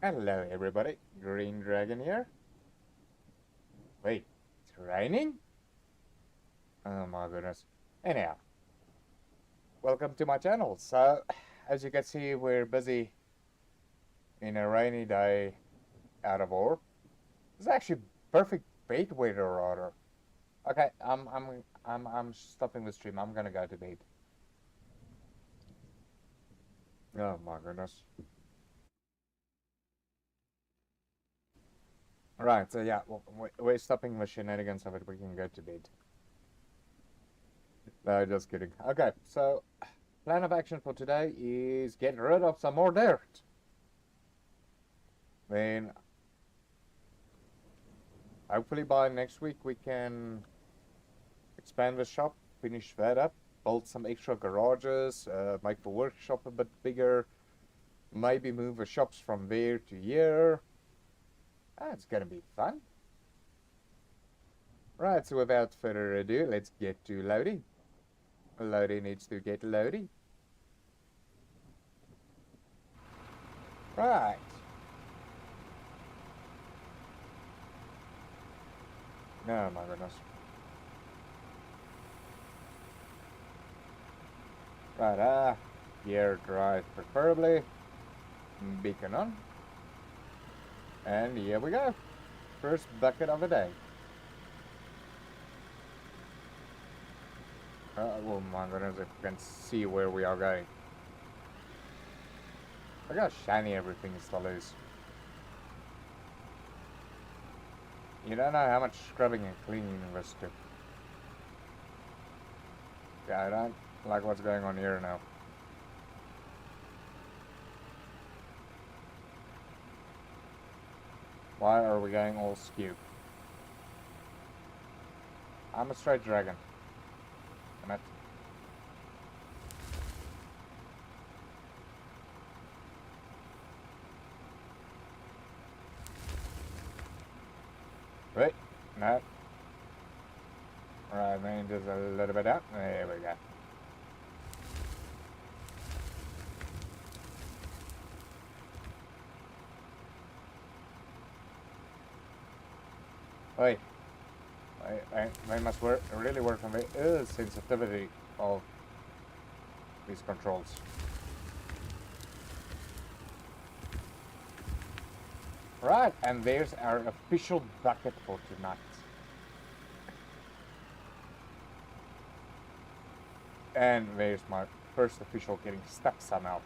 Hello everybody, Green Dragon here. Wait, it's raining? Oh my goodness. Anyhow, welcome to my channel. So, as you can see, we're busy in a rainy day out of Ore. It's actually perfect bait weather rather. Okay, I'm stopping the stream. I'm gonna go to bed. Oh my goodness. Right, so yeah, we're stopping the shenanigans of it. We can go to bed. No, just kidding. Okay, so plan of action for today is get rid of some more dirt. Then hopefully by next week we can expand the shop, finish that up, build some extra garages, make the workshop a bit bigger, maybe move the shops from there to here. It's gonna be fun. Right, so without further ado, let's get to loading. Loading needs to get loading. Right. Oh my goodness. Right, gear drive preferably. Beacon on. And here we go. First bucket of the day. Oh my goodness, if you can see where we are going. Look how shiny everything still is. You don't know how much scrubbing and cleaning this took. Yeah, I don't like what's going on here now. Why are we going all skew? I'm a straight dragon. Damn it. Wait, no. Right, maybe just a little bit out. There we go. Wait. I must really work on the sensitivity of these controls. Right, and there's our official bucket for tonight. And there's my first official getting stuck somehow.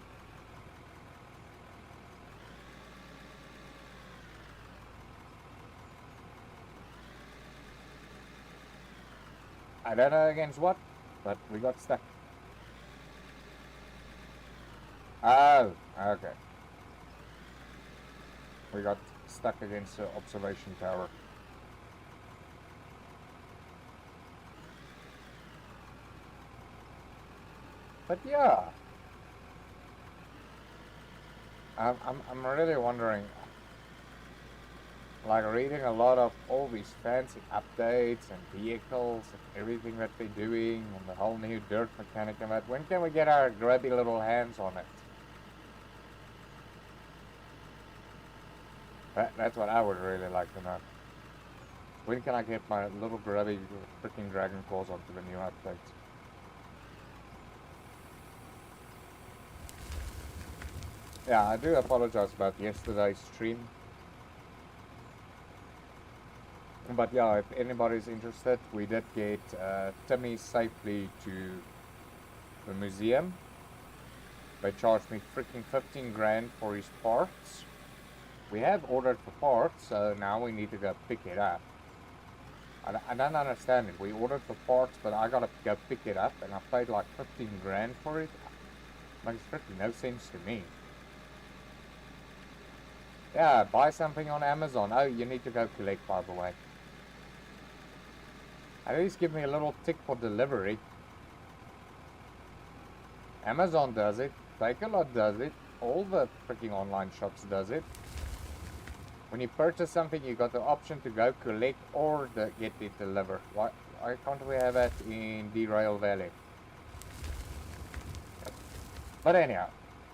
I don't know against what, but we got stuck. Oh, okay. We got stuck against the observation tower. But yeah, I'm really wondering, like reading a lot of all these fancy updates and vehicles and everything that they're doing and the whole new dirt mechanic and that. When can we get our grubby little hands on it? That's what I would really like to know. When can I get my little grubby freaking dragon claws onto the new updates? Yeah, I do apologize about yesterday's stream. But yeah, if anybody's interested, we did get Timmy safely to the museum. They charged me freaking 15 grand for his parts. We have ordered for parts, so now we need to go pick it up. I don't understand it. We ordered for parts, but I gotta go pick it up, and I paid like 15 grand for it. Makes freaking no sense to me. Yeah, buy something on Amazon. Oh, you need to go collect, by the way. At least give me a little tick for delivery. Amazon does it. Takealot does it. All the freaking online shops does it. When you purchase something, you got the option to go collect or get it delivered. Why can't we have that in Derail Valley? But anyhow,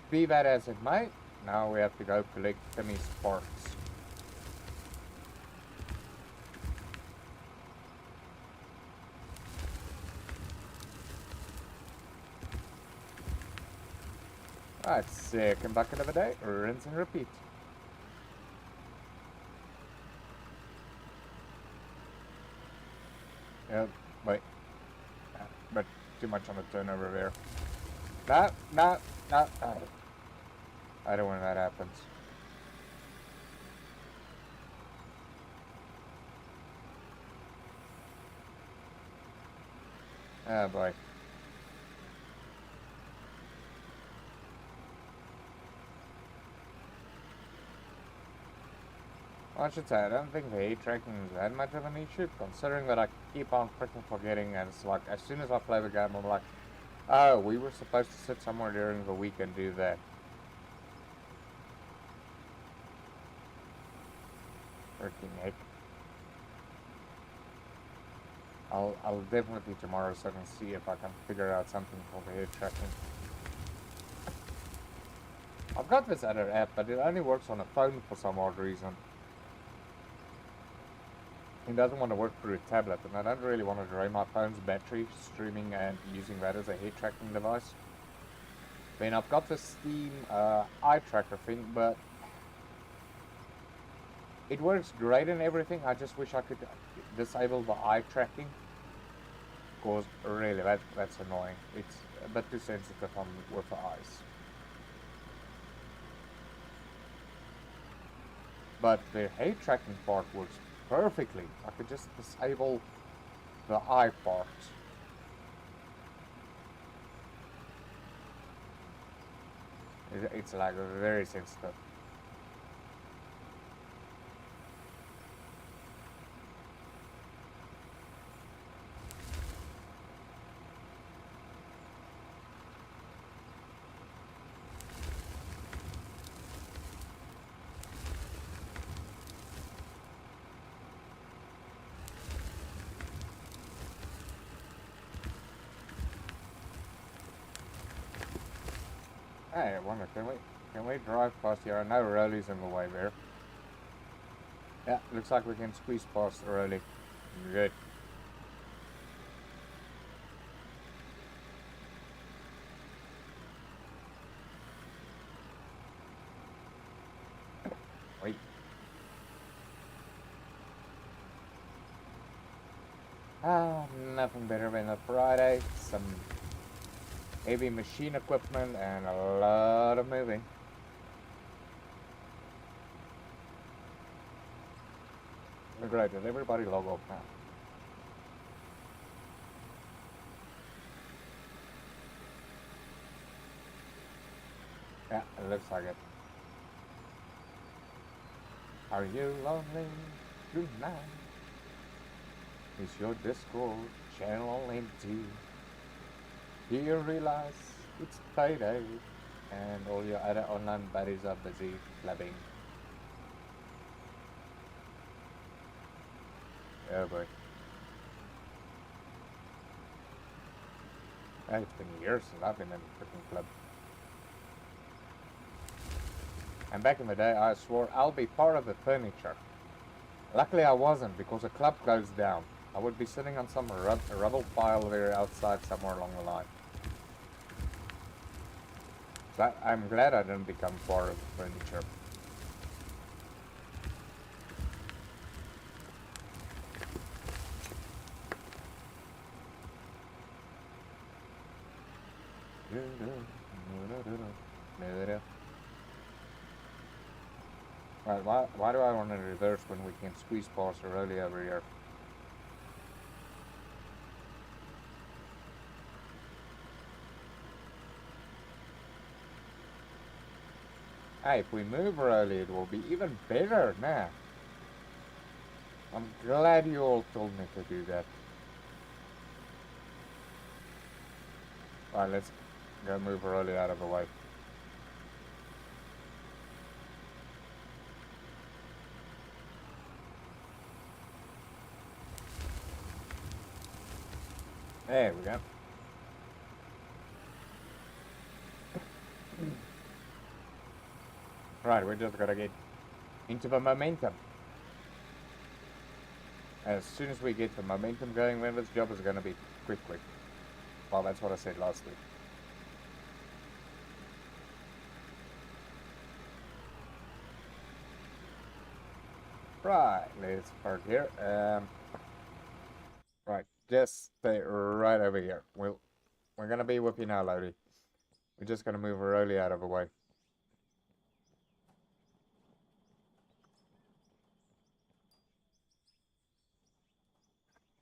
be that as it may, now we have to go collect Timmy's parts. Alright, second bucket of the day, rinse and repeat. Yep, wait. But too much on the turnover there. No. I don't want that happens. Oh boy. Well, I should say, I don't think the heat tracking is that much of an issue, considering that I keep on freaking forgetting, and it's like, as soon as I play the game, I'm like, oh, we were supposed to sit somewhere during the week and do that. Freaking heck. I'll definitely tomorrow so I can see if I can figure out something for the head tracking. I've got this other app, but it only works on a phone for some odd reason. It doesn't want to work through a tablet, and I don't really want to drain my phone's battery streaming and using that as a head tracking device. Then I've got the Steam eye tracker thing, but it works great and everything. I just wish I could disable the eye tracking, because really that's annoying. It's a bit too sensitive with the eyes. But the head tracking part works perfectly. I could just disable the eye part. It's like very sensitive. Hey, I wonder, can we drive past here? I know Rolly's in the way there. Yeah, looks like we can squeeze past Rolly. Good. Wait. Nothing better than a Friday. Some heavy machine equipment and a lot of moving. Great, did everybody log off now? Yeah, it looks like it. Are you lonely tonight? Is your Discord channel empty? Do you realize it's payday and all your other online buddies are busy clubbing? Oh boy. It's been years since I've been in a freaking club. And back in the day, I swore I'll be part of the furniture. Luckily I wasn't, because a club closed down. I would be sitting on some rubble pile there outside somewhere along the line. So I'm glad I didn't become part of the furniture. Right, why do I want to reverse when we can squeeze past early over here? Hey, if we move early, it will be even better now. I'm glad you all told me to do that. Alright, let's go move early out of the way. There we go. Right, we're just gonna get into the momentum. As soon as we get the momentum going, then this job is gonna be quick. Well, that's what I said last week. Right, let's park here. Right, just stay right over here. We're gonna be with you now, Lodi. We're just gonna move Rolly out of the way.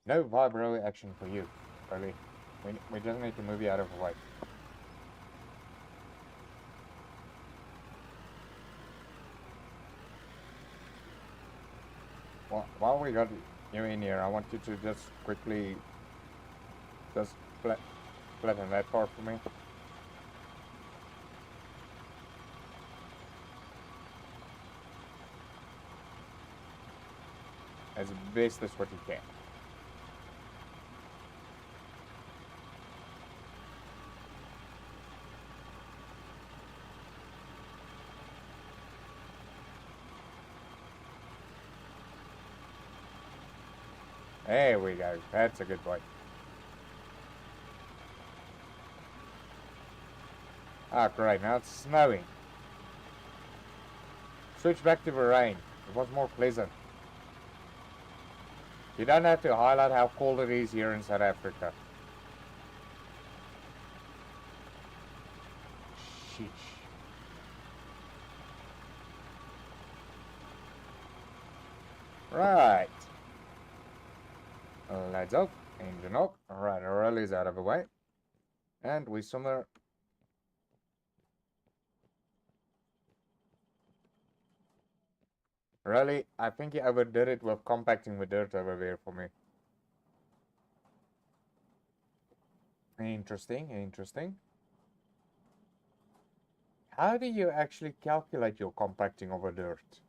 No vibro action for you, Rolly. We just need to move you out of the way. Well, while we got you in here, I want you to just quickly just flatten that part for me. As best as what you can. There we go. That's a good boy. Ah, great. Now it's snowing. Switch back to the rain. It was more pleasant. You don't have to highlight how cold it is here in South Africa. Sheesh. Right. Lights up. Engine up. Alright, our rally's out of the way. And we somewhere... Rally, I think you overdid it with compacting the dirt over there for me. Interesting. How do you actually calculate your compacting over dirt?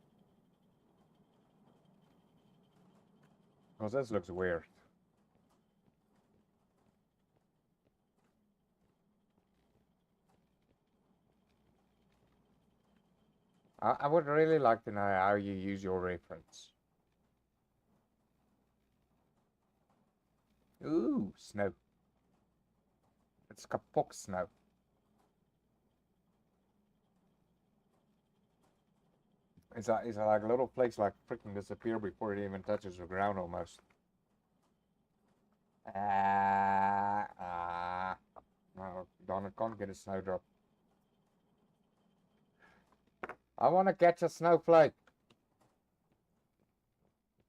Because this looks weird. I would really like to know how you use your reference. Ooh, snow. It's kapok snow. It's like little flakes like freaking disappear before it even touches the ground almost. No, darn it, can't get a snowdrop. I want to catch a snowflake.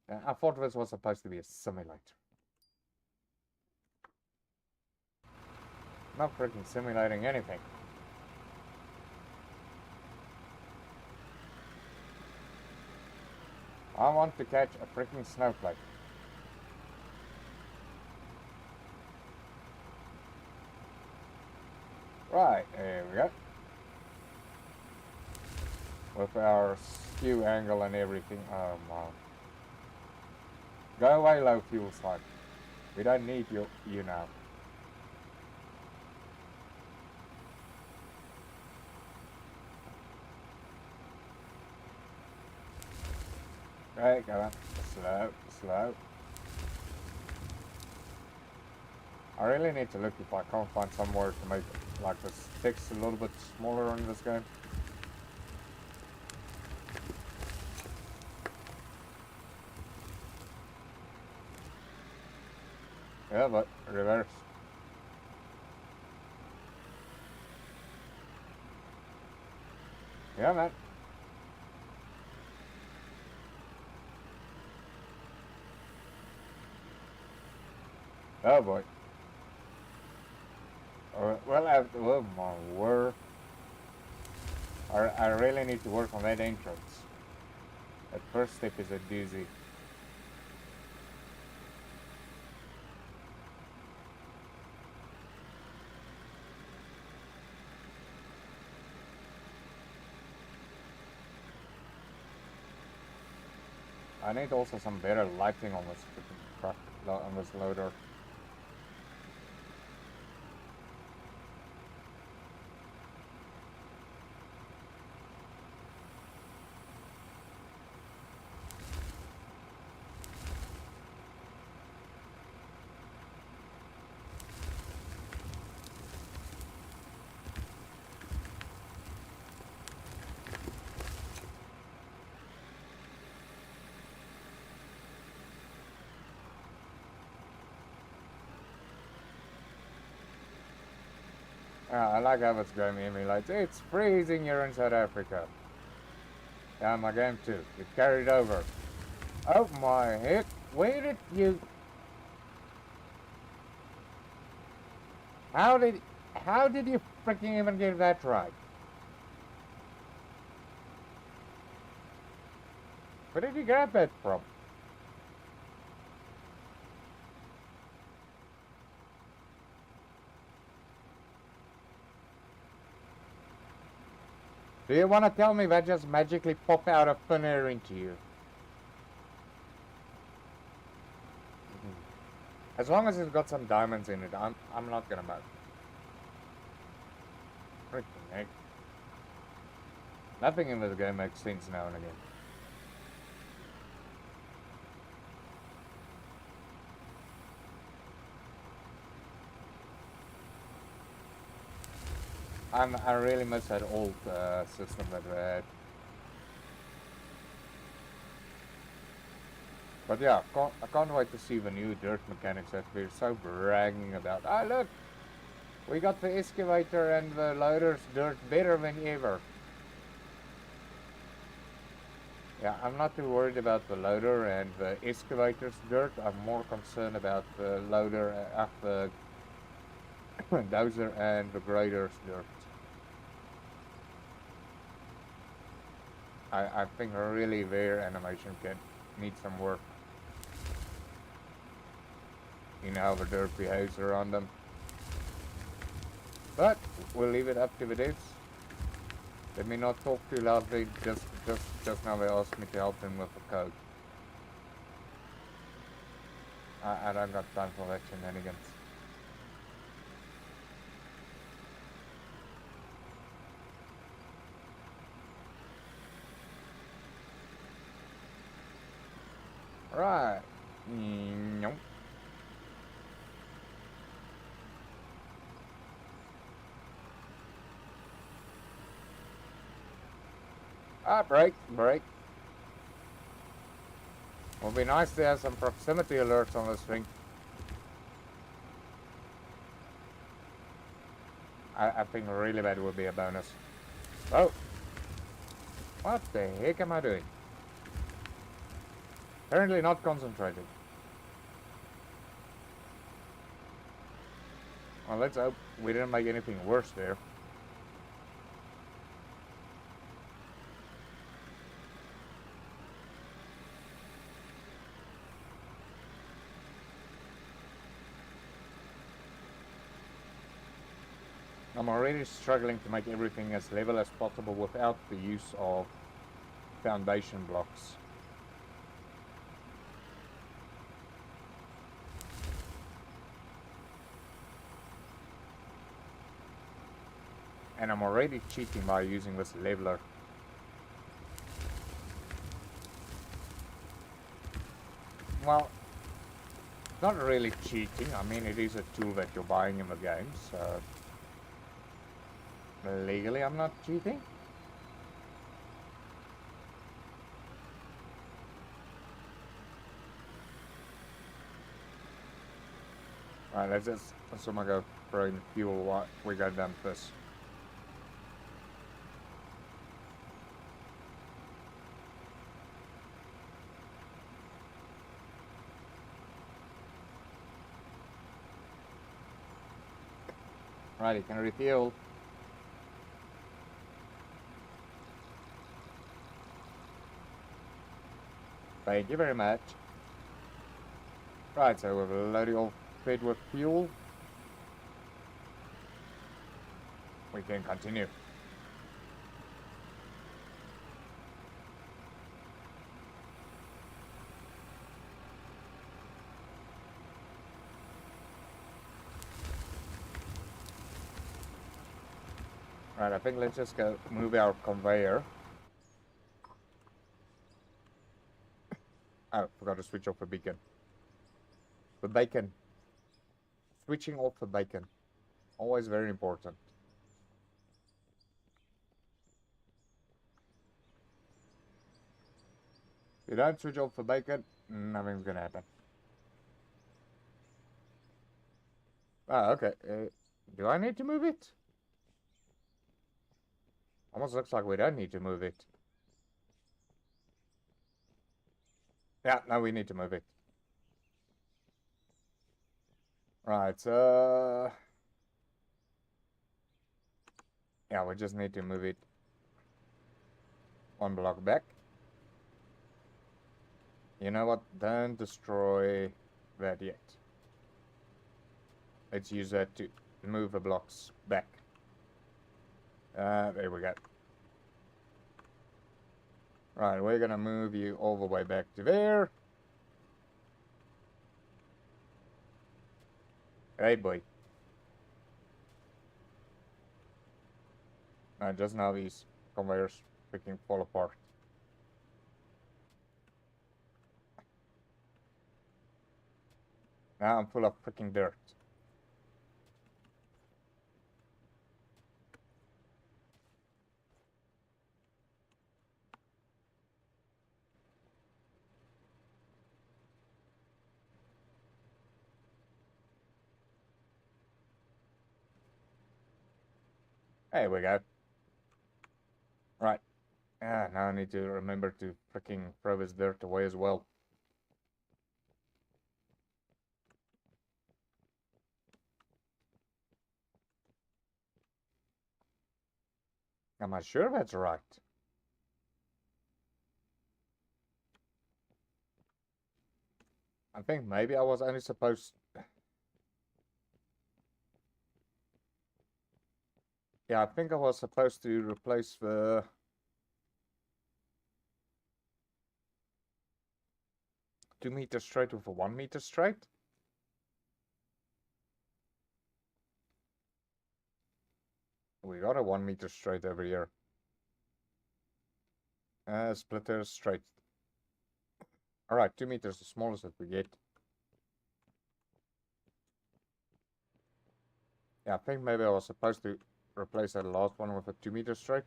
I thought this was supposed to be a simulator. Not freaking simulating anything. I want to catch a freaking snowflake. Right, there we go. With our skew angle and everything. Oh my. Go away, low fuel slug. We don't need you now. Right, go on. Slow. I really need to look if I can't find somewhere to make like the sticks a little bit smaller on this game. Yeah, but reverse. Yeah, man. Oh boy. Oh my word. I really need to work on that entrance. That first step is a doozy. I need also some better lighting on this freaking truck, on this loader. I like how it's going emulates. It's freezing here in South Africa. Yeah, my game too. It carried over. Oh my heck. Where did you... How did you freaking even get that right? Where did you grab that from? Do you want to tell me that just magically pop out of thin air into you? As long as it's got some diamonds in it, I'm not gonna mow. Freaking heck. Nothing in this game makes sense now and again. I really miss that old system that we had. But yeah, I can't wait to see the new dirt mechanics that we're so bragging about. Ah, look! We got the excavator and the loader's dirt better than ever. Yeah, I'm not too worried about the loader and the excavator's dirt. I'm more concerned about the loader, the dozer and the grader's dirt. I think really their animation can need some work in how the dirt behaves around them. But we'll leave it up to the devs. Let me not talk too loudly. Just now they asked me to help them with the code. I don't got time for that shenanigans. Right. Nope. Ah, break. Would be nice to have some proximity alerts on this thing. I think really bad would be a bonus. Oh. What the heck am I doing? Apparently not concentrated. Well, let's hope we didn't make anything worse there. I'm already struggling to make everything as level as possible without the use of foundation blocks. And I'm already cheating by using this leveler. Well, not really cheating. I mean, it is a tool that you're buying in the game, so legally I'm not cheating. Alright, let's just someone go throw in fuel while we go dump this. Right, you can refuel. Thank you very much. Right, so we're loading all fed with fuel. We can continue. Right, I think let's just go move our conveyor. Oh, forgot to switch off the beacon. The bacon. Switching off the bacon. Always very important. If you don't switch off the bacon, nothing's gonna happen. Ah, okay. Do I need to move it? Almost looks like we don't need to move it. Yeah, now we need to move it. Right, yeah, we just need to move it one block back. You know what? Don't destroy that yet. Let's use that to move the blocks back. There we go. Right, we're gonna move you all the way back to there. Hey, boy. Just now these conveyors freaking fall apart. Now I'm full of freaking dirt. There we go. Right. Now I need to remember to freaking throw this dirt away as well. Am I sure that's right? I think maybe I was only supposed... Yeah, I think I was supposed to replace the... 2 meter straight with a 1 meter straight. We got a 1 meter straight over here. Splitter straight. Alright, 2 meters, the smallest that we get. Yeah, I think maybe I was supposed to replace that last one with a 2 meter straight.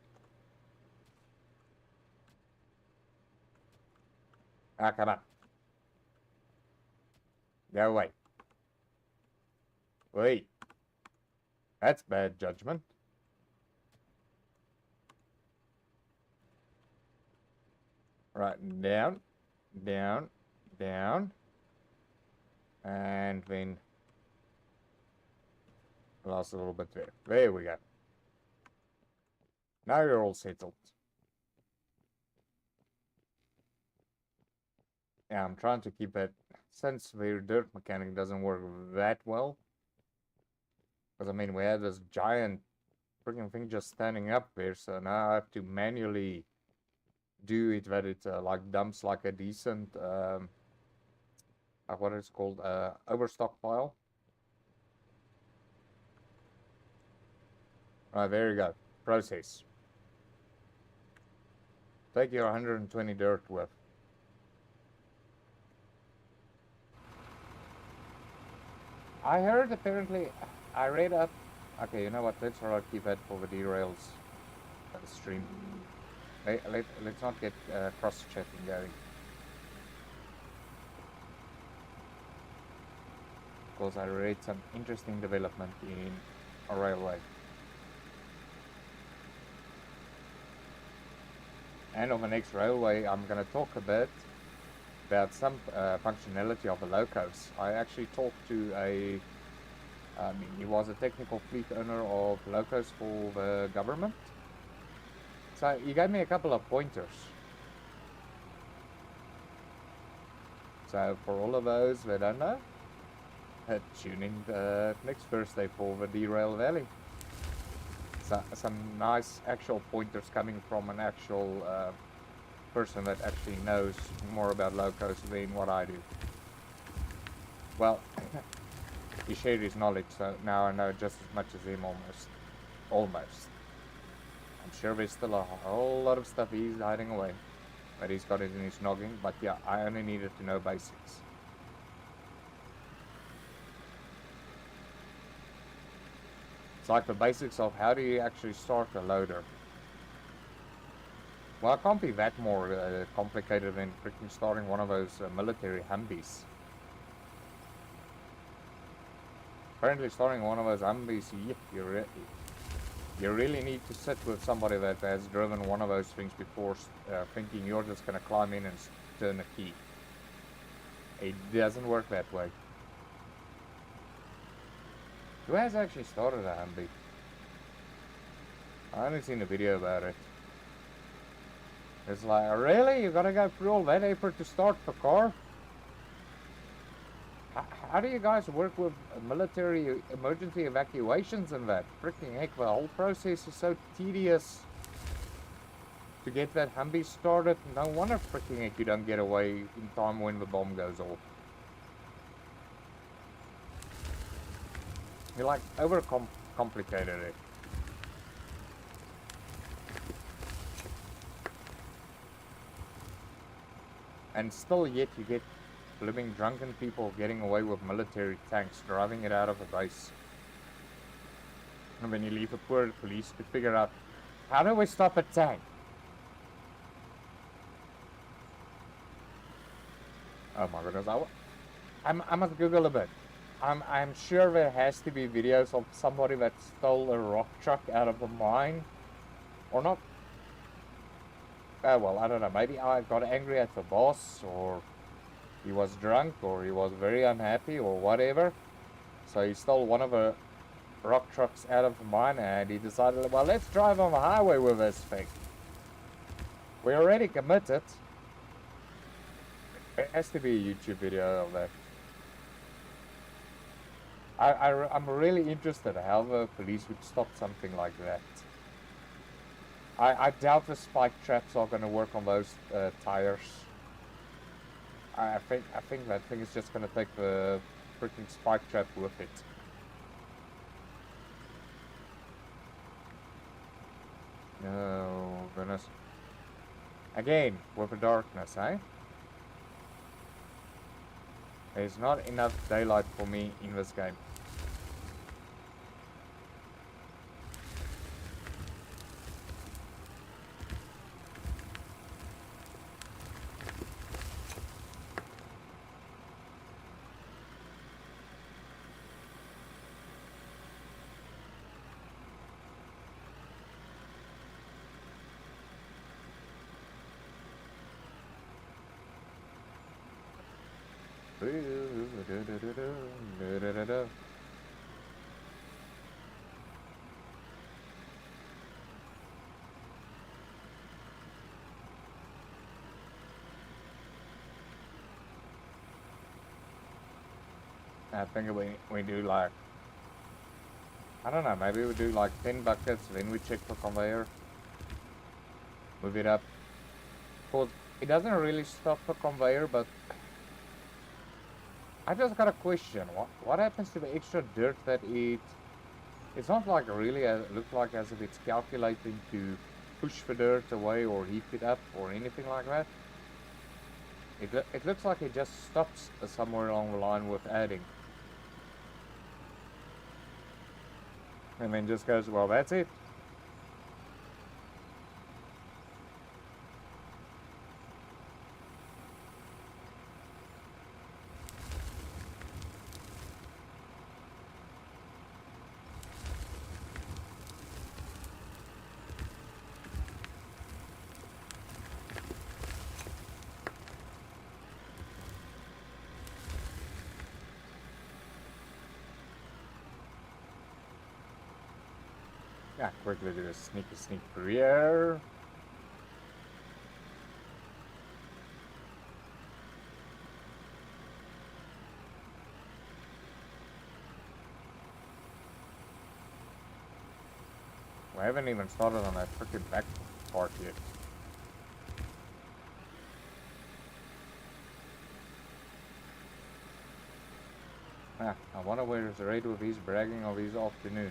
Ah, come on. Go away. Wait. That's bad judgment. Right, down, down, down. And then lost a little bit there. There we go. Now you're all settled. Yeah, I'm trying to keep it, since the dirt mechanic doesn't work that well. Because, I mean, we had this giant freaking thing just standing up there, so now I have to manually do it that it, like, dumps like a decent, what is it called, overstock pile. Right, there you go. Process. Take your 120 dirt with. I heard apparently, I read up. Okay, you know what? Let's keep that for the derails stream. Let's not get cross-chatting going. Because I read some interesting development in a railway. And on the next railway, I'm going to talk a bit about some functionality of the locos. I actually talked to he was a technical fleet owner of locos for the government. So he gave me a couple of pointers. So for all of those that don't know, tune in next Thursday for the Derail Valley. So, some nice actual pointers coming from an actual person that actually knows more about locos than what I do. Well, he shared his knowledge, so now I know just as much as him almost. I'm sure there's still a whole lot of stuff he's hiding away, but he's got it in his noggin. But yeah, I only needed to know basics. It's like the basics of how do you actually start a loader. Well, it can't be that more complicated than freaking starting one of those military Humvees. Apparently starting one of those Humvees, you're You really need to sit with somebody that has driven one of those things before, thinking you're just going to climb in and turn a key. It doesn't work that way. Who has actually started a Humvee? I haven't seen a video about it. It's like, really? You gotta go through all that effort to start the car? How do you guys work with military emergency evacuations and that? Freaking heck, the whole process is so tedious to get that Humvee started. No wonder freaking heck you don't get away in time when the bomb goes off. You like overcomplicated it. And still yet you get living drunken people getting away with military tanks, driving it out of a base. And then you leave the poor police to figure out, how do we stop a tank? Oh my goodness, I must Google a bit. I'm sure there has to be videos of somebody that stole a rock truck out of a mine. Or not. Well, I don't know, maybe I got angry at the boss, or he was drunk, or he was very unhappy, or whatever. So he stole one of the rock trucks out of the mine, and he decided, well, let's drive on the highway with this thing. We already committed. There has to be a YouTube video of that. I'm really interested how the police would stop something like that. I doubt the spike traps are going to work on those tires. I think that thing is just going to take the freaking spike trap with it. Oh goodness. Again, with the darkness, eh? There's not enough daylight for me in this game. I think we do like, I don't know, maybe we do like 10 buckets, then we check the conveyor, move it up. Because it doesn't really stop the conveyor, but I just got a question. What happens to the extra dirt that it's not like really look like as if it's calculating to push the dirt away or heat it up or anything like that. It looks like it just stops somewhere along the line with adding. And then just goes, well, that's it. Yeah, quickly do a sneak through here. We haven't even started on that freaking back part yet. I wonder where is Red with his bragging of his afternoon.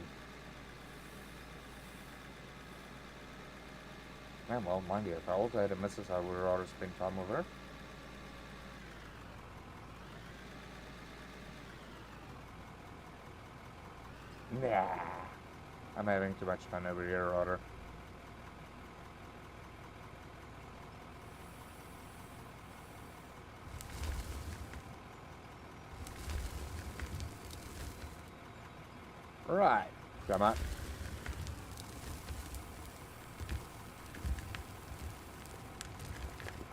Yeah, well, mind you, if I also had a missus, I would rather spend time with her. Nah, I'm having too much fun over here, rather. Right, come on.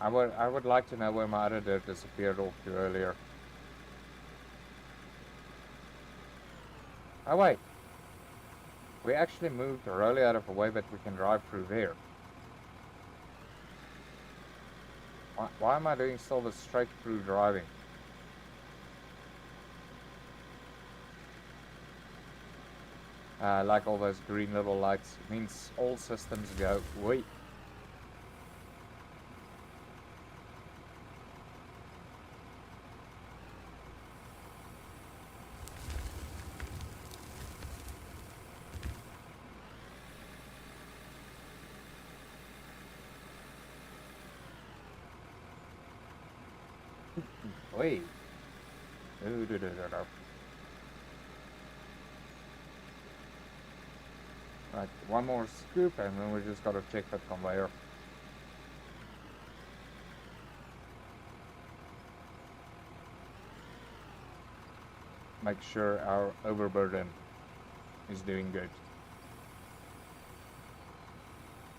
I would like to know where my other dirt disappeared off to earlier. Oh wait. We actually moved really out of the way, but we can drive through there. Why am I doing still the straight through driving? Like all those green little lights. It means all systems go. Wait. Wait. Right, one more scoop and then we just gotta check that conveyor. Make sure our overburden is doing good.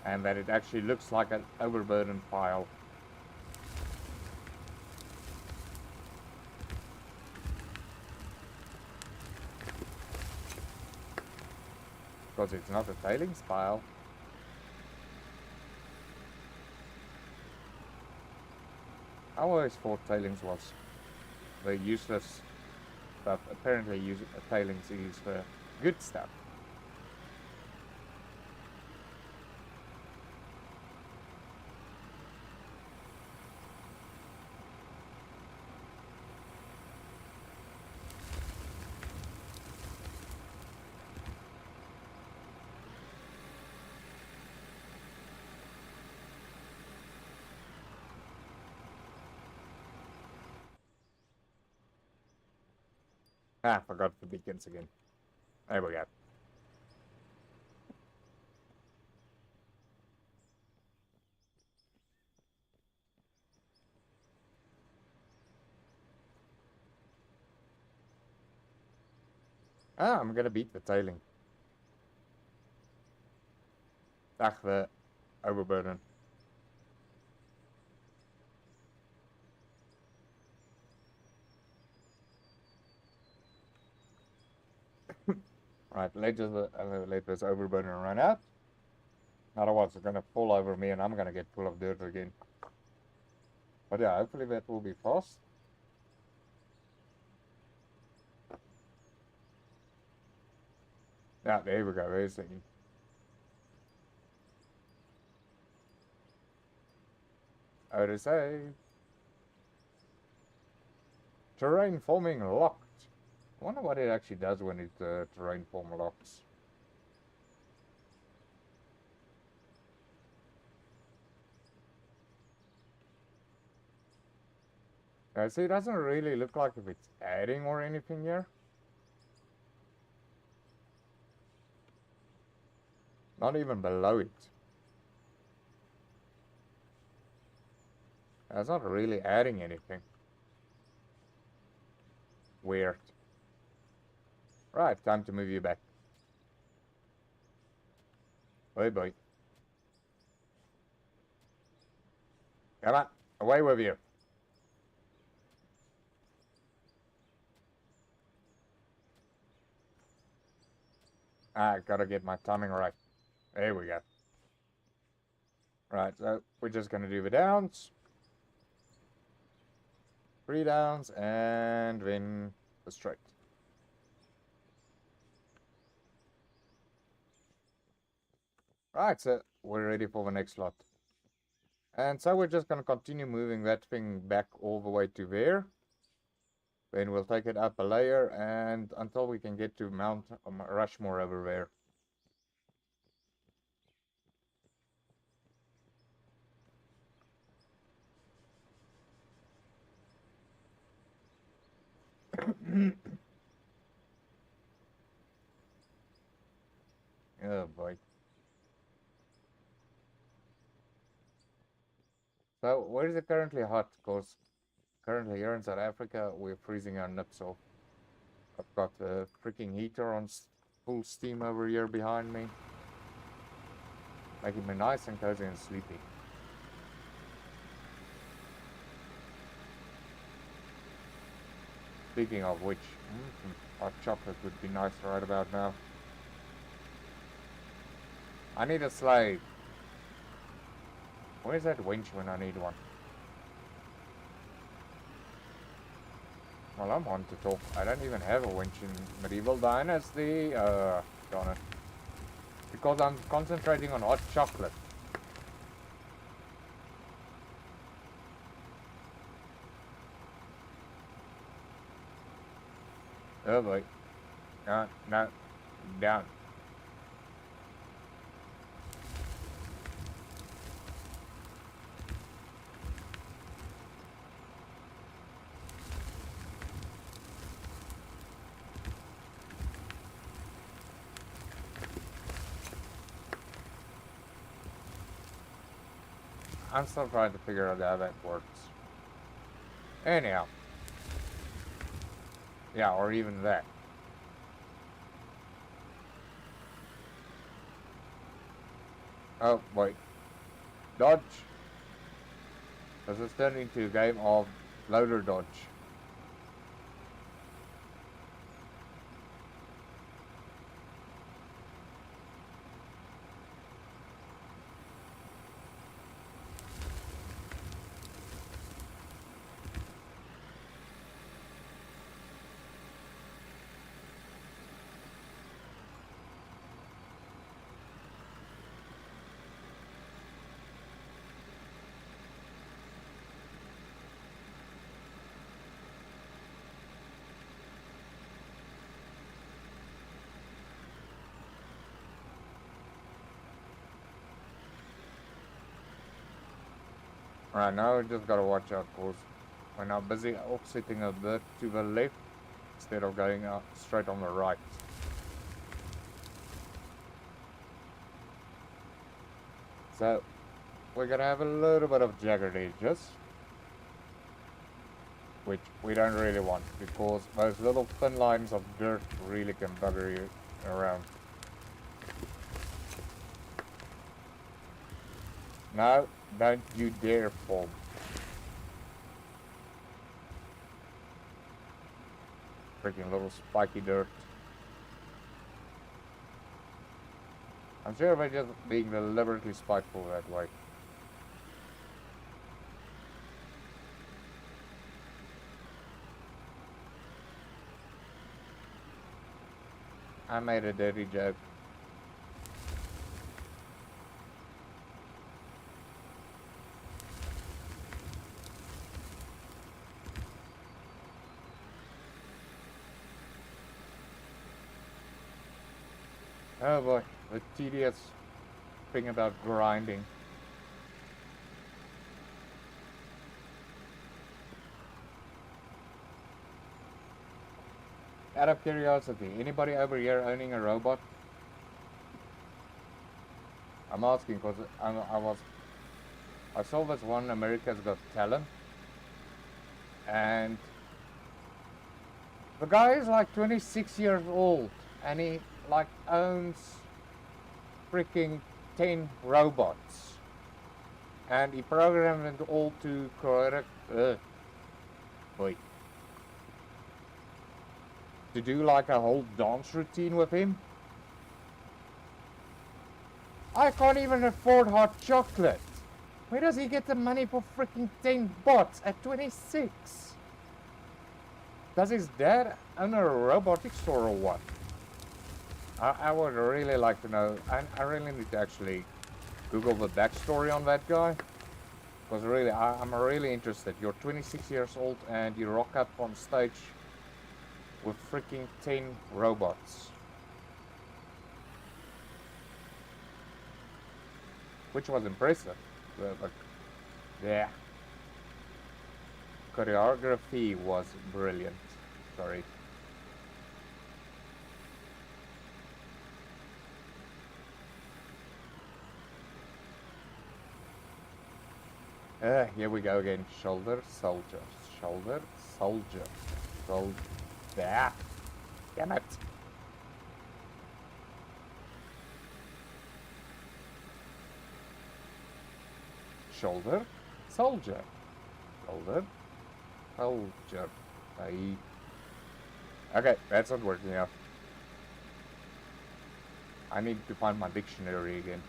And that it actually looks like an overburden file. Because it's not a tailings pile. I always thought tailings was the useless stuff. Apparently tailings is the good stuff. Ah, forgot the beacons again. There we go. Ah, I'm gonna beat the tailing. Ach, the overburden. Right, let this overburden run out. Otherwise, it's gonna fall over me and I'm gonna get full of dirt again. But yeah, hopefully that will be fast. Yeah, there we go. There's the Odyssey. Terrain forming locked. I wonder what it actually does when it terrain form locks. See, it doesn't really look like if it's adding or anything here. Not even below it. It's not really adding anything. Weird. Right, time to move you back. Bye bye. Come on, away with you. I gotta get my timing right. There we go. Right, so we're just gonna do the downs. 3 downs and then the straight. Right, so we're ready for the next lot. And so we're just going to continue moving that thing back all the way to there. Then we'll take it up a layer and until we can get to Mount Rushmore over there. Oh boy. So where is it currently hot? Because currently here in South Africa we're freezing our nips off. I've got a freaking heater on full steam over here behind me. Making me nice and cozy and sleepy. Speaking of which, hot chocolate would be nice right about now. I need a slave. Where's that winch when I need one? Well, I'm on to talk. I don't even have a winch in Medieval Dynasty. Darn it. Because I'm concentrating on hot chocolate. Oh boy. No, no. Down. I'm still trying to figure out how that works. Anyhow. Yeah, or even that. Oh, wait. Dodge. This is turned into a game of loader dodge. Right now, I just gotta watch out, cause when I'm busy offsetting a bit to the left instead of going straight on the right. So, we're gonna have a little bit of jagged edges, which we don't really want, because those little thin lines of dirt really can bugger you around. No, don't you dare fall. Freaking little spiky dirt. I'm sure they're just being deliberately spiteful that way. I made a dirty joke. Oh boy, the tedious thing about grinding. Out of curiosity, anybody over here owning a robot? I'm asking because I saw this one America's Got Talent, and the guy is like 26 years old, and he like owns freaking 10 robots, and he programmed them all to correct wait, to do like a whole dance routine with him. I can't even afford hot chocolate. Where does he get the money for freaking 10 bots at 26? Does his dad own a robotics store or what? I would really like to know. I really need to actually Google the backstory on that guy. Because really, I'm really interested. You're 26 years old and you rock up on stage with freaking 10 robots. Which was impressive. But yeah. Choreography was brilliant. Sorry. Here we go again. Shoulder, soldier. Shoulder, soldier. Soldier. There. Damn it. Shoulder, soldier. Shoulder, soldier. Aye. Okay, that's not working out. I need to find my dictionary again.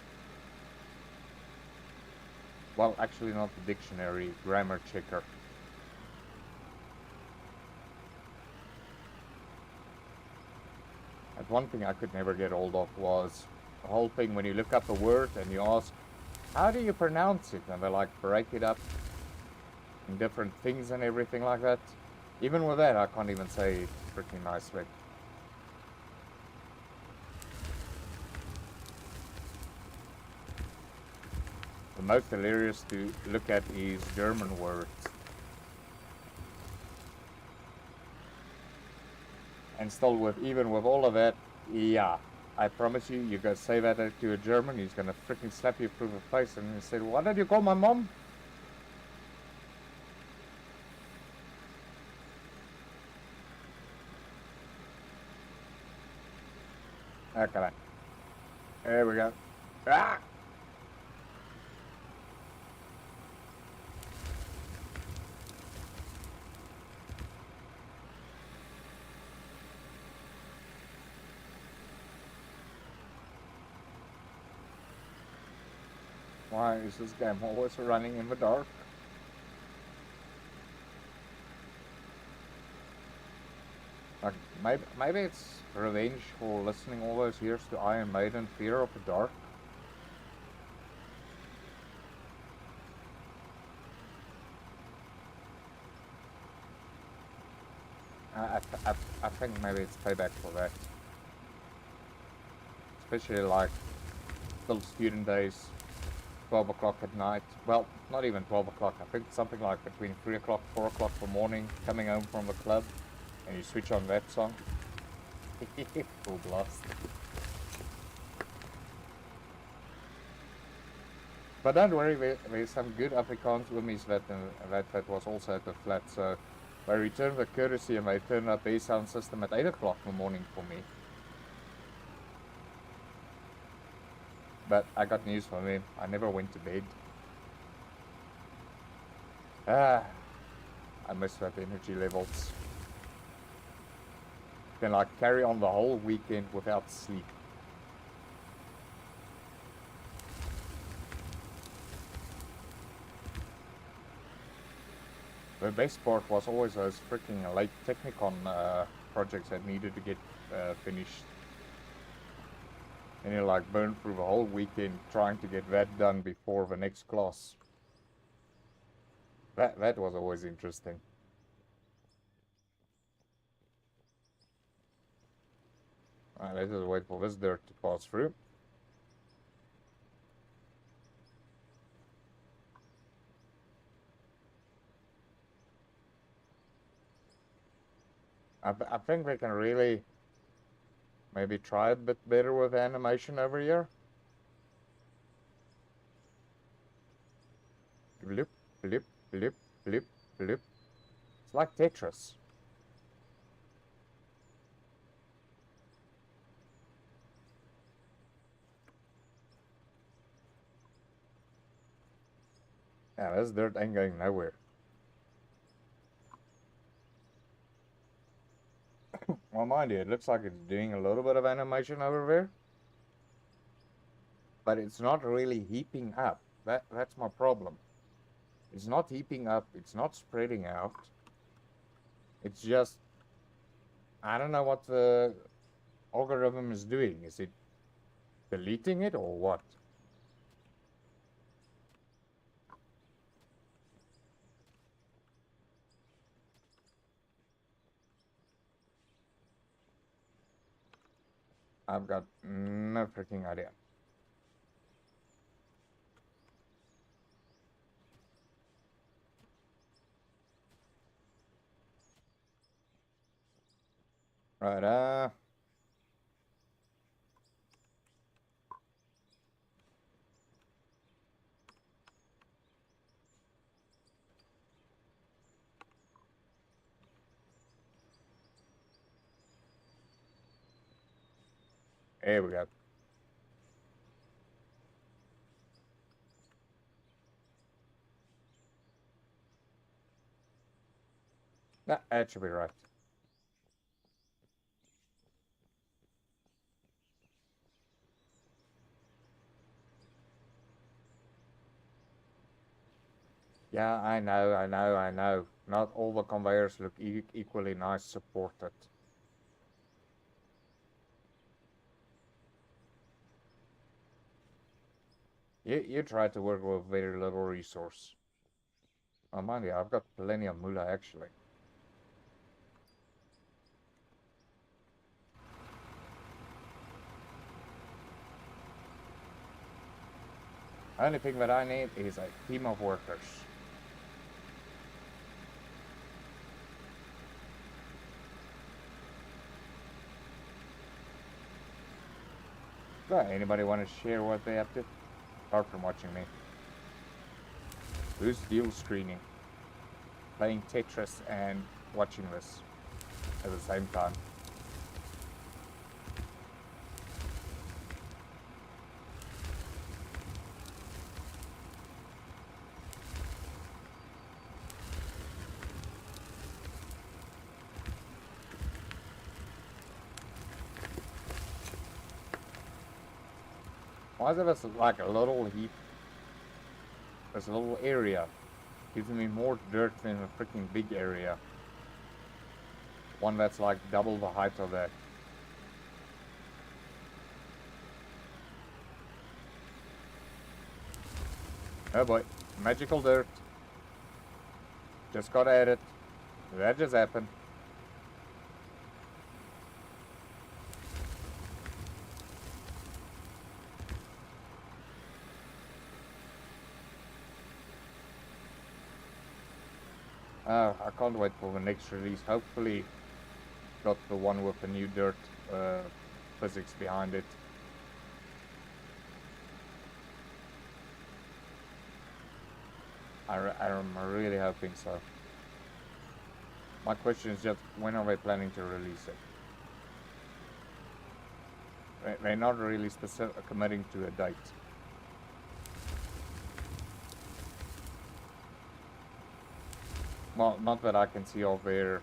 Well, actually not the dictionary, grammar checker. And one thing I could never get hold of was the whole thing when you look up a word and you ask, how do you pronounce it? And they like break it up in different things and everything like that. Even with that, I can't even say it freaking nicely. The most hilarious to look at is German words. And still, even with all of that, yeah, I promise you, you go say that to a German, he's gonna freaking slap you through the face and he said, what did you call my mom? Okay, there we go. Ah! Why is this game always running in the dark? Like, maybe it's revenge for listening all those years to Iron Maiden, Fear of the Dark. I think maybe it's payback for that. Especially like still student days, 12 o'clock at night. Well, not even 12 o'clock. I think something like between 3 o'clock, 4 o'clock in the morning, coming home from the club, and you switch on that song. Full blast. But don't worry, there's some good Afrikaans wimmies that was also at the flat, so they returned the courtesy and they turned up their sound system at 8 o'clock in the morning for me. But I got news for them. I never went to bed. Ah, I miss that energy levels. Can like carry on the whole weekend without sleep. The best part was always those freaking late Technicon projects that needed to get finished. And you like burn through the whole weekend trying to get that done before the next class. That was always interesting. Alright, let's just wait for this dirt to pass through. I think we can really maybe try a bit better with animation over here. Bloop, bloop, bloop, bloop, bloop. It's like Tetris. Yeah, this dirt ain't going nowhere. Well, mind you, it looks like it's doing a little bit of animation over there. But it's not really heaping up. That's my problem. It's not heaping up, it's not spreading out. It's just, I don't know what the algorithm is doing. Is it deleting it or what? I've got no freaking idea. Right, here we go. That should be right. Yeah, I know. Not all the conveyors look equally nice supported. You try to work with very little resource. Oh, mind you, I've got plenty of moolah actually. Only thing that I need is a team of workers. So, anybody want to share what they up to? Apart from watching me. Who's deal screening? Playing Tetris and watching this at the same time. Why is this like a little heap? This little area gives me more dirt than a freaking big area. One that's like double the height of that. Oh boy, magical dirt. Just got at it. That just happened. I can't wait for the next release. Hopefully got the one with the new dirt physics behind it. I'm really hoping so. My question is just, when are they planning to release it? They're not really committing to a date. Well, not that I can see of their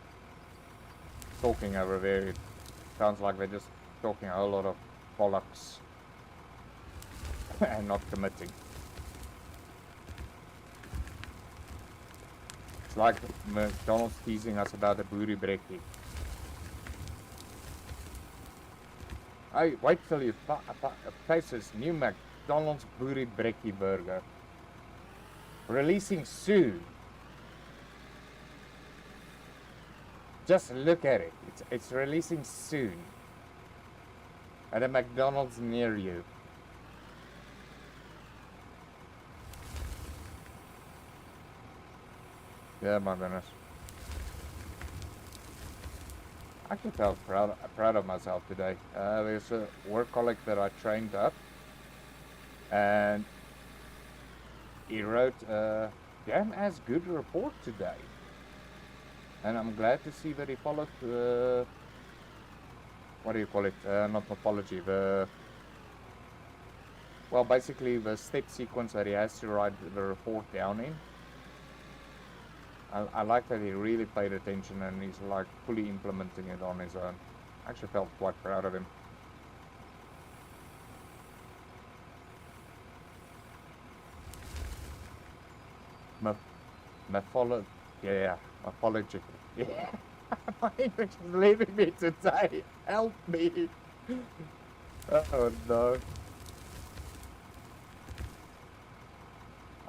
talking over there. It sounds like they're just talking a whole lot of bollocks and not committing. It's like McDonald's teasing us about the booty brekkie. Hey, wait till you taste this new McDonald's booty brekkie burger. Releasing soon. Just look at it. It's releasing soon. At a McDonald's near you. Yeah, my goodness. I can tell proud of myself today. There's a work colleague that I trained up, and he wrote a damn as good report today. And I'm glad to see that he followed what do you call it? Not apology. Well, basically the step sequence that he has to write the report down in. I like that he really paid attention and he's like fully implementing it on his own. I actually felt quite proud of him. Mythology. Yeah, apology. Yeah. My English is leaving me today. Help me. Oh no.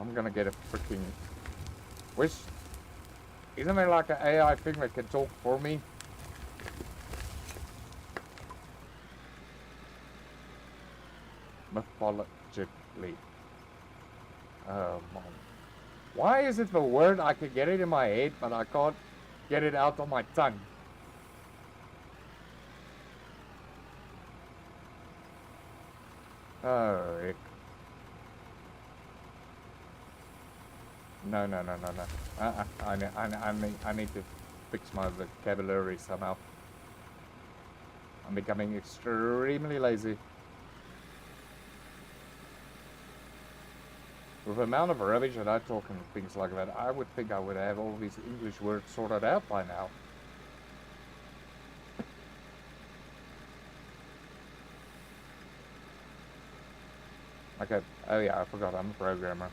I'm gonna get a freaking... Isn't there like an AI thing that can talk for me? Mythologically. Oh man. Why is it the word I can get it in my head, but I can't get it out on my tongue? Oh, Rick. No. I need to fix my vocabulary somehow. I'm becoming extremely lazy. With the amount of rubbish that I talk and things like that, I would think I would have all these English words sorted out by now. Okay, oh yeah, I forgot I'm a programmer.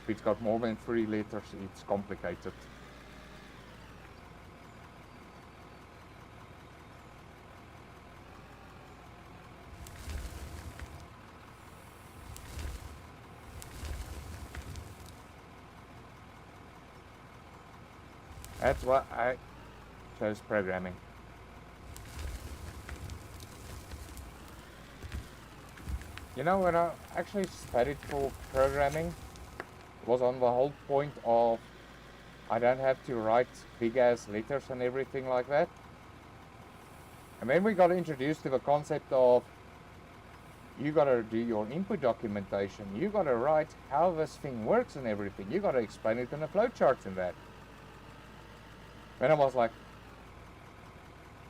If it's got more than 3 letters, it's complicated. That's why I chose programming. You know, when I actually studied for programming, was on the whole point of I don't have to write big ass letters and everything like that. And then we got introduced to the concept of you gotta do your input documentation, you gotta write how this thing works and everything, you gotta explain it in a flowchart and that. And I was like,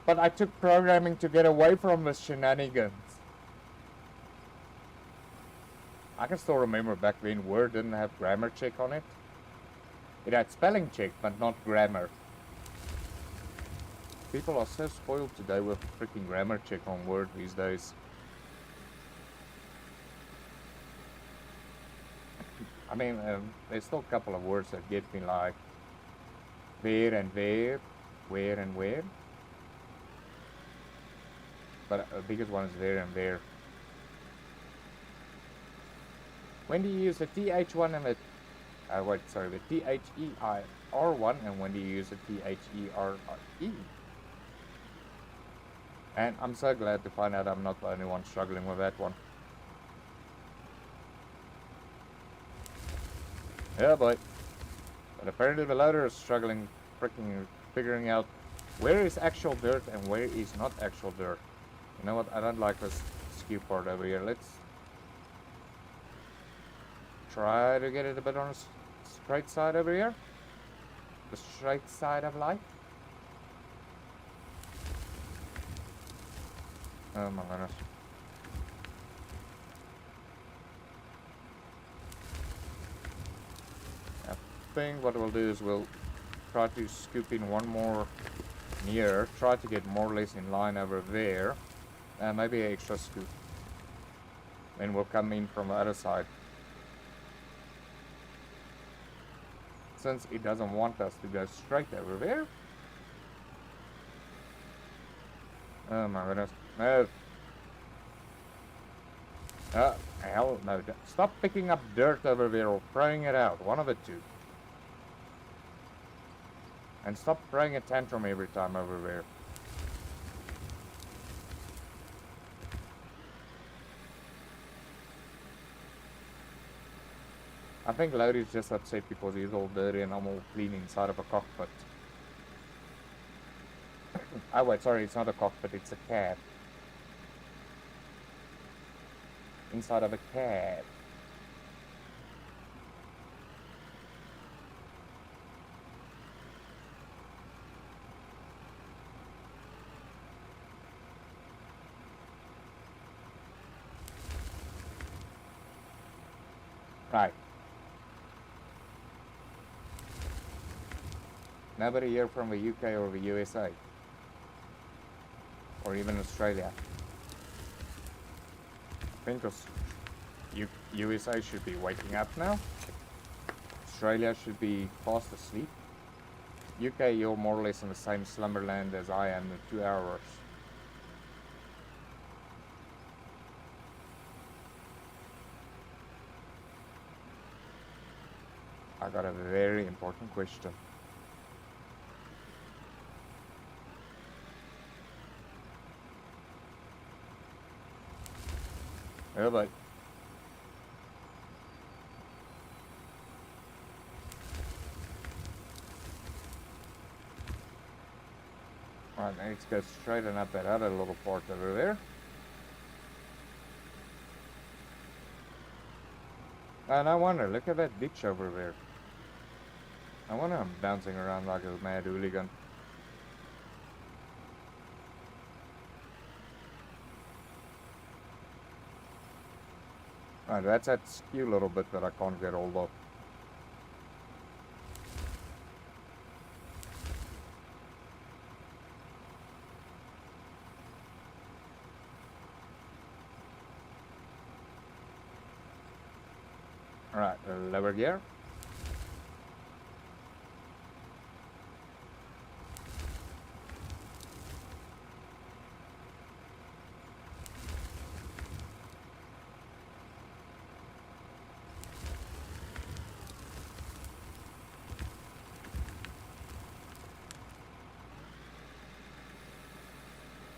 but I took programming to get away from the shenanigans. I can still remember back then Word didn't have grammar check on it. It had spelling check, but not grammar. People are so spoiled today with freaking grammar check on Word these days. I mean, there's still a couple of words that get me, like there and there, where and where. But the biggest one is there and there. When do you use the TH1 and the the THEIR1, and when do you use the THERE? And I'm so glad to find out I'm not the only one struggling with that one. Yeah, boy. But apparently the loader is struggling freaking figuring out where is actual dirt and where is not actual dirt. You know what? I don't like this skew part over here. Let's try to get it a bit on the straight side over here. The straight side of life. Oh my goodness. I think what we'll do is we'll try to scoop in one more near, try to get more or less in line over there, and maybe an extra scoop. Then we'll come in from the other side. Since it doesn't want us to go straight over there. Oh my goodness. No. Hell no. Stop picking up dirt over there or throwing it out. One of the two. And stop throwing a tantrum every time over there. I think Lowry's just upset because he's all dirty and I'm all clean inside of a cockpit. Oh wait, sorry, it's not a cockpit, it's a cab. Inside of a cab. Right. Nobody here from the UK or the USA. Or even Australia. I think USA should be waking up now. Australia should be fast asleep. UK, you're more or less in the same slumberland as I am in 2 hours. I got a very important question. Oh boy. Alright, let's go straighten up that other little part over there. And I wonder, look at that ditch over there. I wonder I'm bouncing around like a mad hooligan. Alright, that's that skew little bit that I can't get hold of. Alright, lower gear.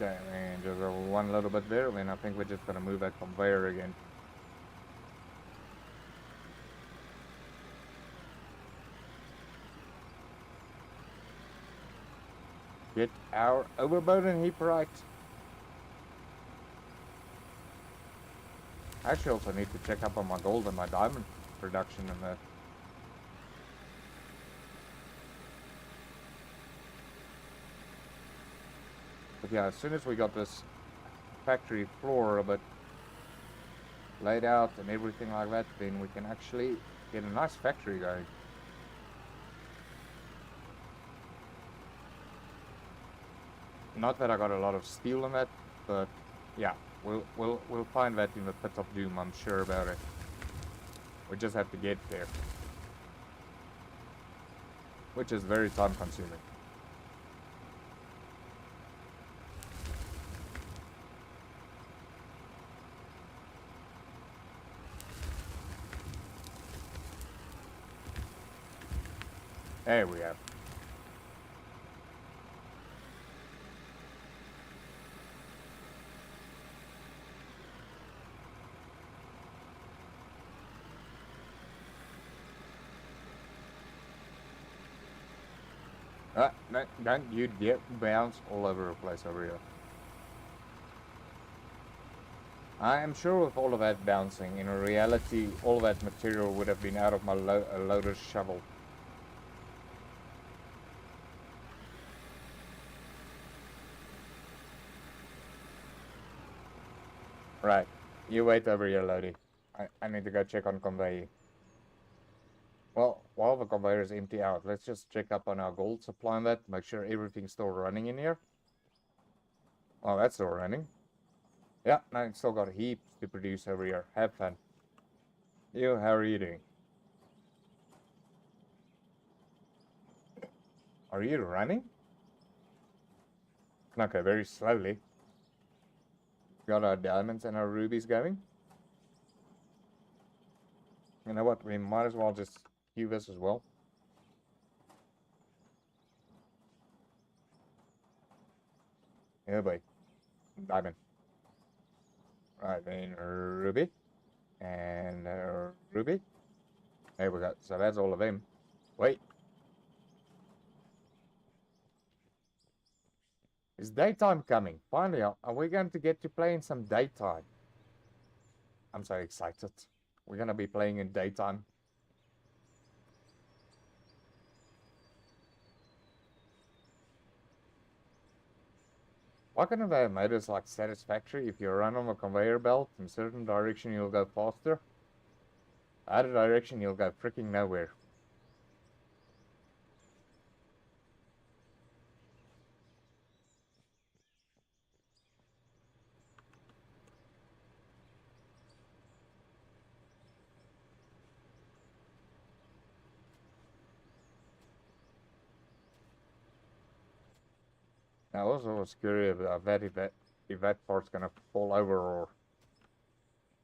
Okay, and just one little bit there, then I think we're just gonna move that conveyor again. Get our overburden heap right. I actually also need to check up on my gold and my diamond production and that. But yeah, as soon as we got this factory floor a bit laid out and everything like that, then we can actually get a nice factory going. Not that I got a lot of steel in that, but yeah, we'll find that in the pit of doom, I'm sure about it. We just have to get there, which is very time consuming. There we have. Don't you dare bounce all over the place over here. I am sure with all of that bouncing, in reality, all of that material would have been out of my loader's shovel. Right, you wait over here, Lodi. I need to go check on conveyor. Well, while the conveyor is empty out, let's just check up on our gold supply and that, make sure everything's still running in here. Oh, that's still running. Yeah, now it's still got heaps to produce over here. Have fun. You, how are you doing? Are you running? Okay, very slowly. Got our diamonds and our rubies going. You know what, we might as well just queue this as well. Yeah, boy. Diamond. Right, then ruby. And ruby. There we go. So that's all of them. Wait. Is daytime coming? Finally, are we going to get to play in some daytime? I'm so excited. We're going to be playing in daytime. Why couldn't they have made this like satisfactory? If you run on a conveyor belt in a certain direction, you'll go faster. Other direction, you'll go freaking nowhere. I also was curious about that if that part's gonna fall over or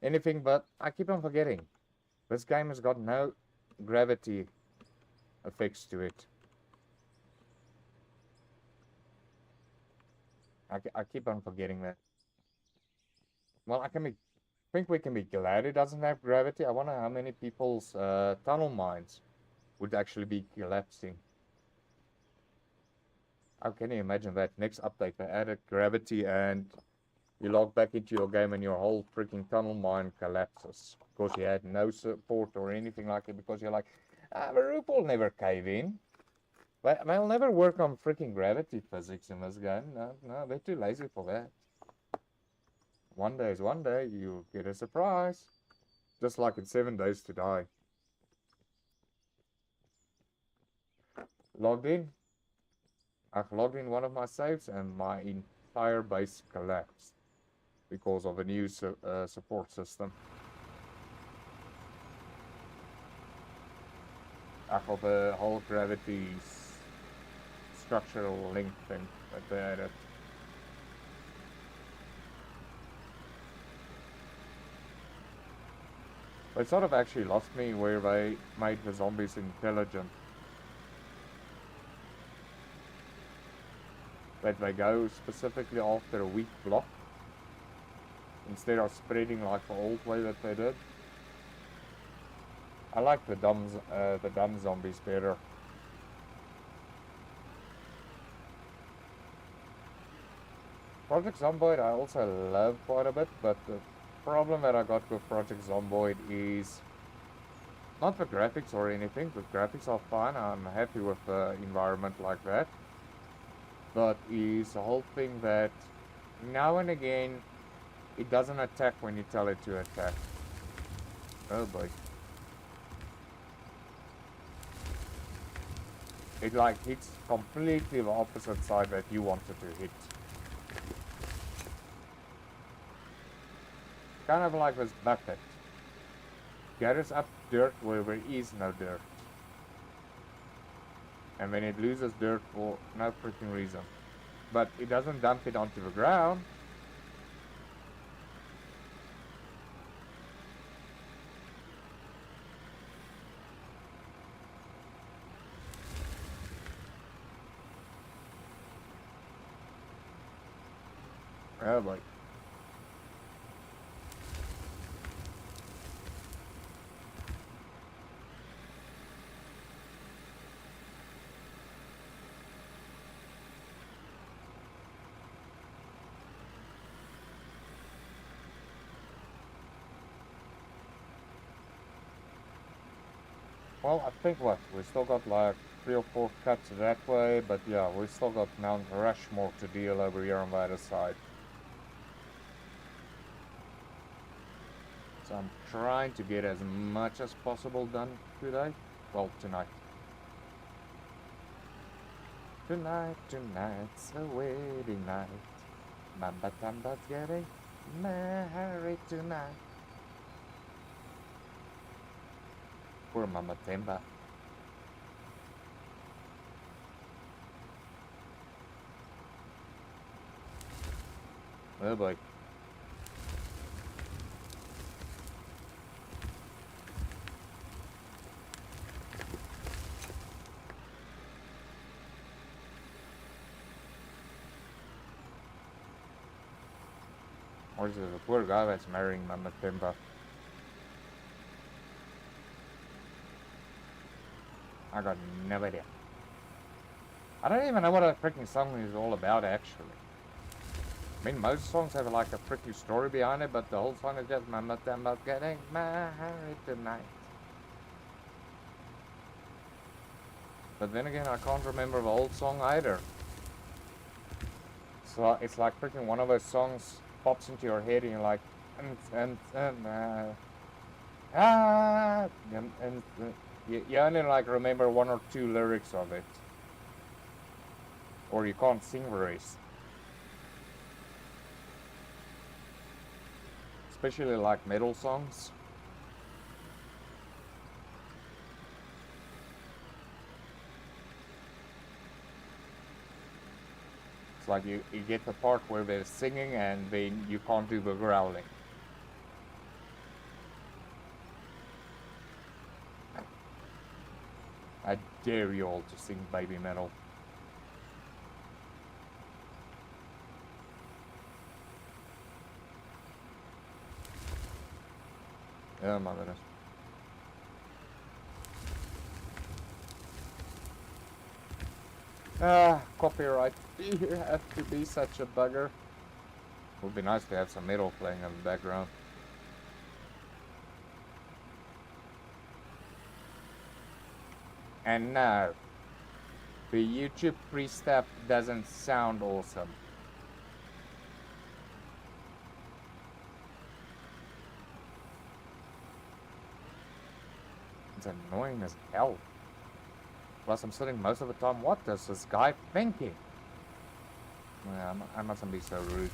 anything, but I keep on forgetting. This game has got no gravity effects to it. I keep on forgetting that. Well, think we can be glad it doesn't have gravity. I wonder how many people's tunnel mines would actually be collapsing. How can you imagine that? Next update, they added gravity and you log back into your game and your whole freaking tunnel mine collapses. Because you had no support or anything like it, because you're like, the roof will never cave in. But they'll never work on freaking gravity physics in this game. No, they're too lazy for that. One day is one day, you'll get a surprise. Just like in 7 Days to Die. Logged in. I've logged in one of my saves and my entire base collapsed because of a new support system. Of the whole gravity structural link thing that they added. They sort of actually lost me where they made the zombies intelligent. that they go specifically after a weak block instead of spreading like the old way that they did. I like the dumb zombies better. Project Zomboid I also love quite a bit, but the problem that I got with Project Zomboid is not the graphics or anything. The graphics are fine. I'm happy with the environment like that. But is the whole thing that now and again it doesn't attack when you tell it to attack. Oh boy. It like hits completely the opposite side that you wanted to hit. Kind of like this bucket. Gathers up dirt where there is no dirt. And then it loses dirt for no freaking reason. But it doesn't dump it onto the ground. Oh boy. Well, I think what? We still got like 3 or 4 cuts that way, but yeah, we still got Mount Rushmore to deal over here on the other side. So I'm trying to get as much as possible done today. Well, tonight. Tonight's a wedding night. Mamba Tamba's getting married tonight. Poor Mama Temba. Oh boy. Or is it the poor guy that's marrying Mama Temba? I got no idea. I don't even know what a freaking song is all about, actually. I mean, most songs have like a freaking story behind it, but the whole song is just Mama Temba's getting married tonight. But then again, I can't remember the whole song either. So it's like freaking one of those songs pops into your head and you're like, you only like remember 1 or 2 lyrics of it. Or you can't sing the rest. Especially like metal songs. It's like you get the part where they're singing and then you can't do the growling. I dare you all to sing baby metal. Oh my goodness. Copyright. You have to be such a bugger. Would be nice to have some metal playing in the background. And no, the YouTube pre-step doesn't sound awesome. It's annoying as hell. Plus I'm sitting most of the time, what is this guy thinking? Yeah, I mustn't be so rude.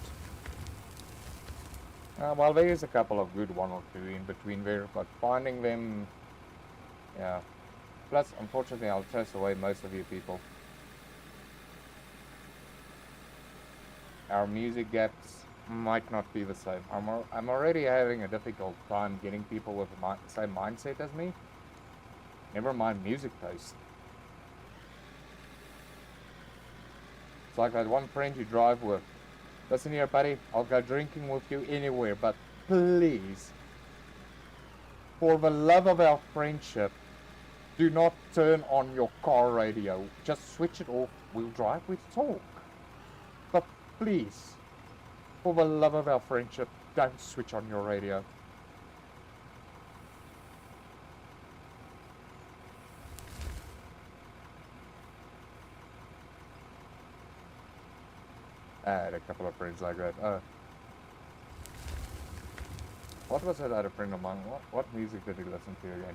Well, there is a couple of good 1 or 2 in between there, but finding them, yeah. Plus, unfortunately, I'll chase away most of you people. Our music gaps might not be the same. I'm already having a difficult time getting people with the same mindset as me. Never mind music taste. It's like that one friend you drive with. Listen here, buddy, I'll go drinking with you anywhere, but please, for the love of our friendship, do not turn on your car radio. Just switch it off. We'll drive, we'll talk. But please, for the love of our friendship, don't switch on your radio. I had a couple of friends like that. What was that other friend of mine? What music did he listen to again?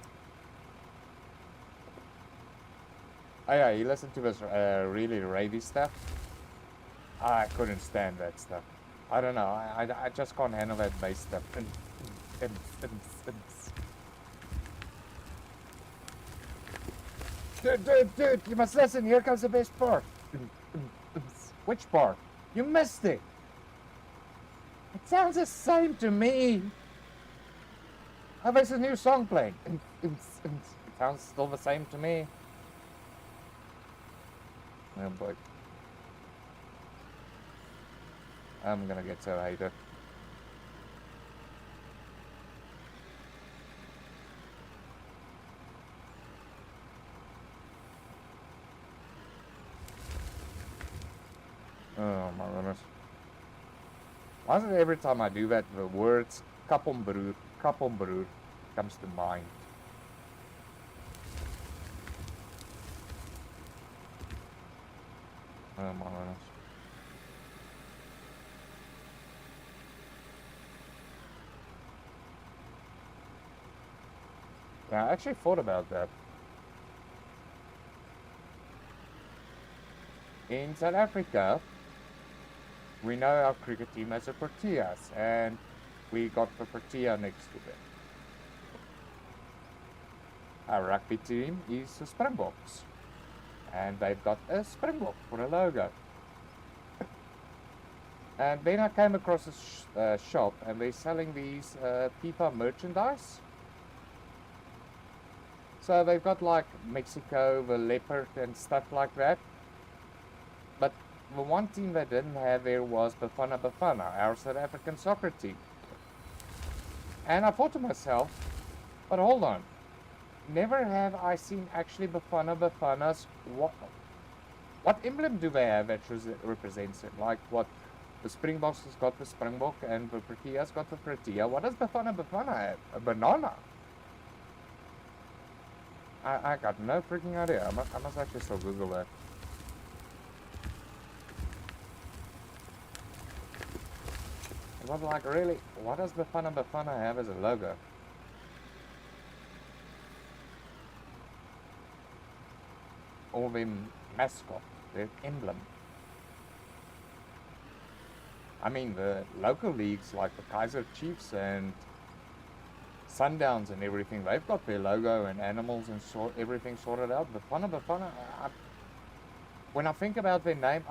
Oh yeah, he listened to this really ravey stuff. I couldn't stand that stuff. I don't know. I just can't handle that bass stuff. Dude, you must listen. Here comes the best part. Which part? You missed it. It sounds the same to me. Oh, there's a new song playing. It sounds still the same to me. Oh boy. I'm gonna get so hated. Oh my goodness. Why is it every time I do that, the words kapomberoer comes to mind? Oh my goodness. Yeah, I actually thought about that. In South Africa, we know our cricket team as a Proteas, and we got the Protea next to them. Our rugby team is the Springboks, and they've got a Springbok for a logo. And then I came across a shop, and they're selling these FIFA merchandise. So they've got like Mexico, the leopard, and stuff like that. But the one team they didn't have there was Bafana, our South African soccer team. And I thought to myself, but hold on, never have I seen actually Bafana's, what emblem do they have that represents it? Like what, the Springboks has got the Springbok and the Protea's got the Protea. What does Bafana have? A banana? I got no freaking idea. I must actually still Google that. It was like, really, what does Bafana have as a logo? Or their mascot, their emblem. I mean, the local leagues like the Kaiser Chiefs and Sundowns and everything, they've got their logo and animals and everything sorted out. Bafana, when I think about their name,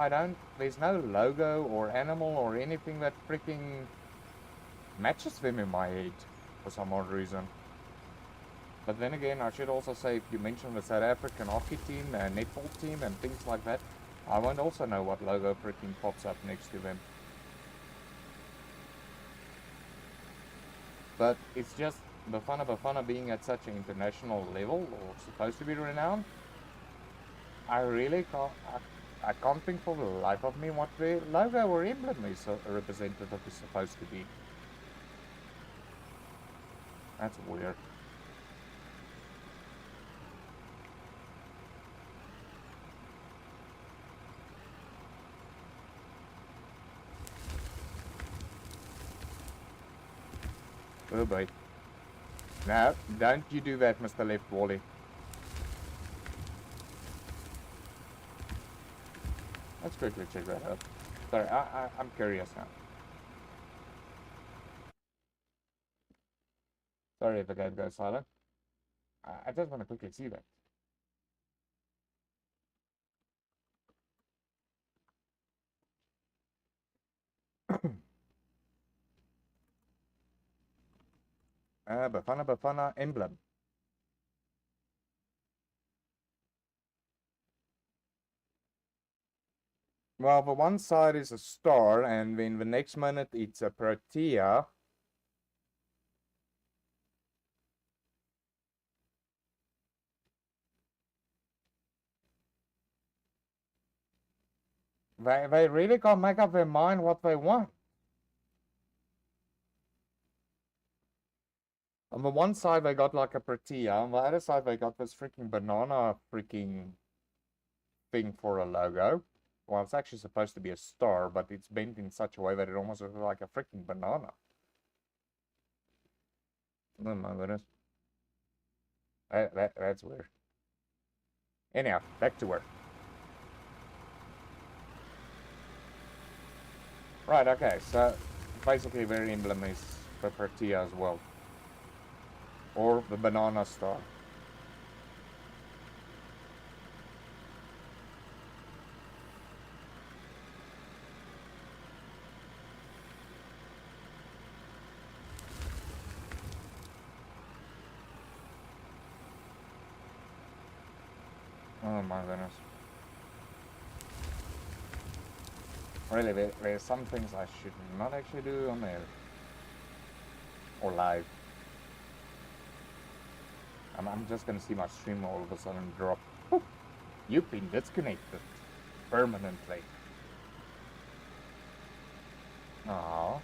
there's no logo or animal or anything that freaking matches them in my head for some odd reason. But then again, I should also say, if you mention the South African hockey team and netball team and things like that, I won't also know what logo freaking pops up next to them. But it's just Bafana being at such an international level, or supposed to be renowned, I really can't, I can't think for the life of me what the logo or emblem is representative is supposed to be. That's weird. Oh boy. No, don't you do that, Mr. Left Wally. Let's quickly check that out. Sorry, I'm curious now. Sorry if the game goes silent. I just want to quickly see that. Bafana emblem. Well, the one side is a star, and then the next minute it's a protea. They really can't make up their mind what they want. On the one side they got like a protea, on the other side they got this freaking banana freaking thing for a logo. Well, it's actually supposed to be a star, but it's bent in such a way that it almost looks like a freaking banana. Oh my goodness. That's weird. Anyhow, back to work. Right, okay, so basically their emblem is the protea as well. Or the banana star. Oh my goodness. Really, there's some things I should not actually do on air. Or live. I'm just gonna see my stream all of a sudden drop. Boop. You've been disconnected. Permanently. Aww.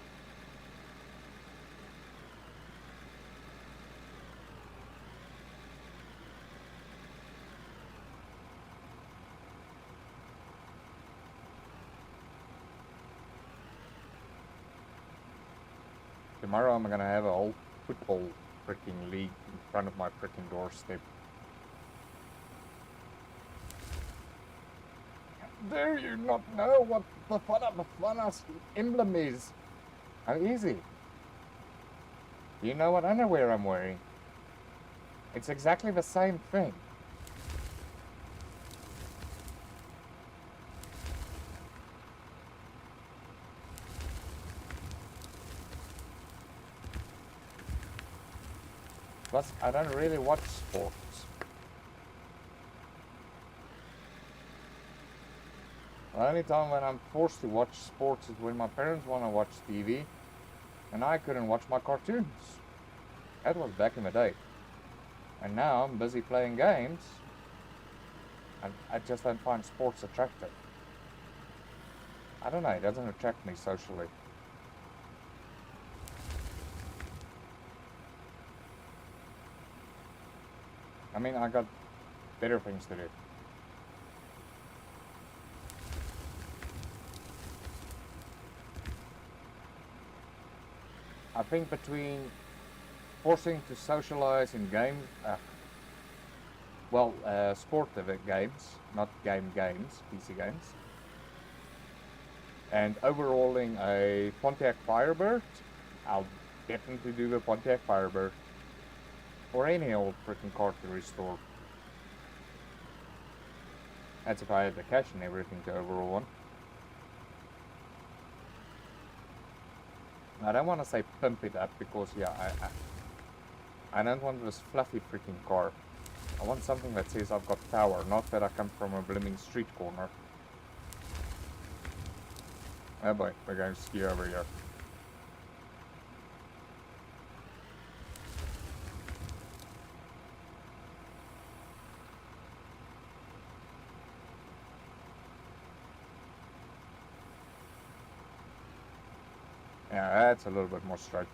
Tomorrow I'm gonna have a whole football freaking league in front of my freaking doorstep. Dare you not know what the Bafana emblem is? How easy. Do you know what underwear I'm wearing? It's exactly the same thing. Plus, I don't really watch sports. The only time when I'm forced to watch sports is when my parents want to watch TV and I couldn't watch my cartoons. That was back in the day. And now I'm busy playing games and I just don't find sports attractive. I don't know, it doesn't attract me socially. I mean, I got better things to do. I think between forcing to socialize in games, sport games, not games, PC games, and overhauling a Pontiac Firebird, I'll definitely do the Pontiac Firebird. Or any old freaking car to restore. That's if I had the cash and everything to overhaul one. I don't want to say pimp it up because, yeah, I don't want this fluffy freaking car. I want something that says I've got power, not that I come from a blooming street corner. Oh boy, we're going to ski over here. Yeah, that's a little bit more straight.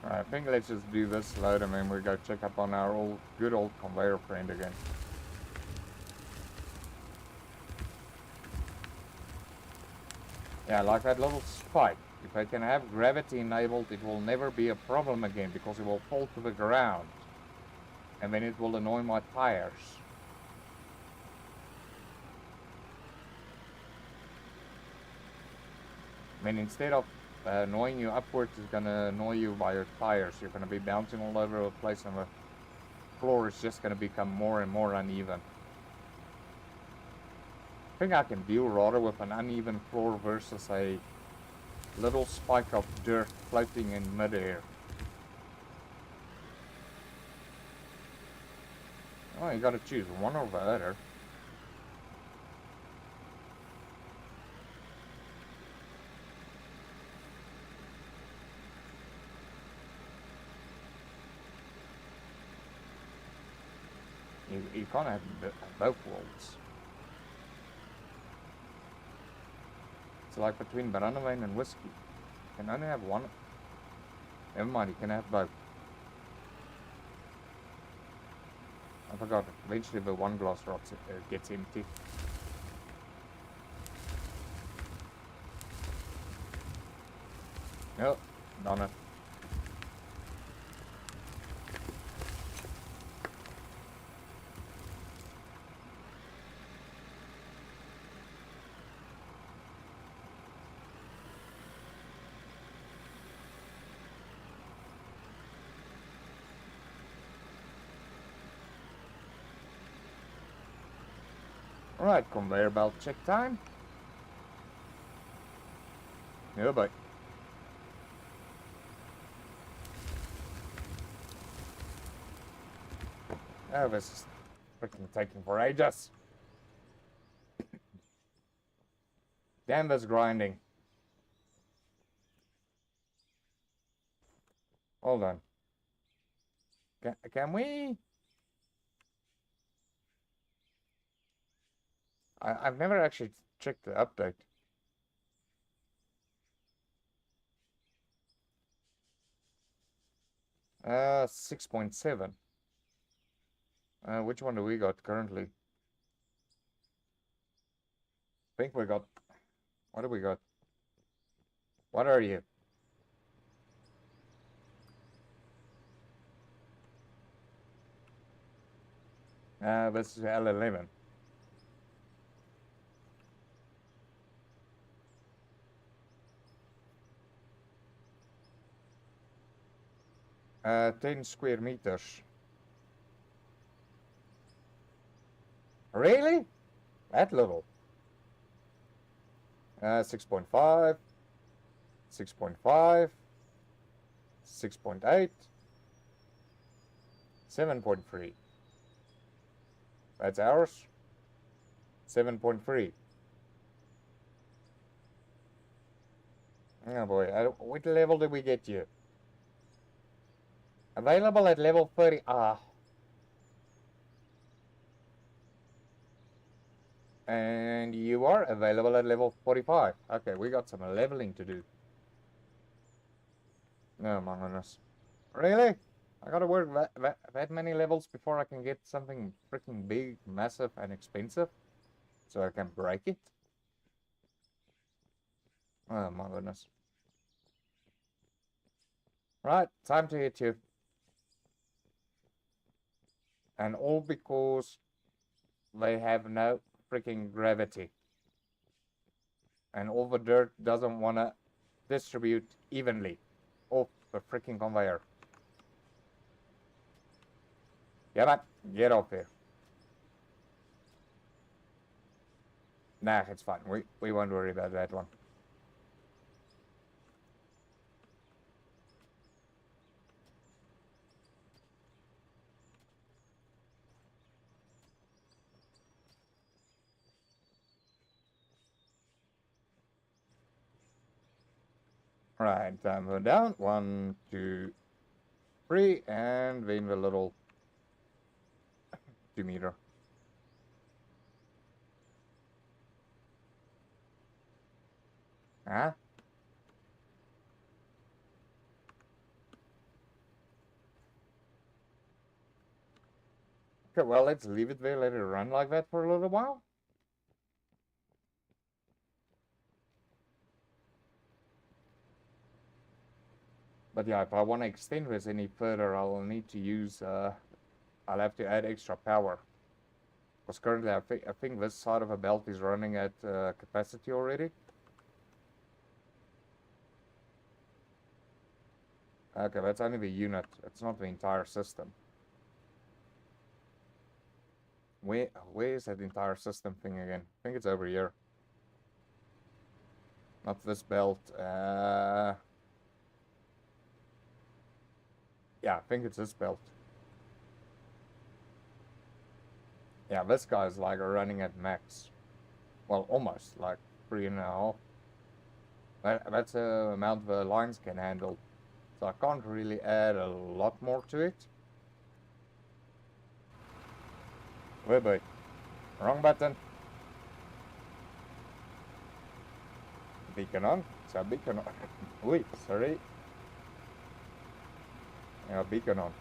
Alright, I think let's just do this load and then we go check up on our good old conveyor friend again. Yeah, like that little spike. If I can have gravity enabled, it will never be a problem again because it will fall to the ground. And then it will annoy my tires. I mean, instead of annoying you upwards, it's gonna annoy you by your tires. You're gonna be bouncing all over the place and the floor is just gonna become more and more uneven. I think I can deal rather with an uneven floor versus a little spike of dirt floating in midair. Oh, you gotta choose one or the other. You can't have both worlds. It's like between Brandewijn and whiskey. You can only have one. Never mind, you can have both. I forgot. Eventually the one glass rots gets empty. Oh, darn it. Alright, conveyor belt check time. Oh boy. Oh, this is freaking taking for ages. Damn this grinding. Hold on. Can we? I've never actually checked the update. Uh, 6.7. Which one do we got currently? I think we got... What do we got? What are you? This is L11. Uh, 10 square meters. Really? That little? 6.5, 6.5, 6.8, 7.3. That's ours. 7.3. Oh boy, what level did we get you? Available at level 30. Ah. And you are available at level 45. Okay, we got some leveling to do. Oh my goodness. Really? I gotta work that many levels before I can get something freaking big, massive, and expensive? So I can break it? Oh my goodness. Right, time to hit you. And all because they have no freaking gravity. And all the dirt doesn't want to distribute evenly off the freaking conveyor. Yeah, man, get off here. Nah, it's fine. We won't worry about that one. Right, time down. 1, 2, 3, and then the little 2 meter. Huh? Okay, well, let's leave it there, let it run like that for a little while. But yeah, if I want to extend this any further, I'll need to use, I'll have to add extra power. Because currently I think this side of a belt is running at capacity already. Okay, that's only the unit. It's not the entire system. Where is that entire system thing again? I think it's over here. Not this belt. Yeah, I think it's this belt. Yeah, this guy's like running at max. Well, almost like 3.5. That's the amount the lines can handle. So I can't really add a lot more to it. Wait, wait. Wrong button. Beacon on. So beacon on. Wait, sorry. Our beacon on.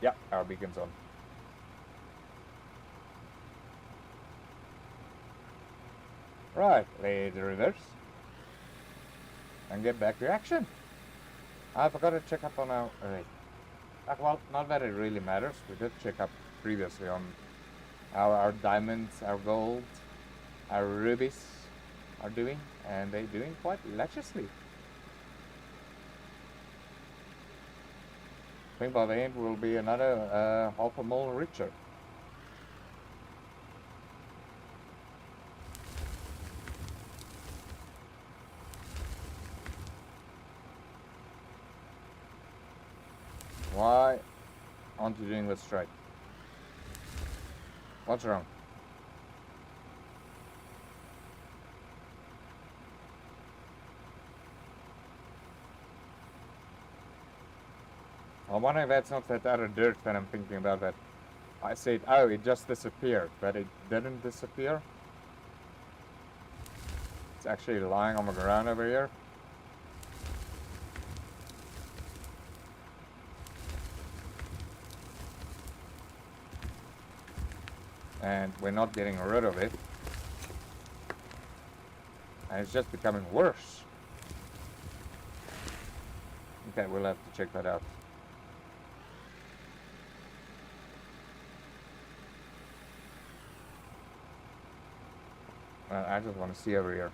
Yeah, our beacon's on. Right, let's reverse. And get back to action. I forgot to check up on our... well, not that it really matters. We did check up previously on our diamonds, our gold, our rubies are doing. And they're doing quite lusciously. I think by the end we'll be another half a mil richer. Why aren't you doing this straight? What's wrong? I wonder if that's not that other dirt that I'm thinking about that. I said, oh, it just disappeared, but it didn't disappear. It's actually lying on the ground over here. And we're not getting rid of it. And it's just becoming worse. Okay, we'll have to check that out. I just want to see over here.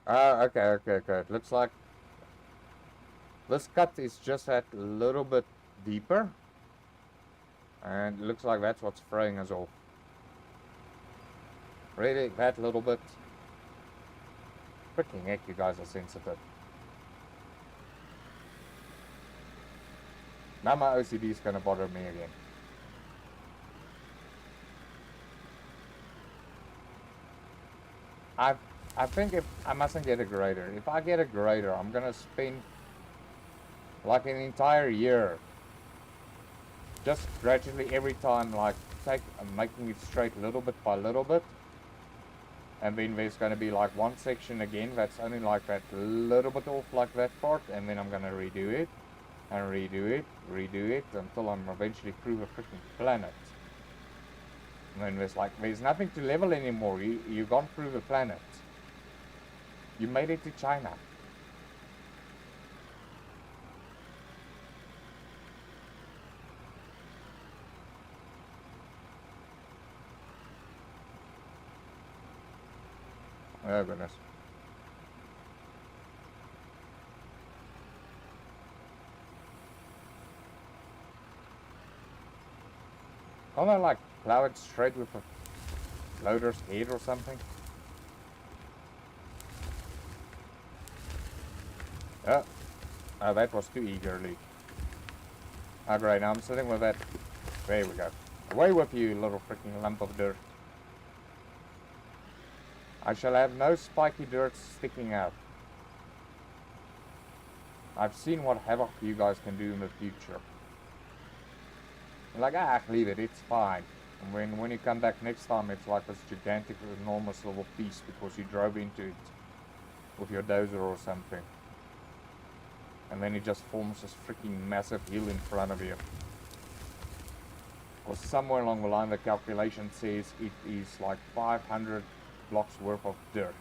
Okay. It looks like this cut is just that little bit deeper. And it looks like that's what's throwing us off. Really, that little bit. Freaking heck, you guys are sensitive. Now my OCD is gonna bother me again. I think if I mustn't get a grader. If I get a grader, I'm gonna spend like an entire year just gradually every time like making it straight little bit by little bit. And then there's going to be like one section again that's only like that little bit off like that part, and then I'm going to redo it and redo it until I'm eventually through the freaking planet. And then there's nothing to level anymore. You've gone through the planet. You made it to China. Oh goodness. Can't I like plow it straight with a loader's head or something? Oh, that was too eagerly. Oh great, now I'm sitting with that. There we go. Away with you, little freaking lump of dirt. I shall have no spiky dirt sticking out. I've seen what havoc you guys can do in the future. Like, leave it, it's fine. And when you come back next time, it's like this gigantic, enormous little piece because you drove into it with your dozer or something. And then it just forms this freaking massive hill in front of you. Or somewhere along the line, the calculation says it is like 500 blocks worth of dirt.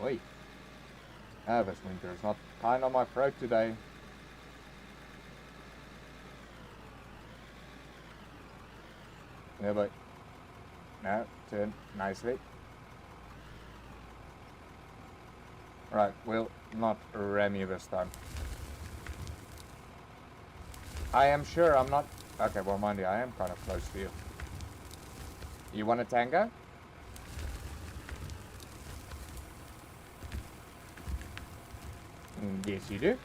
Oi. This winter is not kind on my throat today. Yeah, but no, turn nicely. Right, we'll not ram you this time. I am sure I'm not Okay, well, mind you, I am kind of close to you. You want a tango? Yes, you do.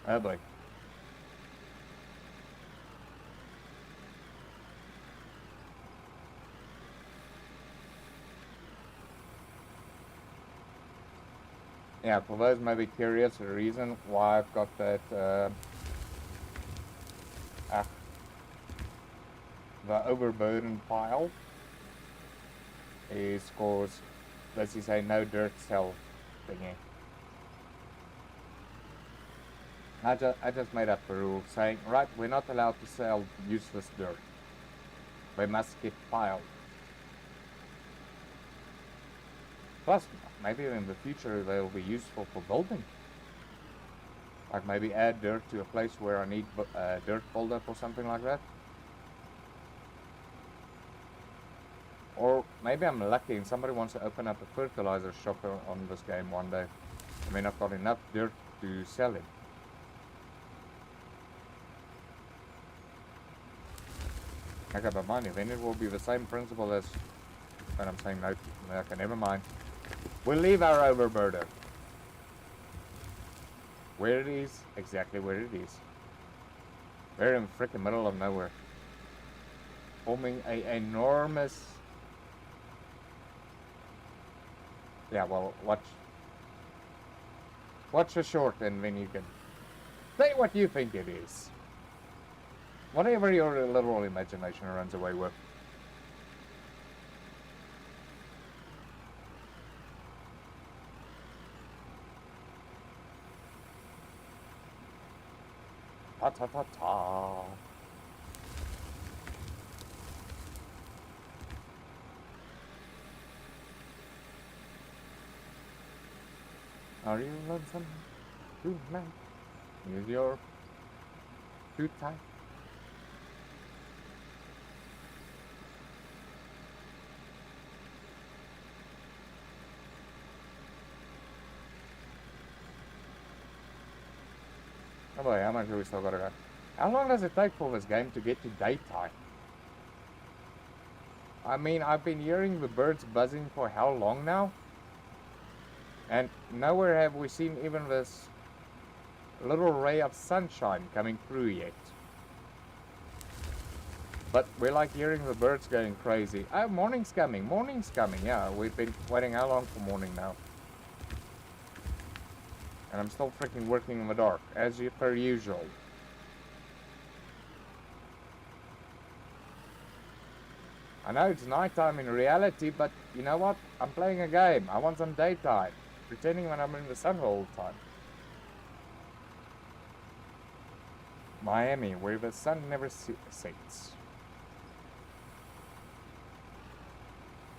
Oh boy. Yeah, for those maybe curious, the reason why I've got that, the overburden pile is cause this is a no dirt cell thingy. I just made up a rule saying, right, we're not allowed to sell useless dirt. They must get piled. Plus, maybe in the future they'll be useful for building. Like maybe add dirt to a place where I need dirt buildup or something like that. Or maybe I'm lucky and somebody wants to open up a fertilizer shop on this game one day. I mean, I've got enough dirt to sell it. Okay, but mind you, then it will be the same principle as when I'm saying no. Okay, never mind. We'll leave our overburden where it is, exactly where it is. We're in the freaking middle of nowhere, forming a enormous. Yeah, well, watch the short, and then you can say what you think it is. Whatever your literal imagination runs away with. Ta ta ta ta. Are you lonesome tonight? Is your too tight? Oh boy, how much do we still gotta go? How long does it take for this game to get to daytime? I mean, I've been hearing the birds buzzing for how long now? And nowhere have we seen even this little ray of sunshine coming through yet. But we're like hearing the birds going crazy. Oh, morning's coming, morning's coming. Yeah, we've been waiting how long for morning now? And I'm still freaking working in the dark, as per usual. I know it's nighttime in reality, but you know what? I'm playing a game. I want some daytime. Pretending when I'm in the sun all the time. Miami, where the sun never sets.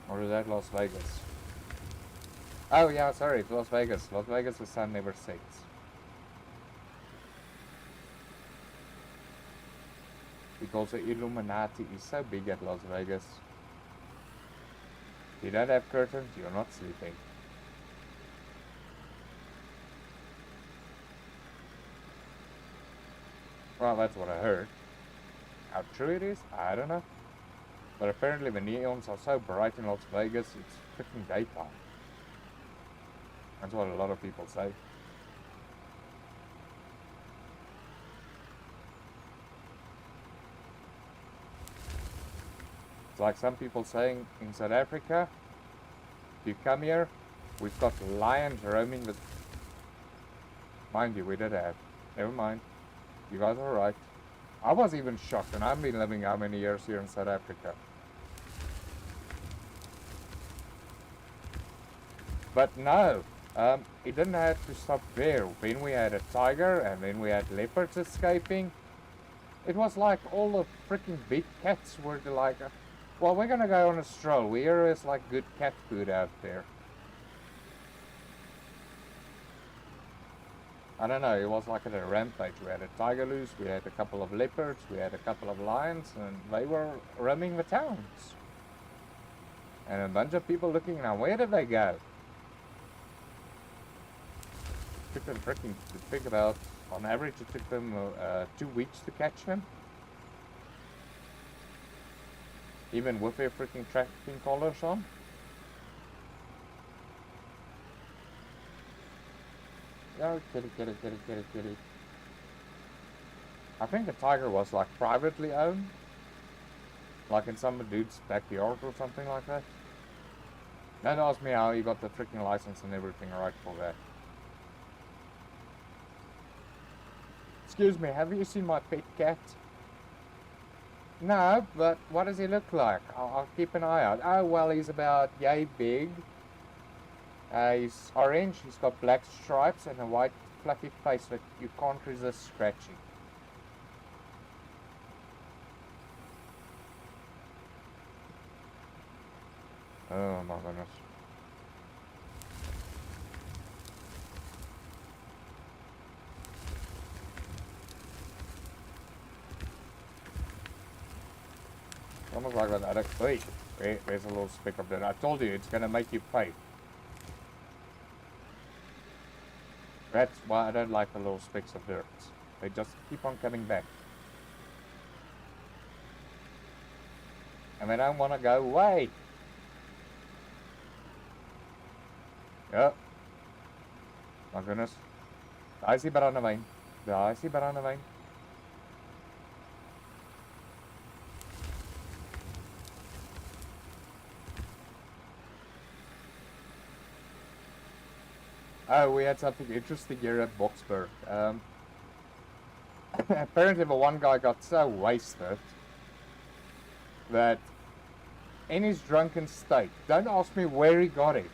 Or is that Las Vegas? Oh yeah, sorry, it's Las Vegas. Las Vegas, the sun never sets. Because the Illuminati is so big at Las Vegas. If you don't have curtains, you're not sleeping. Well, that's what I heard. How true it is, I don't know. But apparently the neons are so bright in Las Vegas, it's freaking daytime. That's what a lot of people say. It's like some people saying in South Africa, if you come here, we've got lions roaming the... Mind you, we did have. Never mind. You guys are right. I was even shocked, and I've been living how many years here in South Africa. But no, it didn't have to stop there. Then we had a tiger, and then we had leopards escaping. It was like all the freaking big cats were like, well, we're gonna go on a stroll. We hear there's like good cat food out there. I don't know, it was like at a rampage. We had a tiger loose, we had a couple of leopards, we had a couple of lions, and they were roaming the towns. And a bunch of people looking now, where did they go? took them freaking, think about, on average it took them 2 weeks to catch them. Even with their freaking tracking collars on. Oh, kitty. I think the tiger was like privately owned. Like in some dude's backyard or something like that. Don't ask me how he got the freaking license and everything right for that. Excuse me, have you seen my pet cat? No, but what does he look like? I'll keep an eye out. Oh, well, he's about yay big. He's orange, he's got black stripes and a white fluffy face that you can't resist scratching. Oh my goodness. Almost like an addict. Wait, there's a little speck of dirt. I told you, it's gonna make you pay. That's why I don't like the little specks of dirt. They just keep on coming back. And they don't want to go away. Ja. My goodness. Daar is die brandewyn. Daar is die brandewyn. Oh, we had something interesting here at Boxburg. Apparently the one guy got so wasted that in his drunken state, don't ask me where he got it,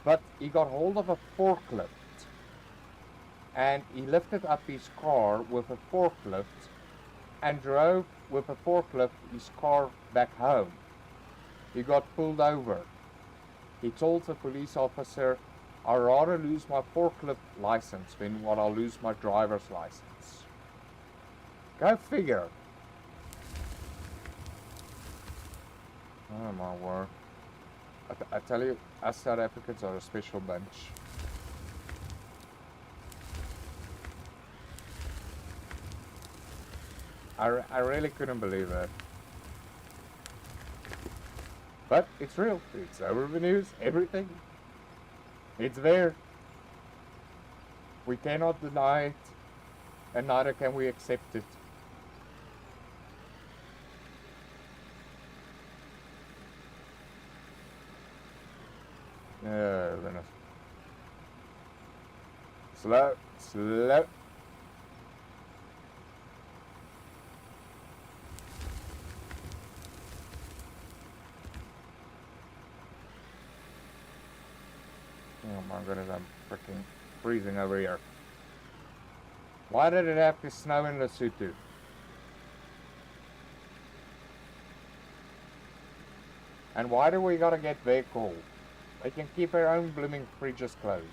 but he got hold of a forklift and he lifted up his car with a forklift and drove with a forklift his car back home. He got pulled over. He told the police officer, I'd rather lose my forklift license than what I'll lose my driver's license. Go figure. Oh my word. I tell you, us South Africans are a special bunch. I really couldn't believe it. But it's real. It's over the news. Everything. It's there. We cannot deny it. And neither can we accept it. Oh, goodness. Slow. Slow. Oh my goodness, I'm freaking freezing over here. Why did it have to snow in Lesotho? And why do we gotta get very cold? They can keep their own blooming fridges closed.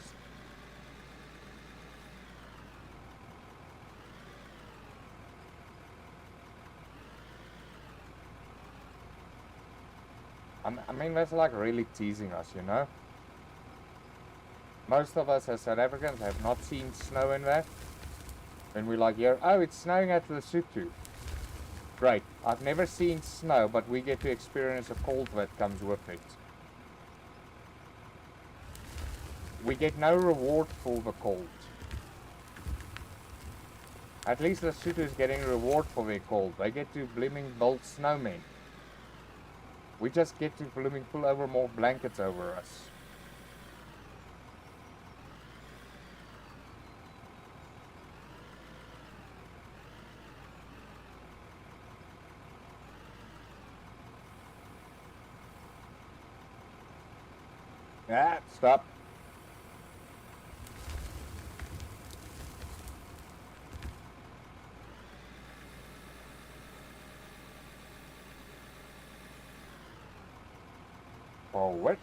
I mean, that's like really teasing us, you know? Most of us as South Africans have not seen snow in that. And we're like, yeah, oh, it's snowing at Lesotho. Great. I've never seen snow, but we get to experience a cold that comes with it. We get no reward for the cold. At least Lesotho is getting a reward for their cold. They get to blooming build snowmen. We just get to blooming pull over more blankets over us. Ah, stop. Forward.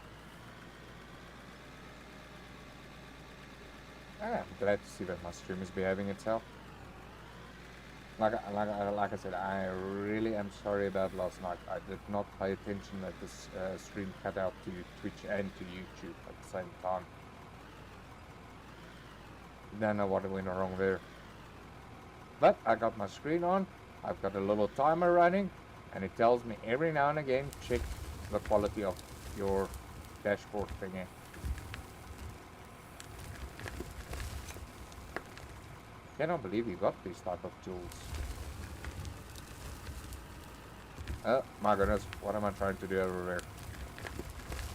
I'm glad to see that my stream is behaving itself. Like I said, I really am sorry about last night. I did not pay attention that this stream cut out to Twitch and to YouTube at the same time. Don't know what went wrong there. But I got my screen on, I've got a little timer running, and it tells me every now and again, check the quality of your dashboard thingy. Cannot believe you got these type of tools. Oh my goodness, what am I trying to do over there?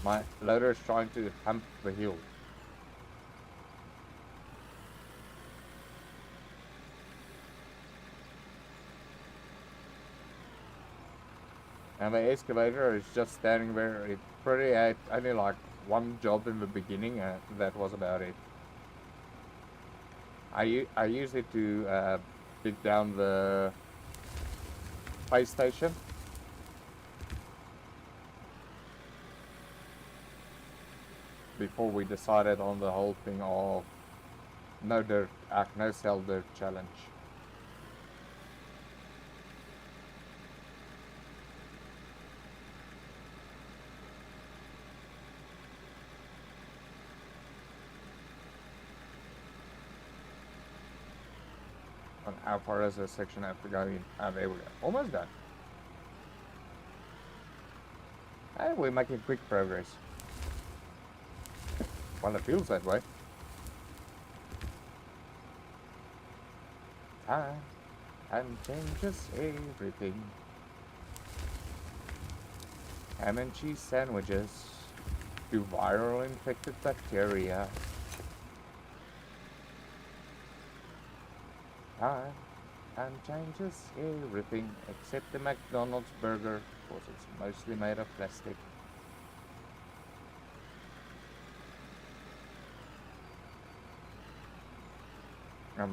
My loader is trying to hump the hill. And the excavator is just standing there. It pretty had only like one job in the beginning, and that was about it. I use it to dig down the space station. Before we decided on the whole thing of no dirt, no cell dirt challenge. And how far does this section have to go in? There we go. Almost done. And we're making quick progress. Well, it feels that way. Time changes everything. Ham and cheese sandwiches to viral infected bacteria. Time changes everything except the McDonald's burger, because it's mostly made of plastic. I'm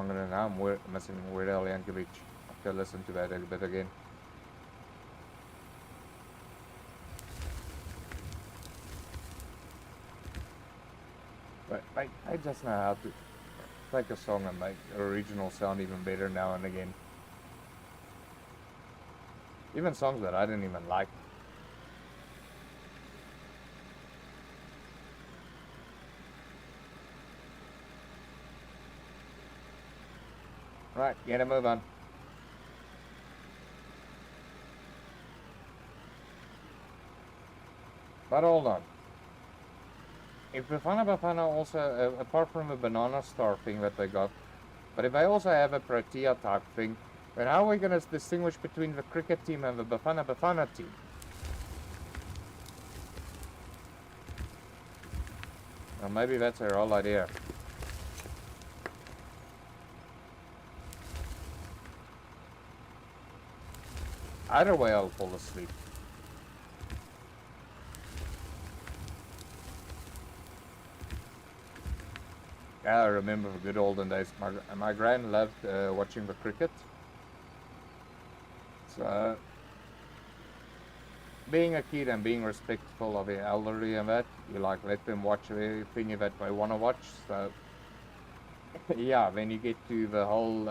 missing Weird Al Yankovic. I have to listen to that a bit again. But I just know how to take a song and make the original sound even better now and again. Even songs that I didn't even like. Right, gotta move on. But hold on. If Bafana also, apart from the banana star thing that they got, but if they also have a Protea type thing, then how are we going to distinguish between the cricket team and the Bafana team? Well, maybe that's their whole idea. Either way, I'll fall asleep. I remember the good olden days. My gran loved watching the cricket. So, being a kid and being respectful of the elderly and that, you like let them watch everything that they want to watch. So, yeah, when you get to the whole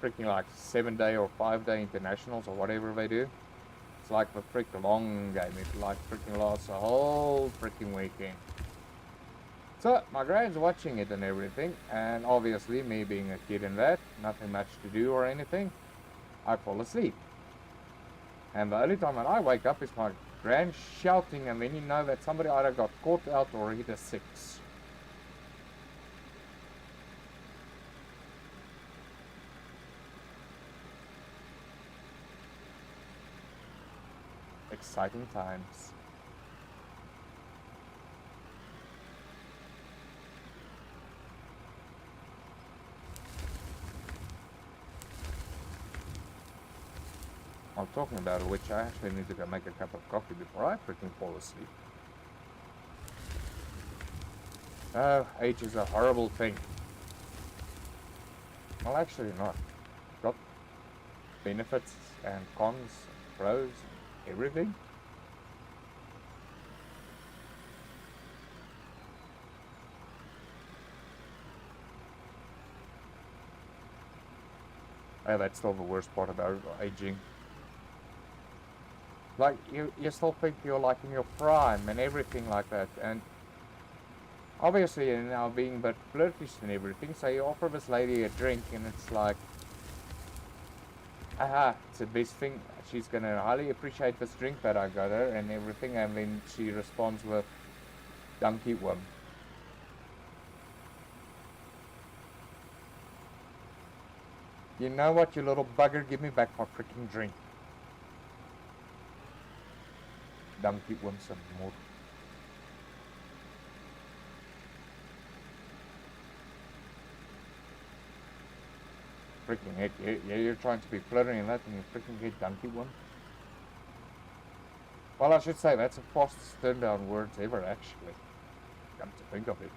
freaking like 7-day or 5-day internationals or whatever they do, it's like the freaking long game. It like freaking lasts a whole freaking weekend. So, my gran's watching it and everything, and obviously me being a kid in that, nothing much to do or anything, I fall asleep. And the only time when I wake up is my gran shouting, and then you know that somebody either got caught out or hit a 6. Exciting times. I'm talking about which I actually need to go make a cup of coffee before I freaking fall asleep. Oh, age is a horrible thing. Well, actually not. Got benefits and cons, pros, everything. Oh, that's still the worst part about aging. Like, you still think you're like in your prime and everything like that, and obviously, you know, being but flirtish and everything, so you offer this lady a drink, and it's like, aha, it's the best thing. She's gonna highly appreciate this drink that I got her and everything, and then she responds with, donkey worm. You know what, you little bugger, give me back my freaking drink. Donkey worm some more. Freaking heck, you're trying to be flirting and that, and you freaking get donkey worm. Well, I should say, that's the fastest turn down words ever, actually. Come to think of it.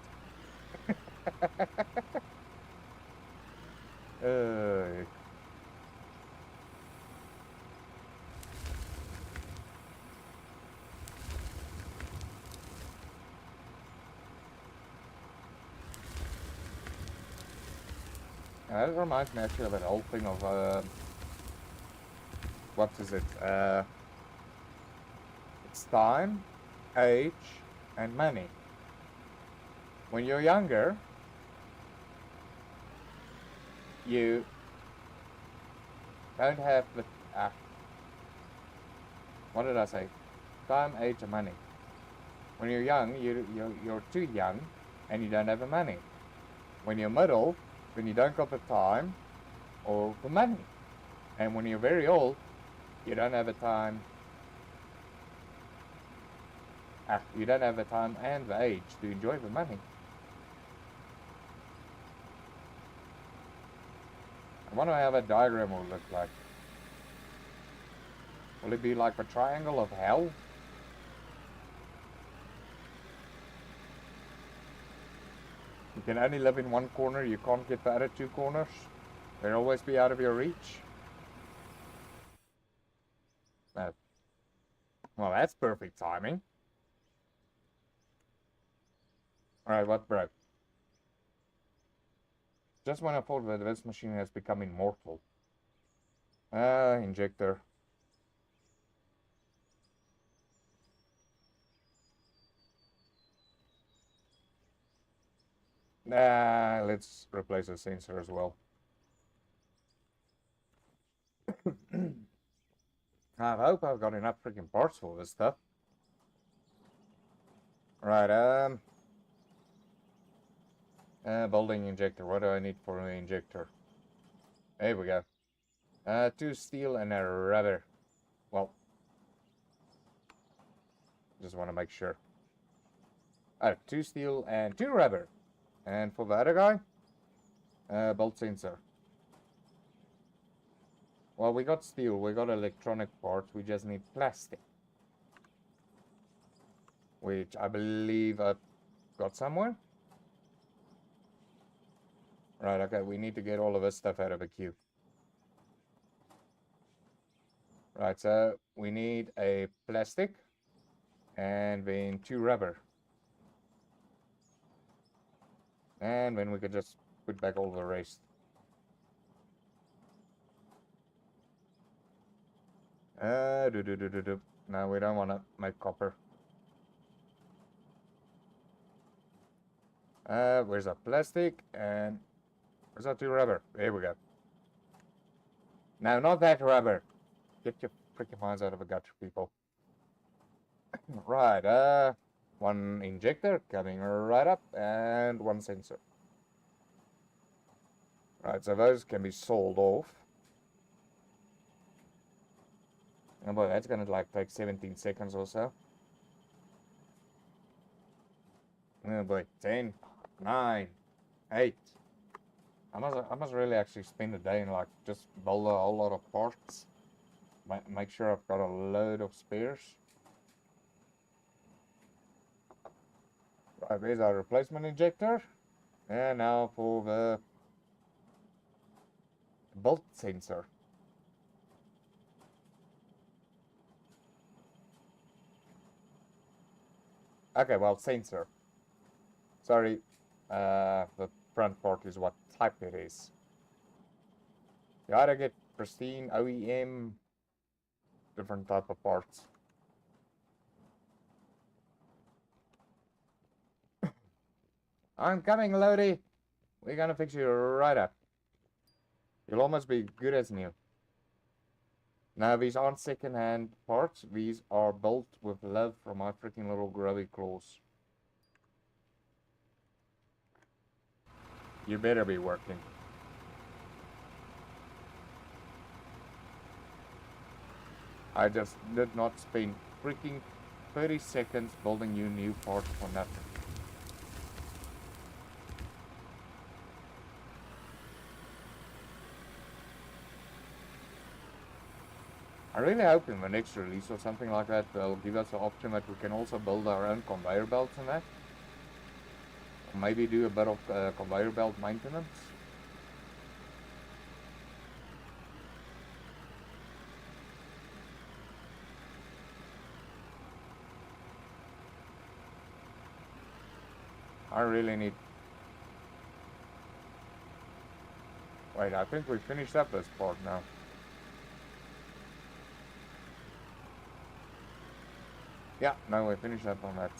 That reminds me actually of that whole thing of, what is it? It's time, age, and money. When you're younger, you don't have the, what did I say? Time, age, and money. When you're young, you're too young, and you don't have the money. When you're middle, then you don't got the time or the money. And when you're very old, you don't have the time. You don't have the time and the age to enjoy the money. I wonder how that diagram will look like. Will it be like a triangle of hell? You can only live in one corner, you can't get the other two corners. They'll always be out of your reach. Well, that's perfect timing. Alright, what broke? Just when I thought that this machine has become immortal. Injector. Let's replace the sensor as well. I hope I've got enough freaking parts for this stuff. Right, building injector. What do I need for an injector? There we go. 2 steel and a rubber. Well, just want to make sure. 2 steel and 2 rubber. And for the other guy, bolt sensor. Well, we got steel, we got electronic parts, we just need plastic. Which I believe I've got somewhere. Right, okay, we need to get all of this stuff out of the queue. Right, so we need a plastic and then 2 rubber. And then we could just put back all the rest. No, we don't want to make copper. Where's our plastic and where's our 2 rubber? There we go. No, not that rubber. Get your freaking minds out of the gutter, people. Right, 1 injector coming right up and 1 sensor. Right, so those can be sold off. Oh boy, that's gonna like take 17 seconds or so. Oh boy, 10, 9, 8. I must really actually spend a day and like just build a whole lot of parts. Make sure I've got a load of spares. Right, there's our replacement injector. And now for the bolt sensor. Okay, well, sensor. Sorry, the front part is what type it is. You either get pristine, OEM, different type of parts. I'm coming, Lodi. We're gonna fix you right up. You'll almost be good as new. Now, these aren't second-hand parts. These are built with love from my freaking little grubby claws. You better be working. I just did not spend freaking 30 seconds building you new parts for nothing. I really hope in the next release or something like that they'll give us the option that we can also build our own conveyor belts and that. Or maybe do a bit of conveyor belt maintenance. I really need... Wait, I think we finished up this part now. Yeah, no, we finished up on that.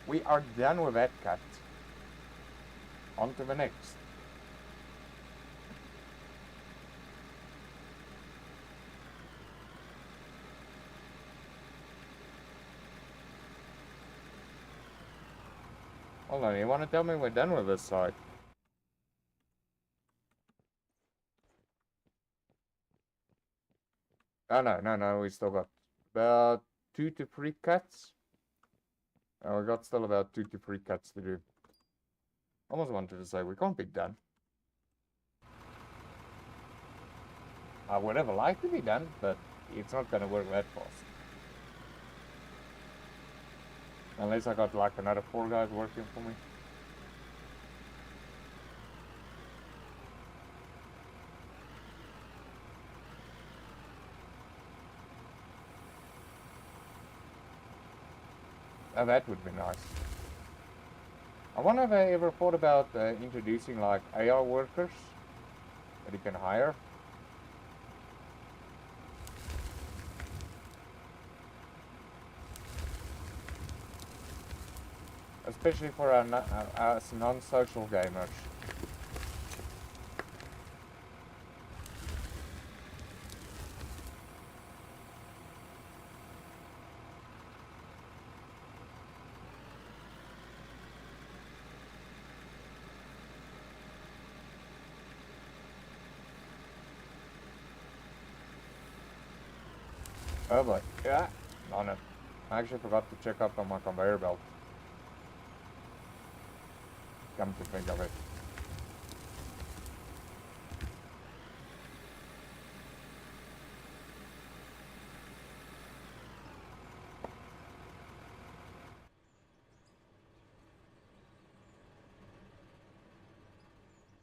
We are done with that cut. On to the next. Hold on, you want to tell me we're done with this side? Oh, no, we still got about 2 to 3 cuts. We got still about 2 to 3 cuts to do. Almost wanted to say we can't be done. I would have liked to be done, but it's not going to work that fast. Unless I got like another 4 guys working for me. Now that would be nice. I wonder if I ever thought about introducing like AR workers that you can hire. Especially for us non-social gamers. Oh boy, yeah, on it. I actually forgot to check up on my conveyor belt. Come to think of it.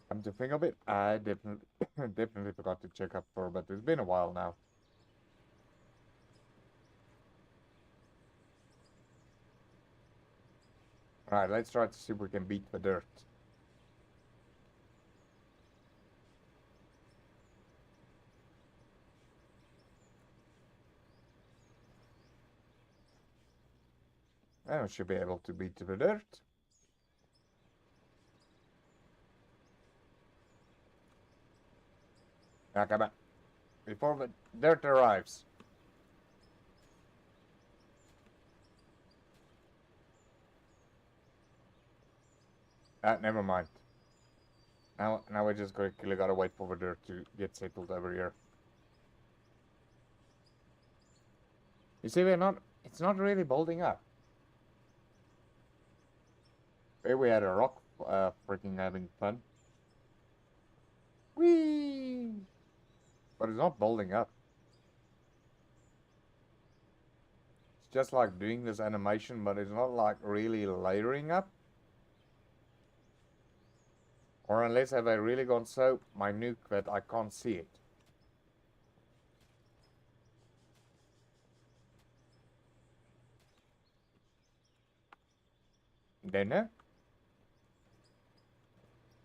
Come to think of it, I definitely definitely forgot to check up for, but it's been a while now. Alright, let's try to see if we can beat the dirt. I should be able to beat the dirt. Now come on. Before the dirt arrives. Never mind. Now we just gotta wait for the dirt to get settled over here. You see, it's not really building up. Maybe we had a rock freaking having fun. Whee! But it's not building up. It's just like doing this animation, but it's not like really layering up. Or unless have I really gone so minute that I can't see it. Don't know.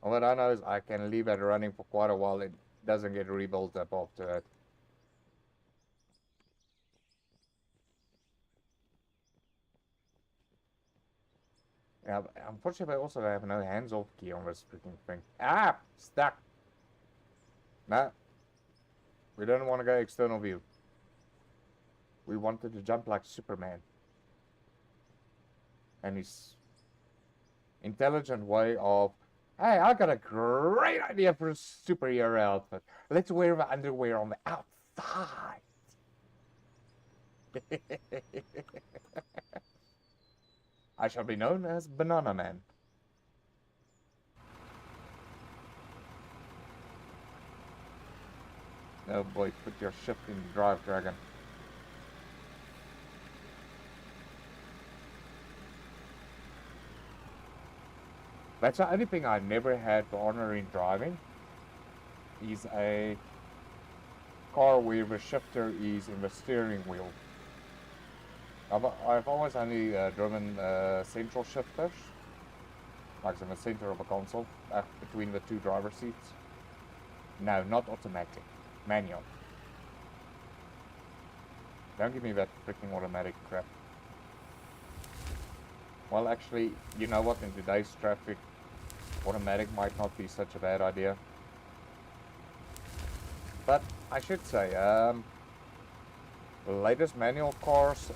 All that I know is I can leave it running for quite a while. It doesn't get rebuilt up after that. Yeah, unfortunately, I also have no hands-off key on this freaking thing. Ah! Stuck! No. We don't want to go external view. We wanted to jump like Superman. And his intelligent way of, hey, I got a great idea for a superhero outfit. Let's wear the underwear on the outside. I shall be known as Banana Man. Oh boy, put your shift in drive, Dragon. That's the only thing I never had the honor in driving. Is a car where the shifter is in the steering wheel. I've always only driven central shifters, like in the center of a console, between the two driver seats. No, not automatic, manual. Don't give me that freaking automatic crap. Well, actually, you know what? In today's traffic, automatic might not be such a bad idea. But I should say, the latest manual cars,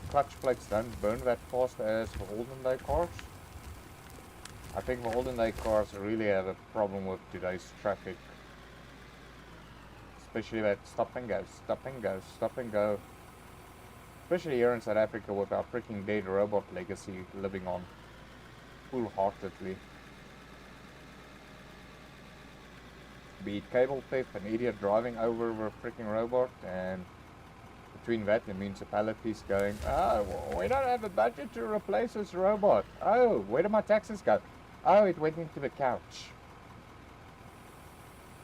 clutch plates don't burn that fast as the olden day cars. I think the olden day cars really have a problem with today's traffic. Especially that stop and go, stop and go, stop and go. Especially here in South Africa with our freaking dead robot legacy living on full-heartedly. Be it cable theft, an idiot driving over the freaking robot, and between that the municipalities going, oh, we don't have a budget to replace this robot. Oh, where did my taxes go? Oh, it went into the couch.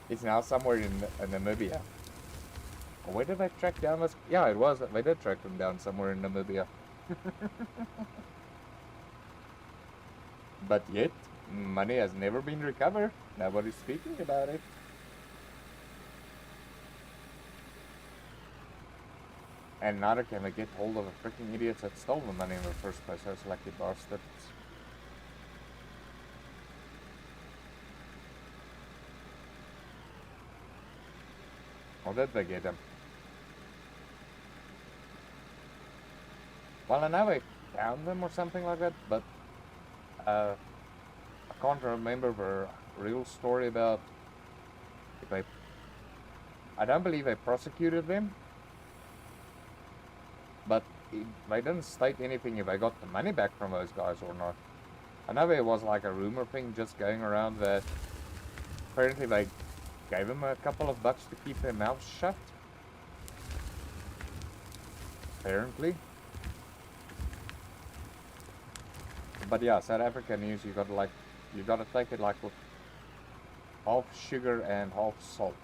It's now somewhere in Namibia. Where did they track down this? Yeah, it was. They did track them down somewhere in Namibia. But yet, money has never been recovered. Nobody's speaking about it. And neither can they get hold of the freaking idiots that stole the money in the first place. Those lucky bastards. Or did they get them? Well, I know they found them or something like that, but I can't remember the real story about if they... I don't believe they prosecuted them, but they didn't state anything if they got the money back from those guys or not. I know there was like a rumor thing just going around that apparently they gave them a couple of bucks to keep their mouths shut. Apparently. But yeah, South Africa news, you gotta take it like with half sugar and half salt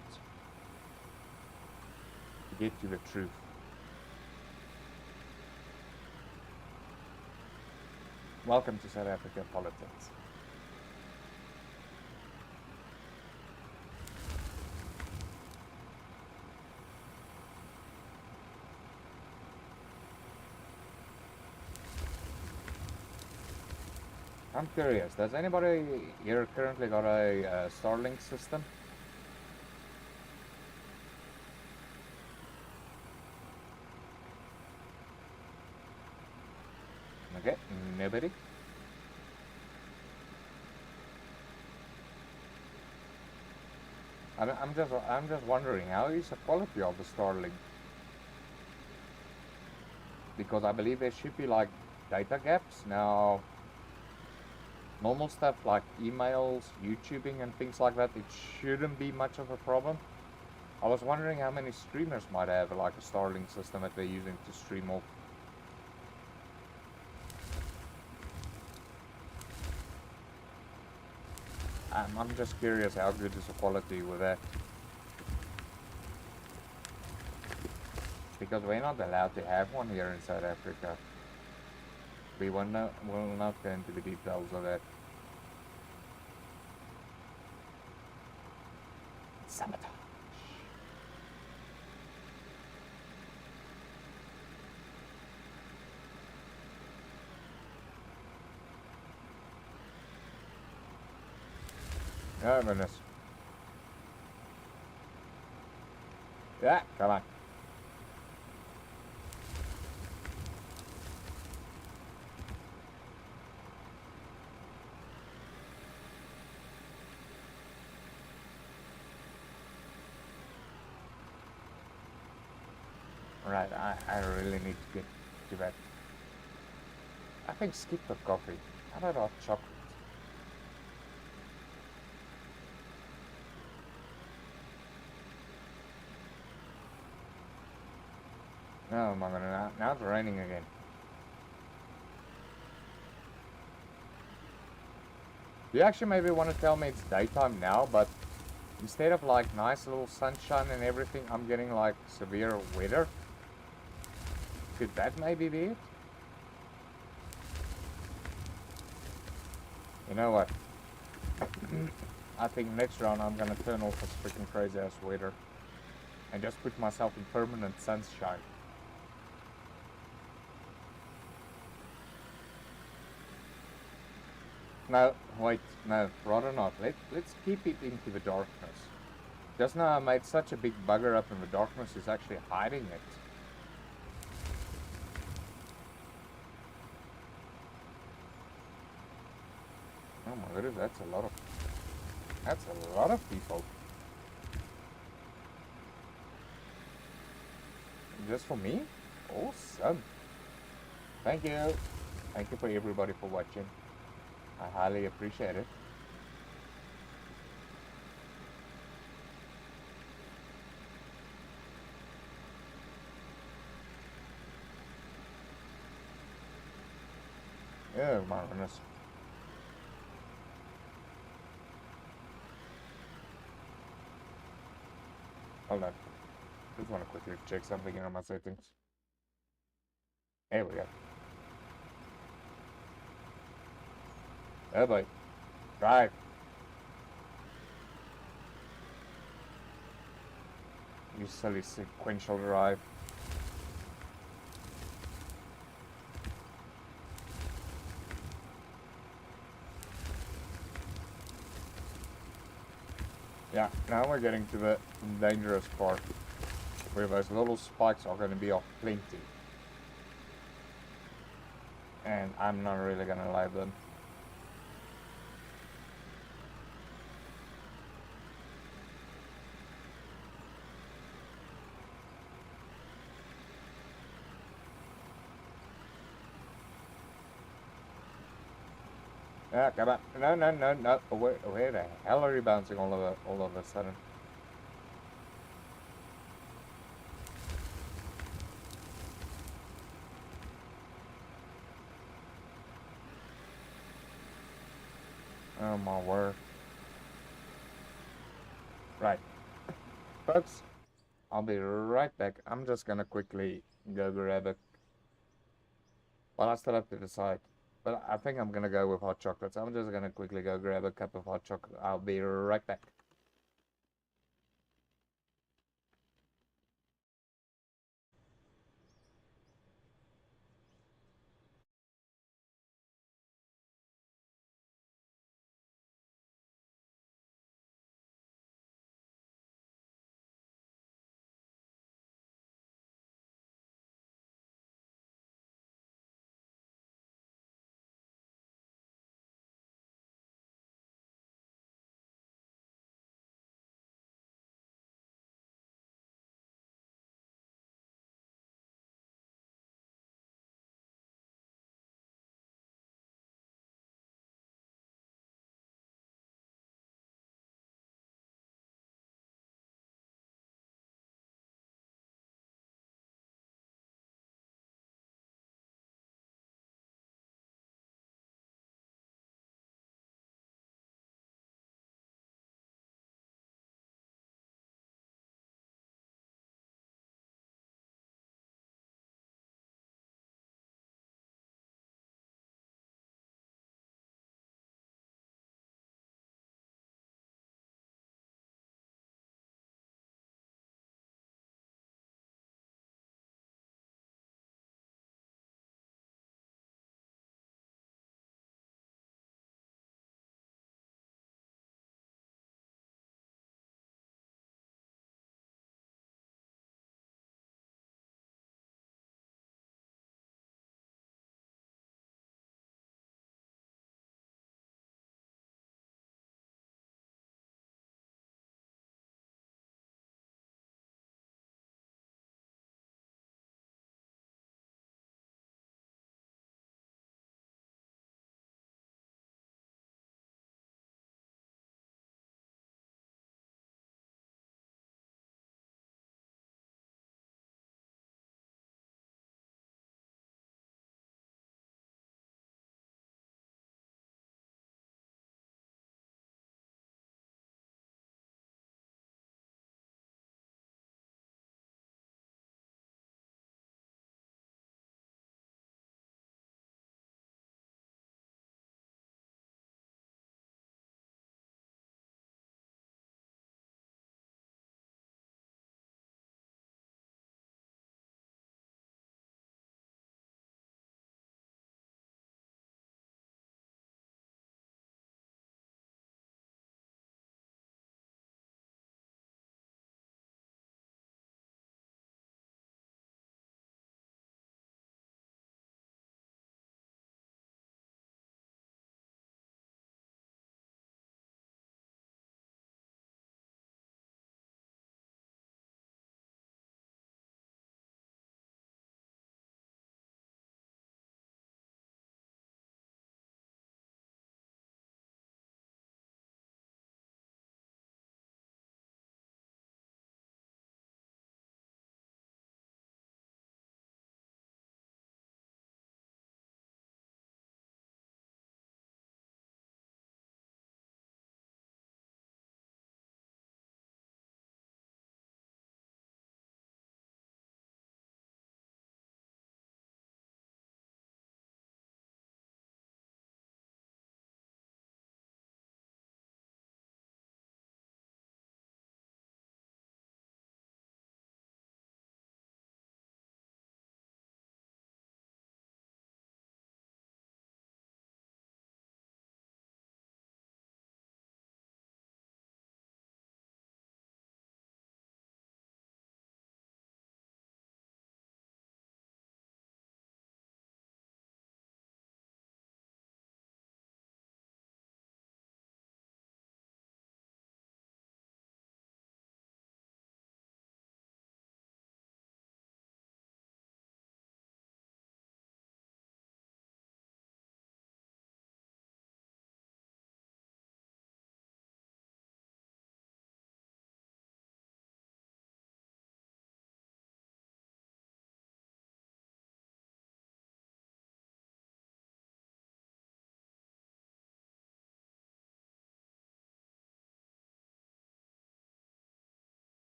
to get to the truth. Welcome to South African politics. I'm curious, does anybody here currently got a Starlink system? Okay, nobody. I'm just wondering, how is the quality of the Starlink? Because I believe there should be like data gaps. Now, normal stuff like emails, YouTubing and things like that, it shouldn't be much of a problem. I was wondering how many streamers might have like a Starlink system that they're using to stream off. I'm just curious how good is the quality with that. Because we're not allowed to have one here in South Africa. We will not go into the details of that. Sabotage. Oh, goodness. Yeah, come on. Right, I really need to get to bed. I think skip the coffee. How about hot chocolate? No, my god, now it's raining again. You actually maybe want to tell me it's daytime now, but instead of like nice little sunshine and everything, I'm getting like severe weather. Could that maybe be it? You know what? I think next round I'm gonna turn off this freaking crazy ass weather and just put myself in permanent sunshine. No, wait, no, rather not. Let's keep it into the darkness. Just now I made such a big bugger up and the darkness is actually hiding it. Oh my goodness, that's a lot of people. Just for me? Awesome. Thank you. Thank you for everybody for watching. I highly appreciate it. Oh my goodness. Hold on. Just want to quickly check something in my settings. There we go. Oh boy. Right. You silly sequential drive. Yeah, now we're getting to the dangerous part, where those little spikes are going to be of plenty. And I'm not really going to like them. Yeah, come on. No, no, no, no. Where the hell are you bouncing all of a sudden? Oh my word. Right. Folks, I'll be right back. I'm just gonna quickly go grab it. Well, I still have to decide. But I think I'm gonna go with hot chocolate. So I'm just gonna quickly go grab a cup of hot chocolate. I'll be right back.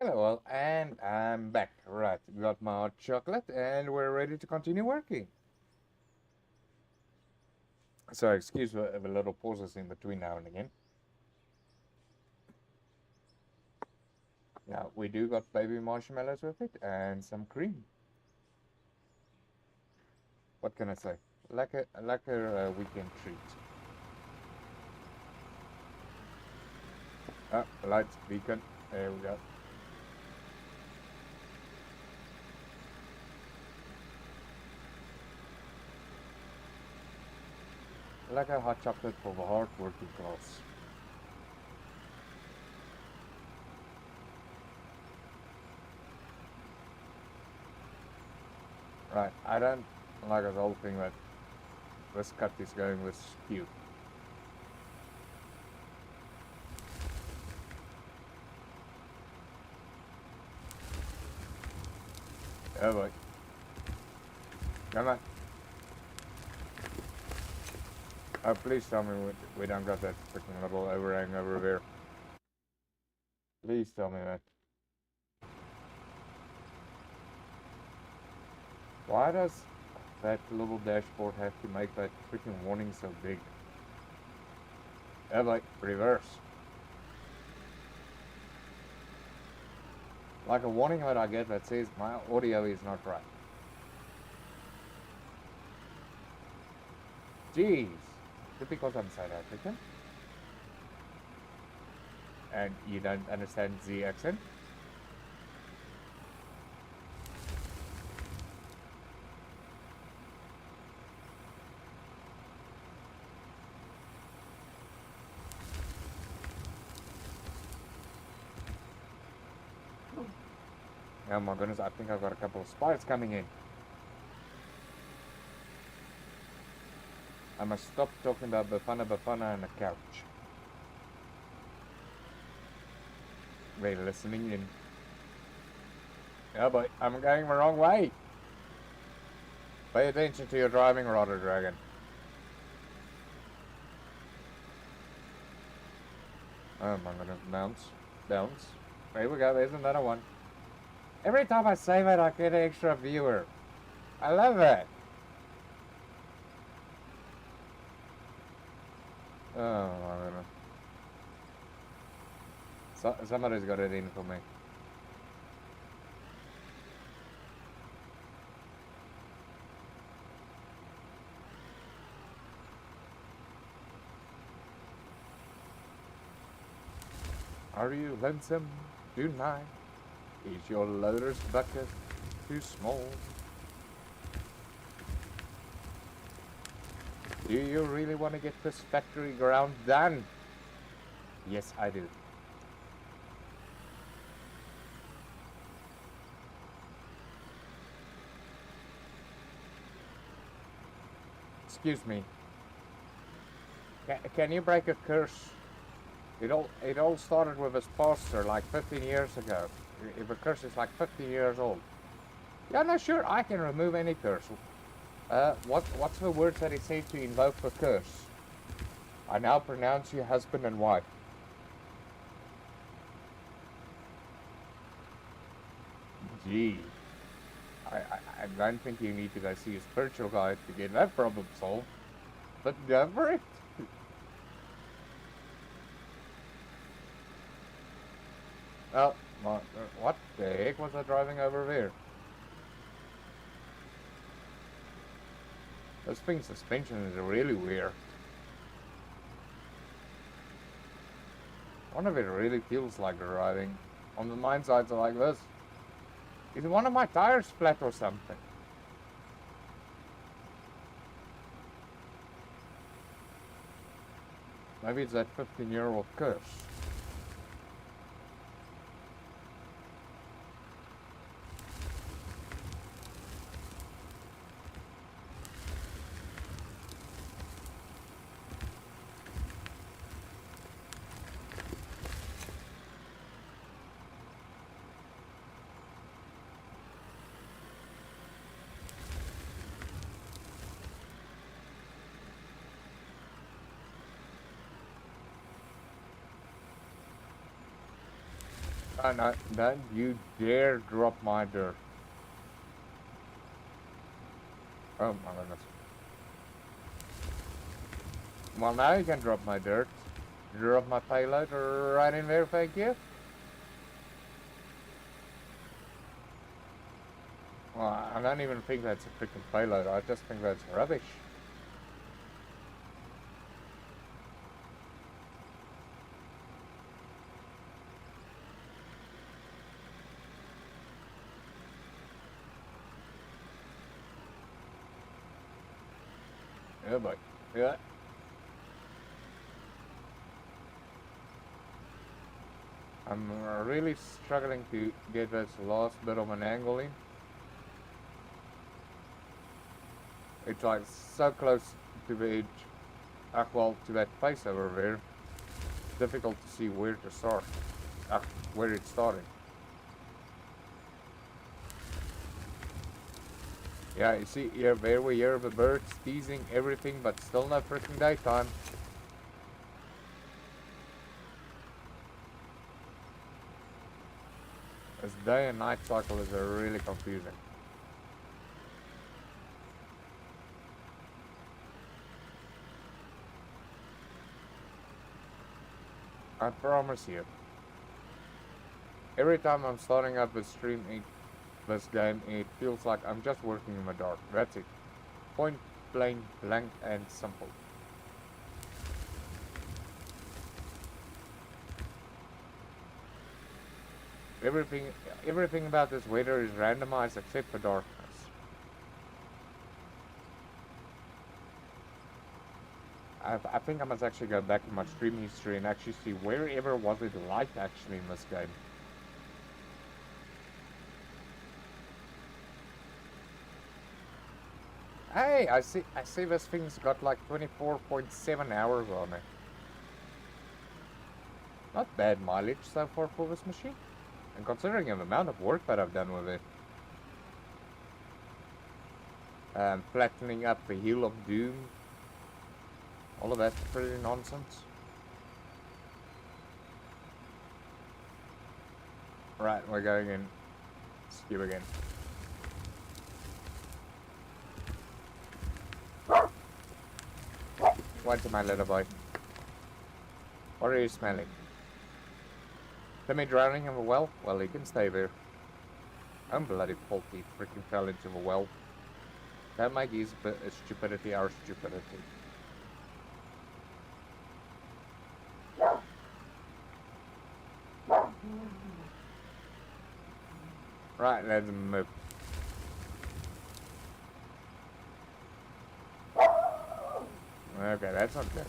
Hello all, and I'm back. Right, got my hot chocolate, and we're ready to continue working. So excuse the little pauses in between now and again. Now, we do got baby marshmallows with it, and some cream. What can I say? Like a weekend treat. Ah, lights, beacon, there we go. Like a hot chocolate for the hard working class. Right, I don't like the whole thing that this cut is going with skew. Oh boy. Come on. Oh, please tell me we don't got that freaking little overhang over there. Please tell me that. Why does that little dashboard have to make that freaking warning so big? Oh boy, reverse. Like a warning that I get that says my audio is not right. Jeez. Is it because I'm South African? And you don't understand the accent? Oh my goodness, I think I've got a couple of spiders coming in. I must stop talking about Bafana and a couch. They're listening in. Oh boy, I'm going the wrong way. Pay attention to your driving, Rotter Dragon. Oh my goodness, bounce, bounce. There we go, there's another one. Every time I say that, I get an extra viewer. I love that. Oh my goodness. Somebody's got it in for me. Are you lonesome tonight? Is your loader's bucket too small? Do you really want to get this factory ground done? Yes, I do. Excuse me. Can you break a curse? It all started with his pastor like 15 years ago. If a curse is like 50 years old. Yeah, no, sure, I can remove any curse. What's the words that he said to invoke the curse? I now pronounce you husband and wife. Gee. I don't think you need to go see a spiritual guide to get that problem solved. But go for it. Oh, what the heck was I driving over there? This thing's suspension is really weird. I wonder if it really feels like driving. On the mine sides are like this. Is one of my tires flat or something? Maybe it's that 15-year-old curse. No, don't you dare drop my dirt. Oh my goodness. Well, now you can drop my dirt. Drop my payload right in there, thank you. Well, I don't even think that's a freaking payload. I just think that's rubbish. Oh boy. Yeah. I'm really struggling to get this last bit of an angle in. It's like so close to the edge. Well, to that face over there. Difficult to see where to start. Where it's starting. Yeah, you see, here, there we hear the birds teasing everything, but still no freaking daytime. This day and night cycle is really confusing. I promise you. Every time I'm starting up a stream this game, it feels like I'm just working in the dark. That's it. Point blank, blank and simple. Everything about this weather is randomized except for darkness. I think I must actually go back to my stream history and actually see wherever was it light actually in this game. Hey, I see this thing's got like 24.7 hours on it. Not bad mileage so far for this machine. And considering the amount of work that I've done with it. Flattening up the Hill of Doom. All of that's pretty nonsense. Right, we're going in. Skew again. What's my little boy? What are you smelling? Timmy drowning in the well? Well, he can stay there. I'm bloody faulty. Freaking fell into the well. That might use stupidity, our stupidity. Right, let's move. Okay, that's not good.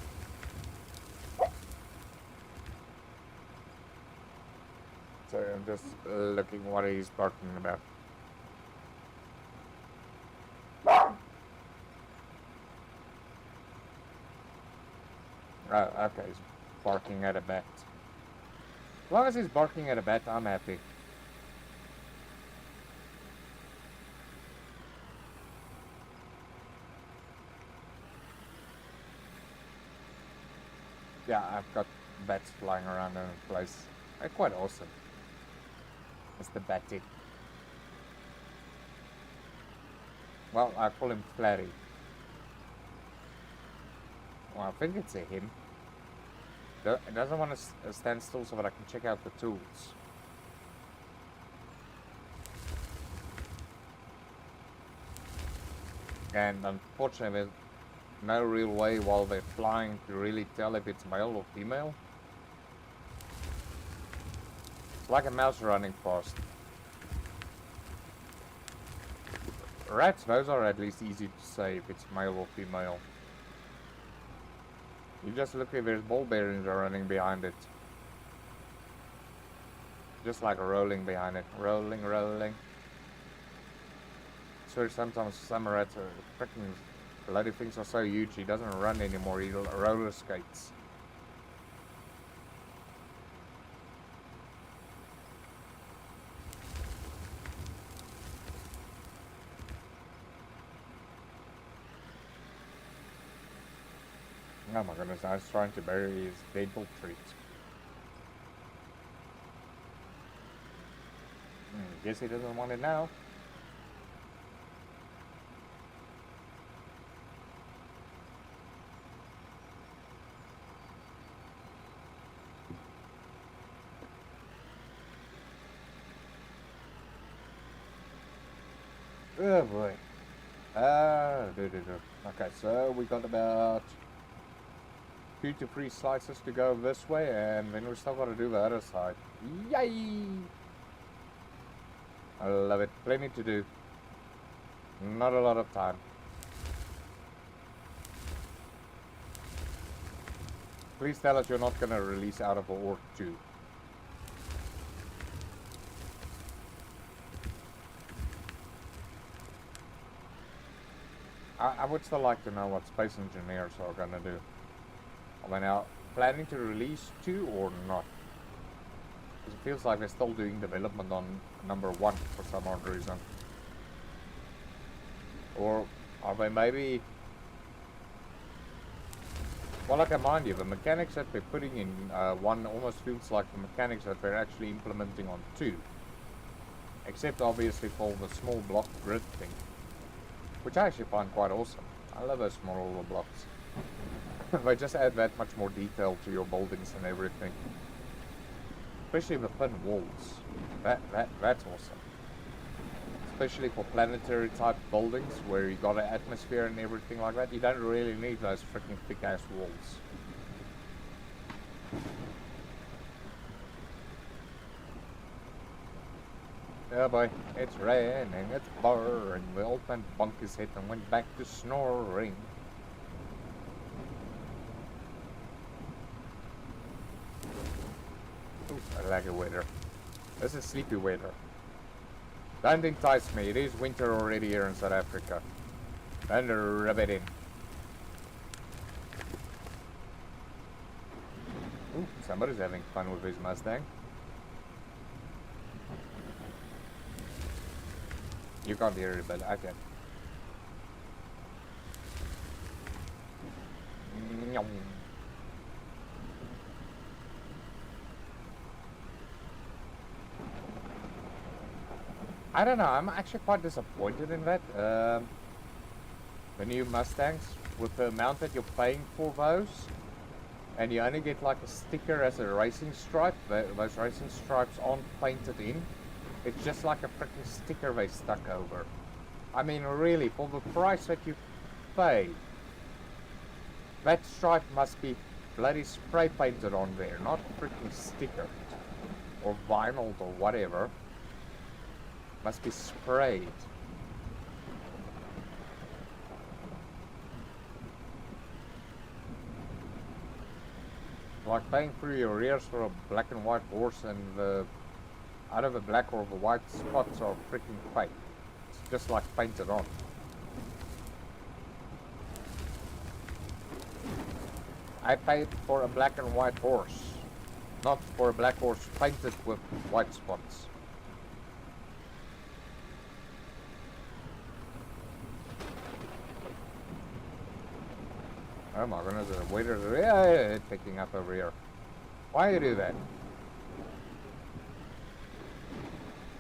So I'm just looking what he's barking about. Right, okay, he's barking at a bat. As long as he's barking at a bat, I'm happy. Yeah, I've got bats flying around in the place. They're quite awesome. It's the batty. Well, I call him Flatty. Well, I think it's a him. It doesn't want to stand still so that I can check out the tools. And unfortunately, there's no real way while they're flying to really tell if it's male or female. It's like a mouse running fast. Rats, those are at least easy to say if it's male or female. You just look if there's ball bearings are running behind it. Just like rolling behind it. Rolling, rolling. So sometimes some rats are freaking bloody things are so huge he doesn't run anymore, he roller skates. Oh my goodness, I was trying to bury his dental treats. Guess he doesn't want it now. Oh boy. Okay, so we got about 2 to 3 slices to go this way, and then we still got to do the other side. Yay! I love it. Plenty to do. Not a lot of time. Please tell us you're not going to release out of Ore 2. I would still like to know what space engineers are going to do. Are they now planning to release 2 or not? Because it feels like they're still doing development on number 1 for some odd reason. Or are they maybe... Well, like I mind you, the mechanics that they're putting in 1 almost feels like the mechanics that they're actually implementing on 2. Except obviously for the small block grid thing. Which I actually find quite awesome. I love those small little blocks. They just add that much more detail to your buildings and everything. Especially the thin walls. That's awesome. Especially for planetary type buildings where you got an atmosphere and everything like that. You don't really need those freaking thick ass walls. Oh boy, it's raining, it's pouring. The old man bunked his head and went back to snoring. Ooh, I like the weather. This is sleepy weather. Don't entice me, it is winter already here in South Africa. Don't rub it in. Ooh, somebody's having fun with his Mustang. You can't hear it, but I can. I don't know, I'm actually quite disappointed in that. The new Mustangs, with the amount that you're paying for those, and you only get like a sticker as a racing stripe. Those racing stripes aren't painted in. It's just like a freaking sticker they stuck over. I mean, really, for the price that you pay, that stripe must be bloody spray painted on there, not freaking stickered or vinyl or whatever. Must be sprayed. Like paying through your ears for a black and white horse, and the out of the black or the white spots are freaking fake. It's just like painted on. I paid for a black and white horse, not for a black horse painted with white spots. Oh my goodness, the waiters are picking up over here. Why you do that?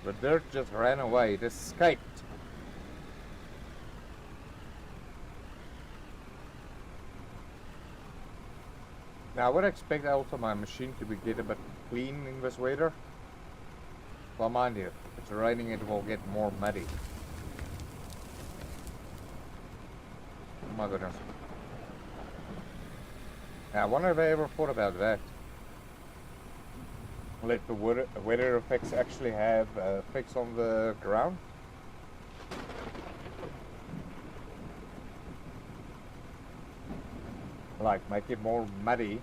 The dirt just ran away. It escaped. Now I would expect also my machine to get a bit clean in this weather. Well, mind you, if it's raining it will get more muddy. Oh my goodness. Now I wonder if I ever thought about that. Let the weather effects actually have effects on the ground. Like make it more muddy,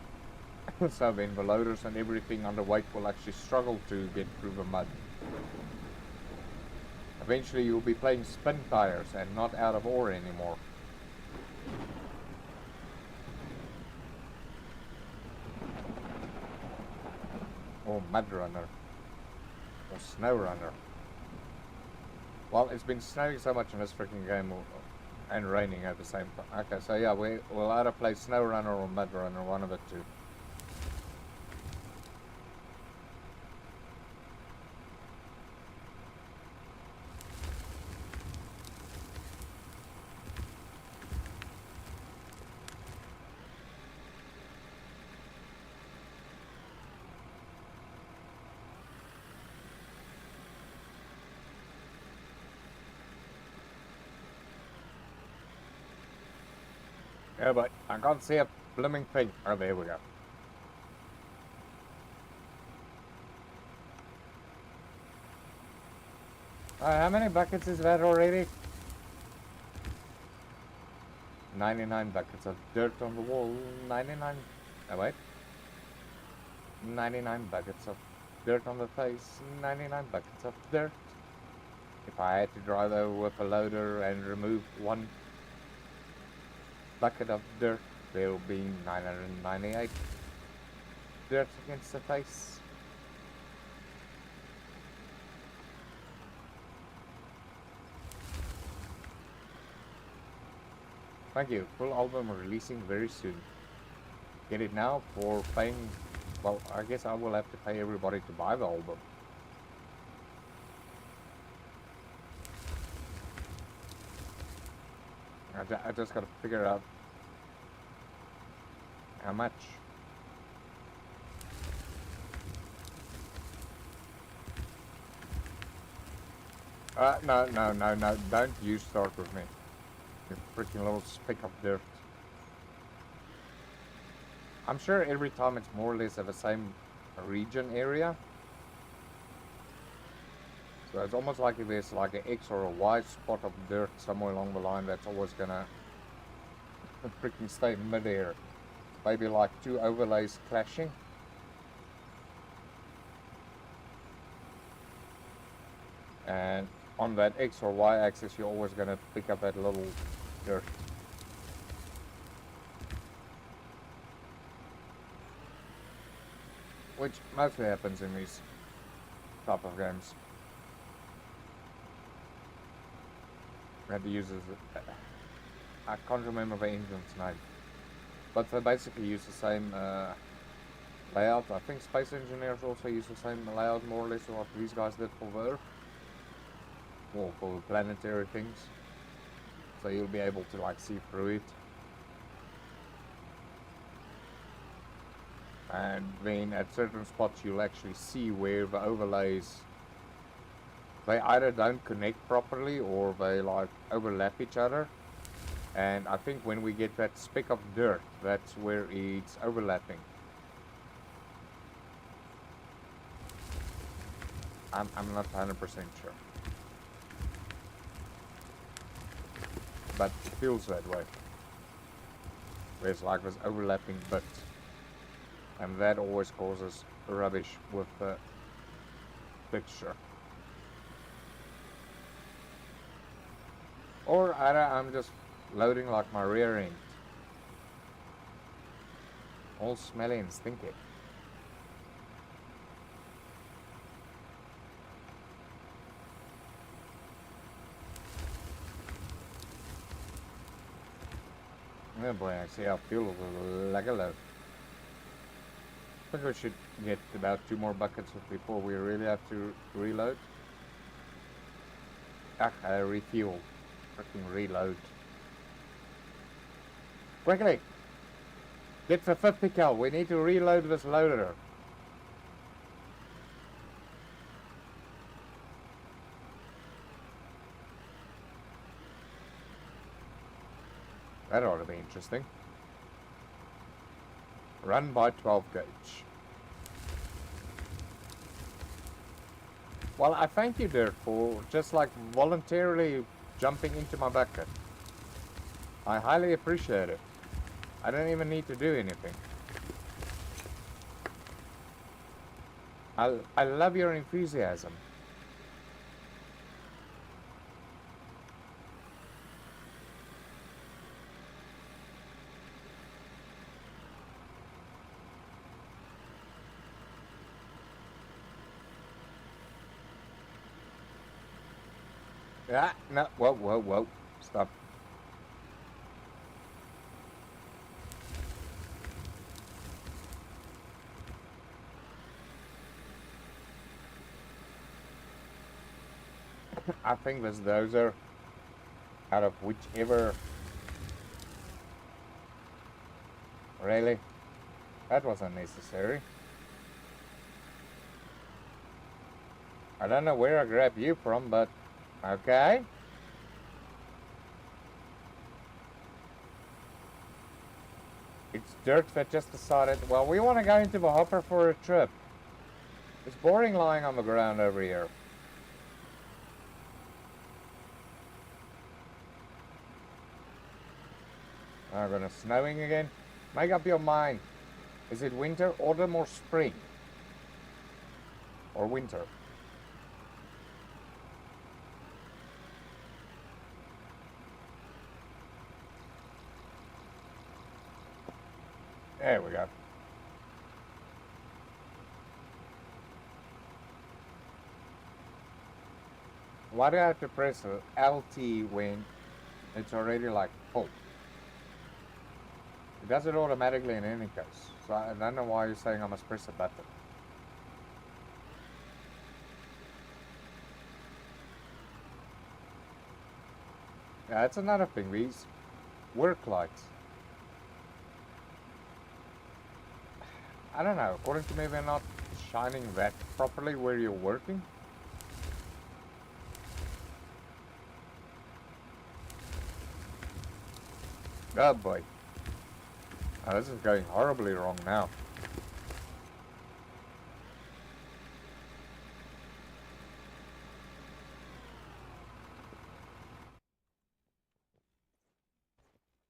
so then the loaders and everything underweight will actually struggle to get through the mud. Eventually you'll be playing spin tires and not out of ore anymore. Or mud runner. Or snow runner. Well, it's been snowing so much in this freaking game and raining at the same time. Okay, so yeah, we'll either play snow runner or mud runner, one of the two. Yeah, but I can't see a blooming thing. Oh, there we go. How many buckets is that already? 99 buckets of dirt on the wall. 99. Oh, wait. 99 buckets of dirt on the face. 99 buckets of dirt. If I had to drive over with a loader and remove one bucket of dirt, there will be 998 dirt against the face. Thank you. Full album releasing very soon. Get it now for paying. Well, I guess I will have to pay everybody to buy the album. I just gotta figure out how much. No, don't you start with me. You freaking little speck of dirt. I'm sure every time it's more or less of the same region area. So it's almost like if there's like an X or a Y spot of dirt somewhere along the line, that's always gonna freaking stay mid-air. Maybe like two overlays clashing. And on that X or Y axis, you're always gonna pick up that little dirt. Which mostly happens in these type of games. I had to use this. I can't remember the engine's name, but they basically use the same layout. I think Space Engineers also use the same layout, more or less, what these guys did for the Earth, or for the planetary things. So you'll be able to like see through it. And then at certain spots you'll actually see where the overlays, they either don't connect properly or they like overlap each other. And I think when we get that speck of dirt, that's where it's overlapping. I'm not 100% sure, but it feels that way. There's like this overlapping bit, and that always causes rubbish with the picture. Or either I'm just loading like my rear end, all smelly and stinky. Oh boy, I see how fuel like a load. I think we should get about 2 more buckets before we really have to reload. Refuel. Freaking reload. Quickly! Get the 50 cal. We need to reload this loader. That ought to be interesting. Run by 12 gauge. Well, I thank you, Dirk, for just like voluntarily jumping into my bucket. I highly appreciate it. I don't even need to do anything. I love your enthusiasm. Yeah, no, whoa, stop. I think this dozer, out of whichever, really, that was unnecessary. I don't know where I grabbed you from, but okay. It's dirt that just decided, well, we want to go into the hopper for a trip. It's boring lying on the ground over here. I'm gonna snowing again. Make up your mind. Is it winter, autumn, or spring? Or winter? There we go. Why do I have to press LT when it's already like full? It does it automatically in any case. So I don't know why you're saying I must press a button. Yeah, that's another thing. These work lights. I don't know. According to me, they're not shining that properly where you're working. Oh boy. Oh, this is going horribly wrong now.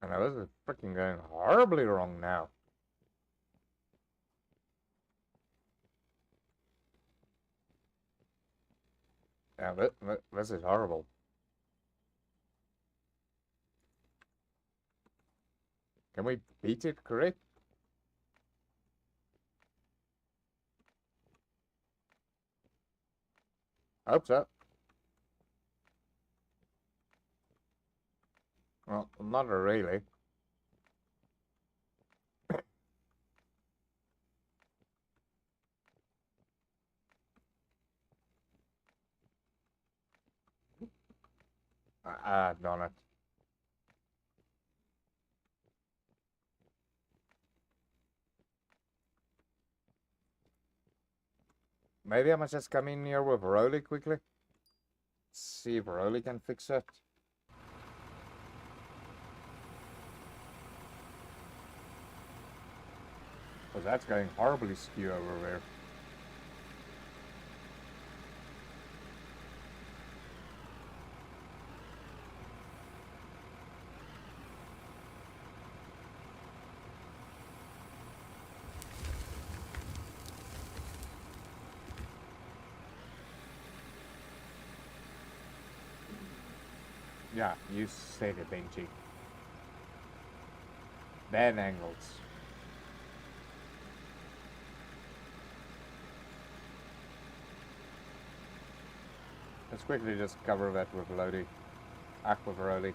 I know, this is freaking going horribly wrong now. Yeah, this is horrible. Can we beat it correct? Hope so. Well, not really. Darn it. Maybe I must just come in here with Rolly quickly. See if Rolly can fix it. Because that's going horribly skew over there. Yeah, you said it, Benji. Bad angles. Let's quickly just cover that with Lodi. Aqua Veroli.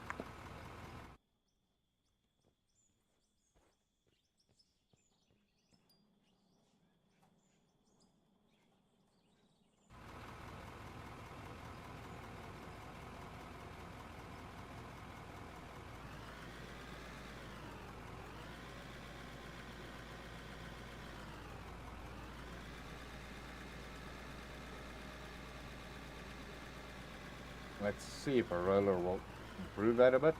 Let's see if a roller will improve that a bit.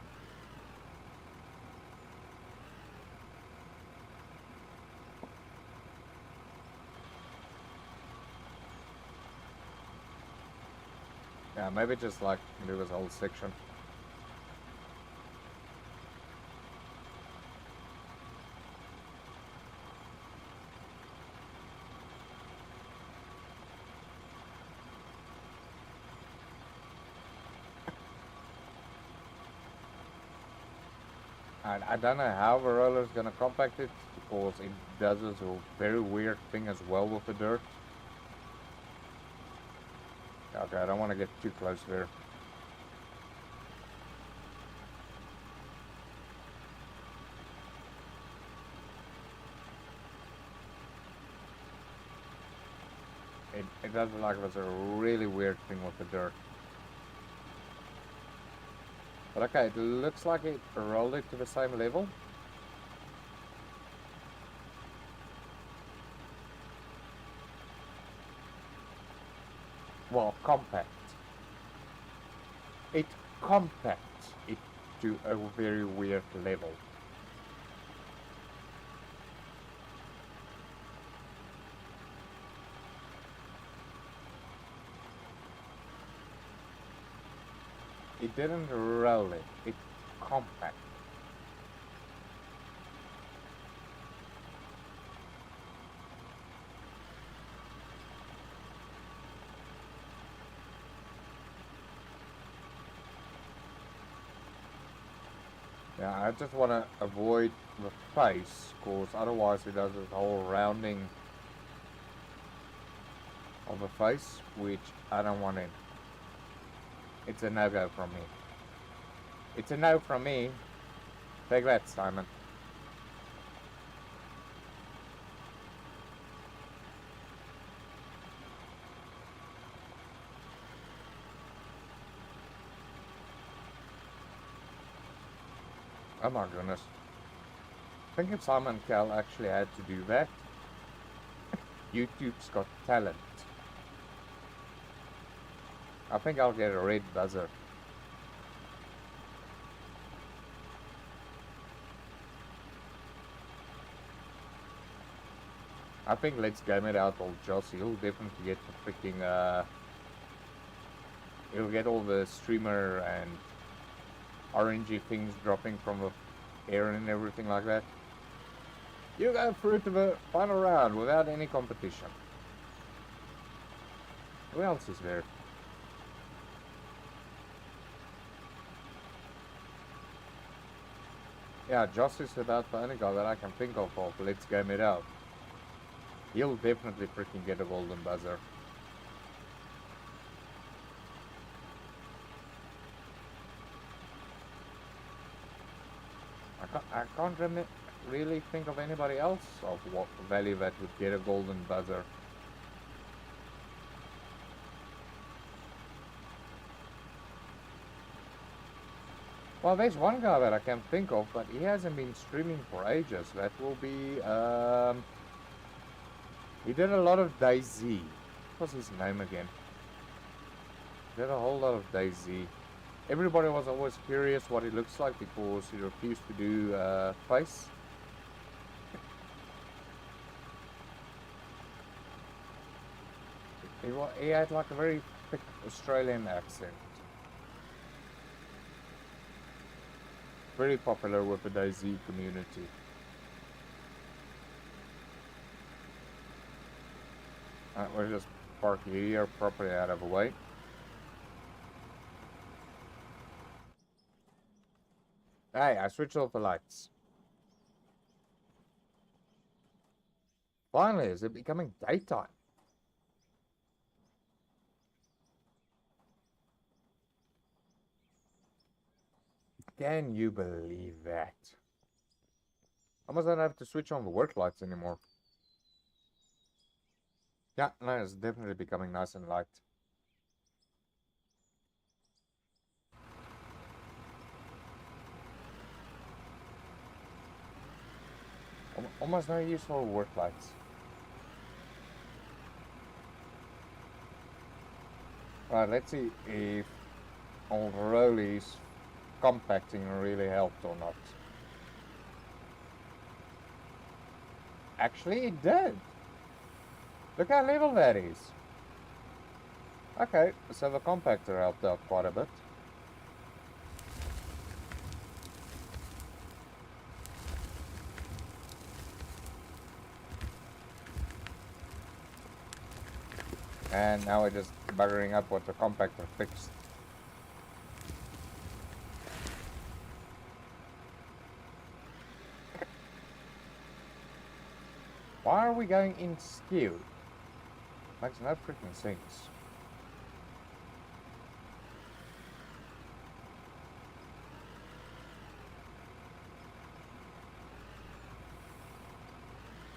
Yeah, maybe just like do this whole section. And I don't know how the roller is gonna compact it because it does this very weird thing as well with the dirt. Okay, I don't want to get too close there. It does look like there's a really weird thing with the dirt. But okay, it looks like it rolled it to the same level. Well, compact. It compacts it to a very weird level. It didn't roll it. It compact. Yeah, I just want to avoid the face, because otherwise it does this whole rounding of the face, which I don't want in. It's a no-go from me. It's a no from me. Take that, Simon. Oh my goodness. I think if Simon Cowell actually had to do that, YouTube's got talent. I think I'll get a red buzzer. I think Let's Game It Out, old Joss, he'll definitely get the freaking, he'll get all the streamer and orangey things dropping from the air and everything like that. You go through to the final round without any competition. Who else is there? Yeah, Joss is about the only guy that I can think of Let's Game It Out. He'll definitely freaking get a golden buzzer. I can't really think of anybody else of what value that would get a golden buzzer. Well, there's one guy that I can think of, but he hasn't been streaming for ages. That will be, he did a lot of DayZ. What was his name again? He did a whole lot of DayZ. Everybody was always curious what he looks like because he refused to do face. He had like a very thick Australian accent. Very popular with the DayZ community. We'll just park here properly out of the way. Hey, I switched off the lights. Finally, is it becoming daytime? Can you believe that? I almost don't have to switch on the work lights anymore. Yeah, no, it's definitely becoming nice and light. Almost no use for work lights. Right, let's see if old Rolly's compacting really helped or not. Actually, it did. Look how level that is. Okay, so the compactor helped out quite a bit. And now we're just buggering up what the compactor fixed. Why are we going in skew? Makes no freaking sense.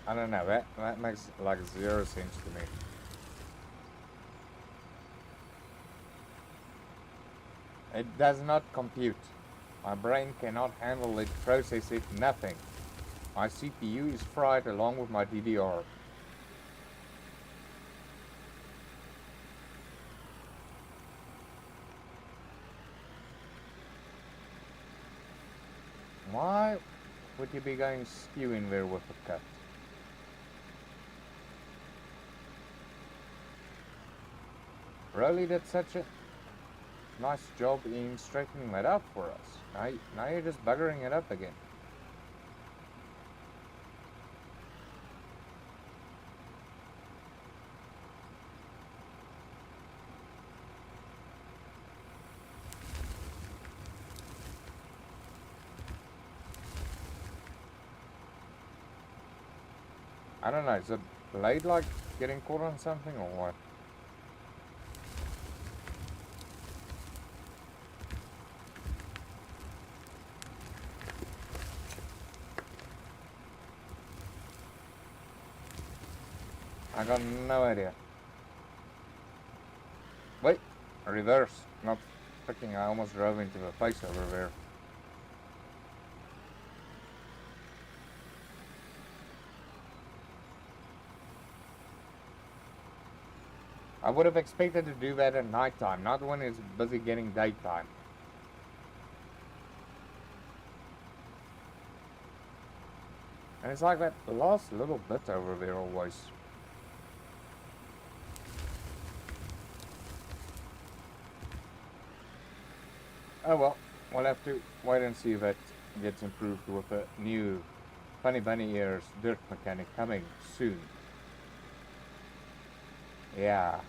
I don't know, that makes like 0 sense to me. It does not compute. My brain cannot handle it, process it, nothing. My CPU is fried along with my DDR. Why would you be going skew in there with a cut? Really, that's such a... nice job in straightening that out for us. Now you're just buggering it up again. I don't know, is the blade like getting caught on something or what? I got no idea. Wait, reverse, not freaking, I almost drove into the face over there. I would have expected to do that at nighttime, not when it's busy getting daytime. And it's like that last little bit over there always. Oh well, we'll have to wait and see if that gets improved with a new Funny Bunny Ears dirt mechanic coming soon. Yeah.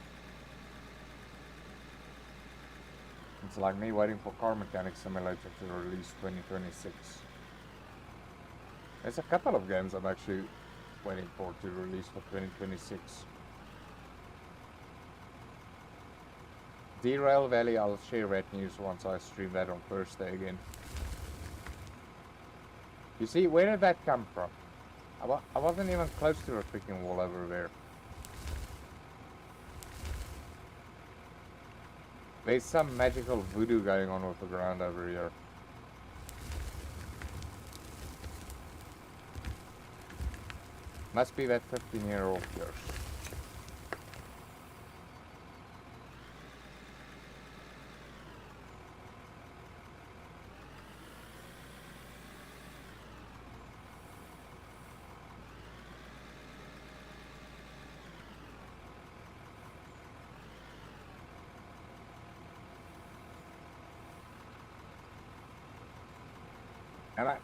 It's like me waiting for Car Mechanic Simulator to release 2026. There's a couple of games I'm actually waiting for to release for 2026. Derail Valley, I'll share that news once I stream that on Thursday again. You see, where did that come from? I wasn't even close to a freaking wall over there. There's some magical voodoo going on with the ground over here. Must be that 15-year-old curse.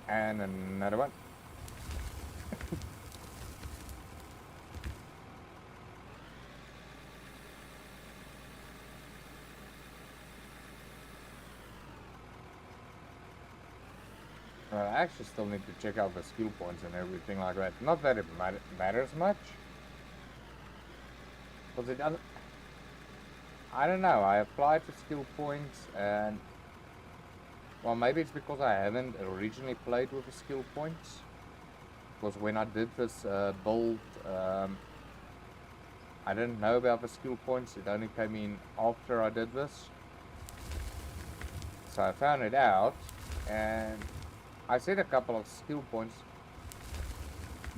And another one. I actually still need to check out the skill points and everything like that. Not that it matters much. Because it doesn't... I don't know, I applied for skill points and... Well, maybe it's because I haven't originally played with the skill points. Because when I did this build, I didn't know about the skill points. It only came in after I did this. So I found it out, and I set a couple of skill points,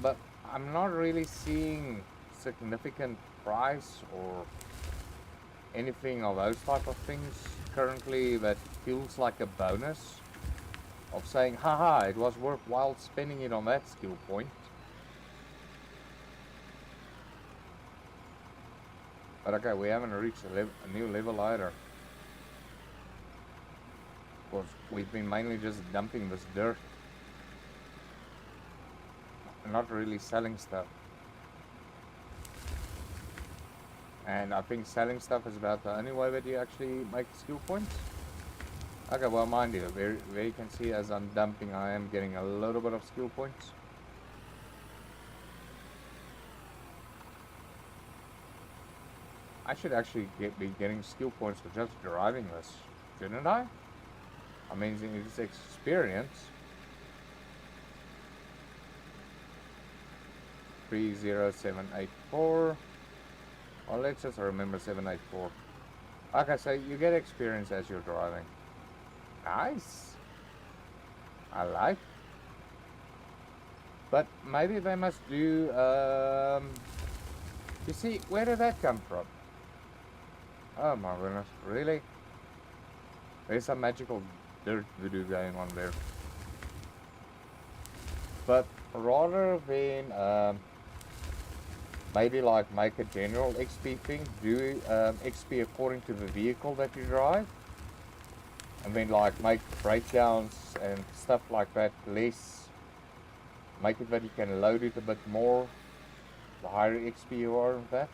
but I'm not really seeing significant price or anything of those type of things currently that feels like a bonus of saying, haha, it was worthwhile spending it on that skill point. But okay, we haven't reached a new level either. Because we've been mainly just dumping this dirt. Not really selling stuff. And I think selling stuff is about the only way that you actually make skill points. Okay, well, mind you, there you can see as I'm dumping, I am getting a little bit of skill points. I should actually be getting skill points for just driving this, shouldn't I? I mean, it's experience. 30784. Well, let's just remember 784. Okay, so you get experience as you're driving. Nice. I like. But maybe they must do, you see, where did that come from? Oh my goodness, really? There's some magical dirt voodoo going on there. But rather than, maybe like make a general XP thing, do XP according to the vehicle that you drive. and then like make breakdowns and stuff like that less, make it that you can load it a bit more the higher XP you are with that.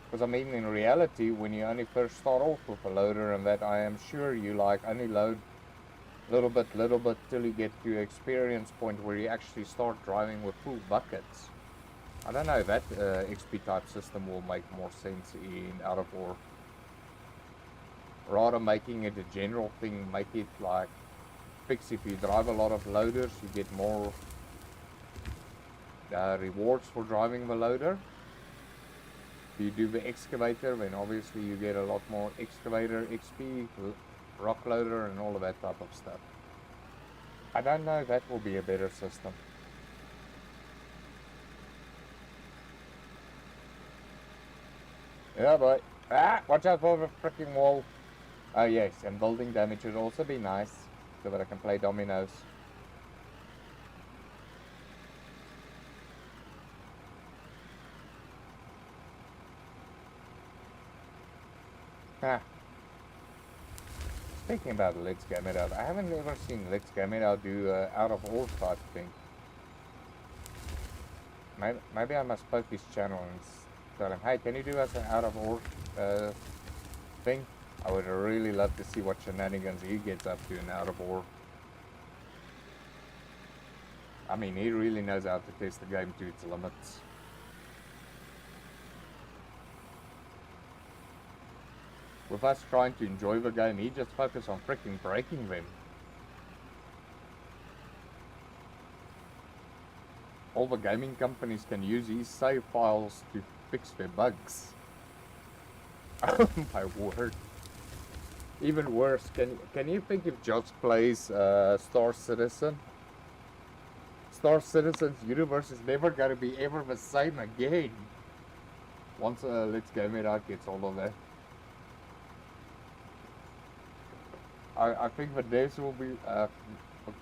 Because I mean, in reality, when you only first start off with a loader and that, I am sure you like only load little bit till you get to an experience point where you actually start driving with full buckets. I don't know, that XP type system will make more sense in out of ore. Rather making it a general thing, make it like fix if you drive a lot of loaders, you get more rewards for driving the loader. If you do the excavator, then obviously you get a lot more excavator XP, rock loader and all of that type of stuff. I don't know, that will be a better system. Yeah, boy. Ah, watch out for the freaking wall. Oh yes, and building damage would also be nice, so that I can play dominoes. Ah. Speaking about Let's Game It Out, I haven't ever seen Let's Game It Out do out of ore type thing. Maybe I must poke his channel and tell him, hey, can you do us an out of ore thing? I would really love to see what shenanigans he gets up to in out of ore. I mean, he really knows how to test the game to its limits. With us trying to enjoy the game, he just focuses on freaking breaking them. All the gaming companies can use his save files to fix their bugs. Oh my word. Even worse, can you think if Josh plays Star Citizen? Star Citizen's universe is never gonna be ever the same again. Once Let's Game It Out gets all of that. I think the devs will be, the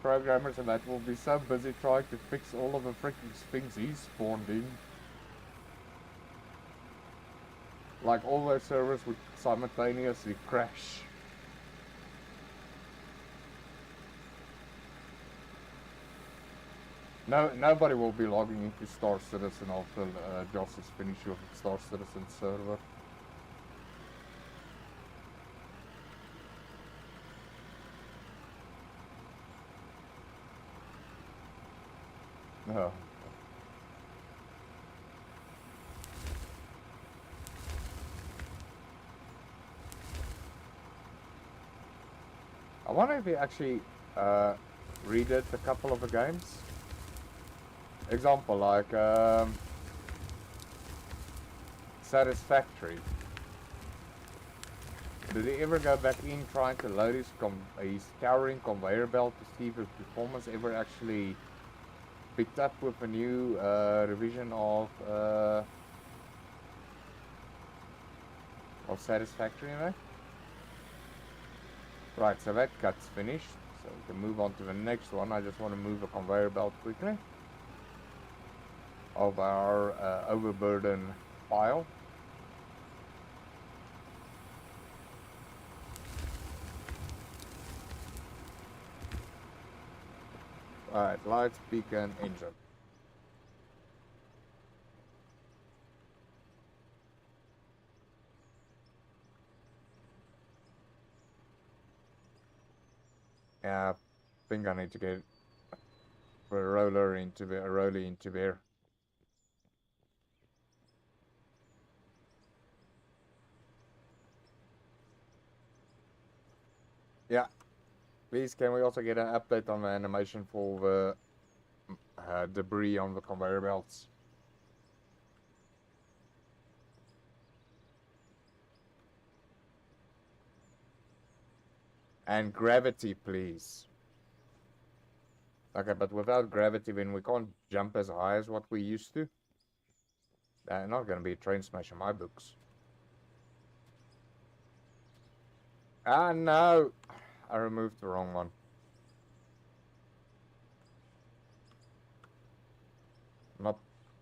programmers and that will be so busy trying to fix all of the freaking things he spawned in. Like all their servers would simultaneously crash. Nobody will be logging into Star Citizen after Josh is finished with the Star Citizen server. No. I wonder if he actually redid a couple of the games. Example, like Satisfactory. Did he ever go back in trying to load his towering conveyor belt to see if his performance ever actually picked up with a new revision of Satisfactory, you know? Right, so that cut's finished. So we can move on to the next one. I just want to move a conveyor belt quickly of our overburden pile. Alright, lights, beacon, engine. Yeah, I think I need to get a roller into there. Yeah, please can we also get an update on the animation for the debris on the conveyor belts? And gravity, please. Okay, but without gravity, then we can't jump as high as what we used to. Not gonna be a train smash in my books. Ah, no! I removed the wrong one. I'm not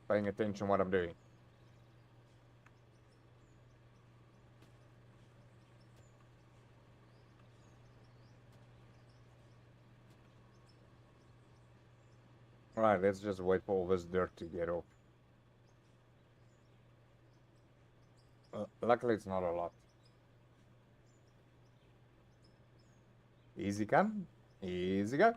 paying attention what I'm doing. Right, let's just wait for all this dirt to get off. Luckily, it's not a lot. Easy come, easy go.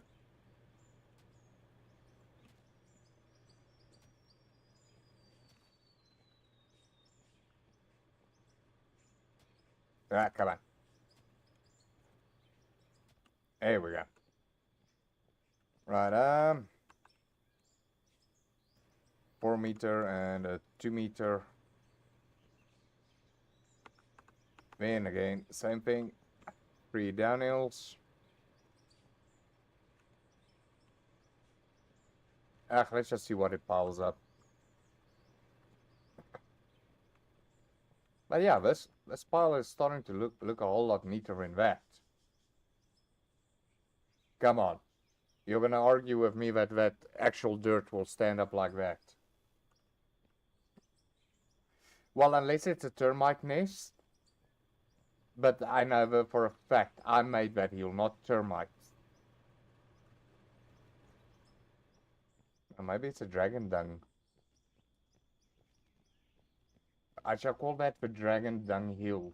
Ah, come on. There we go. Right, 4 meter and a 2 meter. Then again, same thing. 3 downhills. Let's just see what it piles up. But yeah, this pile is starting to look a whole lot neater than that. Come on. You're gonna argue with me that actual dirt will stand up like that. Well, unless it's a termite nest. But I know for a fact I made that hill, not termites. Or maybe it's a dragon dung. I shall call that the dragon dung hill.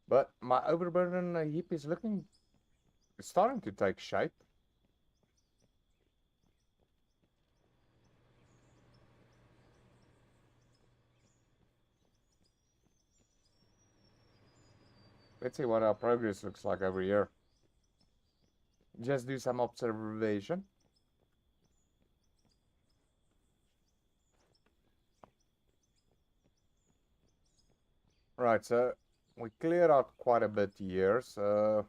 But my overburden heap is starting to take shape. Let's see what our progress looks like over here. Just do some observation. Right, so we cleared out quite a bit here. So,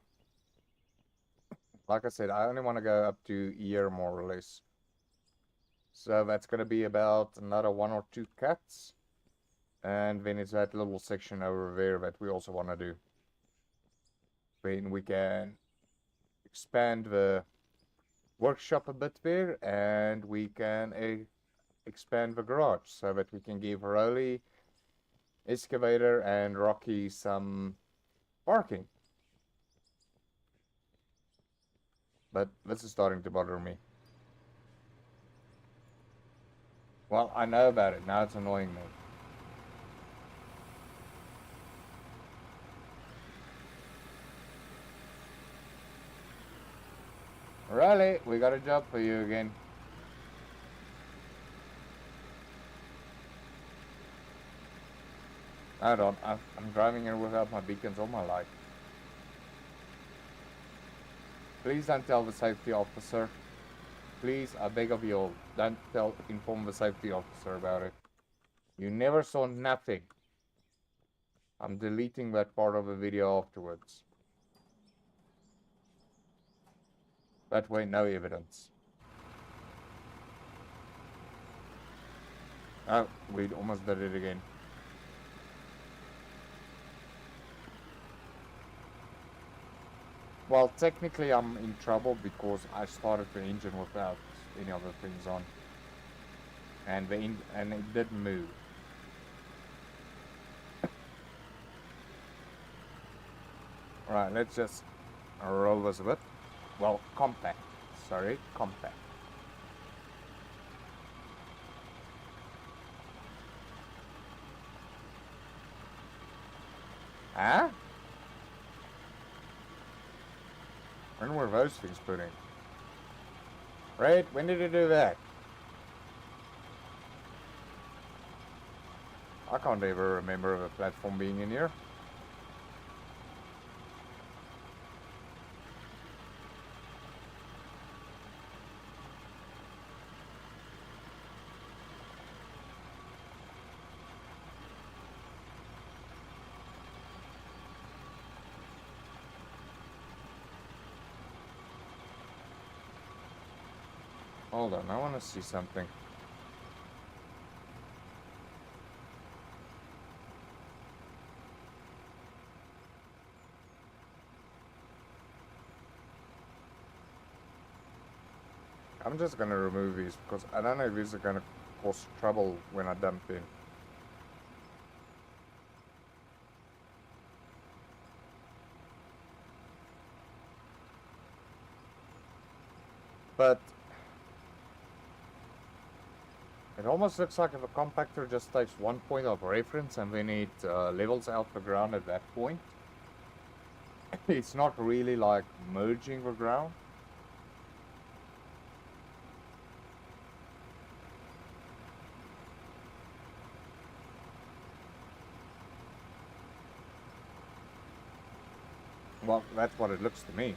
like I said, I only want to go up to here more or less. So that's going to be about another 1 or 2 cuts. And then it's that little section over there that we also want to do. Then we can expand the workshop a bit there, and we can expand the garage so that we can give Rolly, Excavator, and Rocky some parking. But this is starting to bother me. Well, I know about it. Now it's annoying me. Riley, we got a job for you again. I don't. I'm driving here without my beacons all my life. Please don't tell the safety officer. Please, I beg of you all, don't inform the safety officer about it. You never saw nothing. I'm deleting that part of the video afterwards. That way, no evidence. Oh, we almost did it again. Well, technically I'm in trouble because I started the engine without any other things on. And it didn't move. Right, let's just roll this a bit. Well, compact. Sorry, compact. Huh? When were those things put in? Right, when did it do that? I can't ever remember the platform being in here. Hold on, I want to see something. I'm just gonna remove these because I don't know if these are gonna cause trouble when I dump in. But it almost looks like if a compactor just takes one point of reference and then it levels out the ground at that point. It's not really like merging the ground. Well, that's what it looks to me.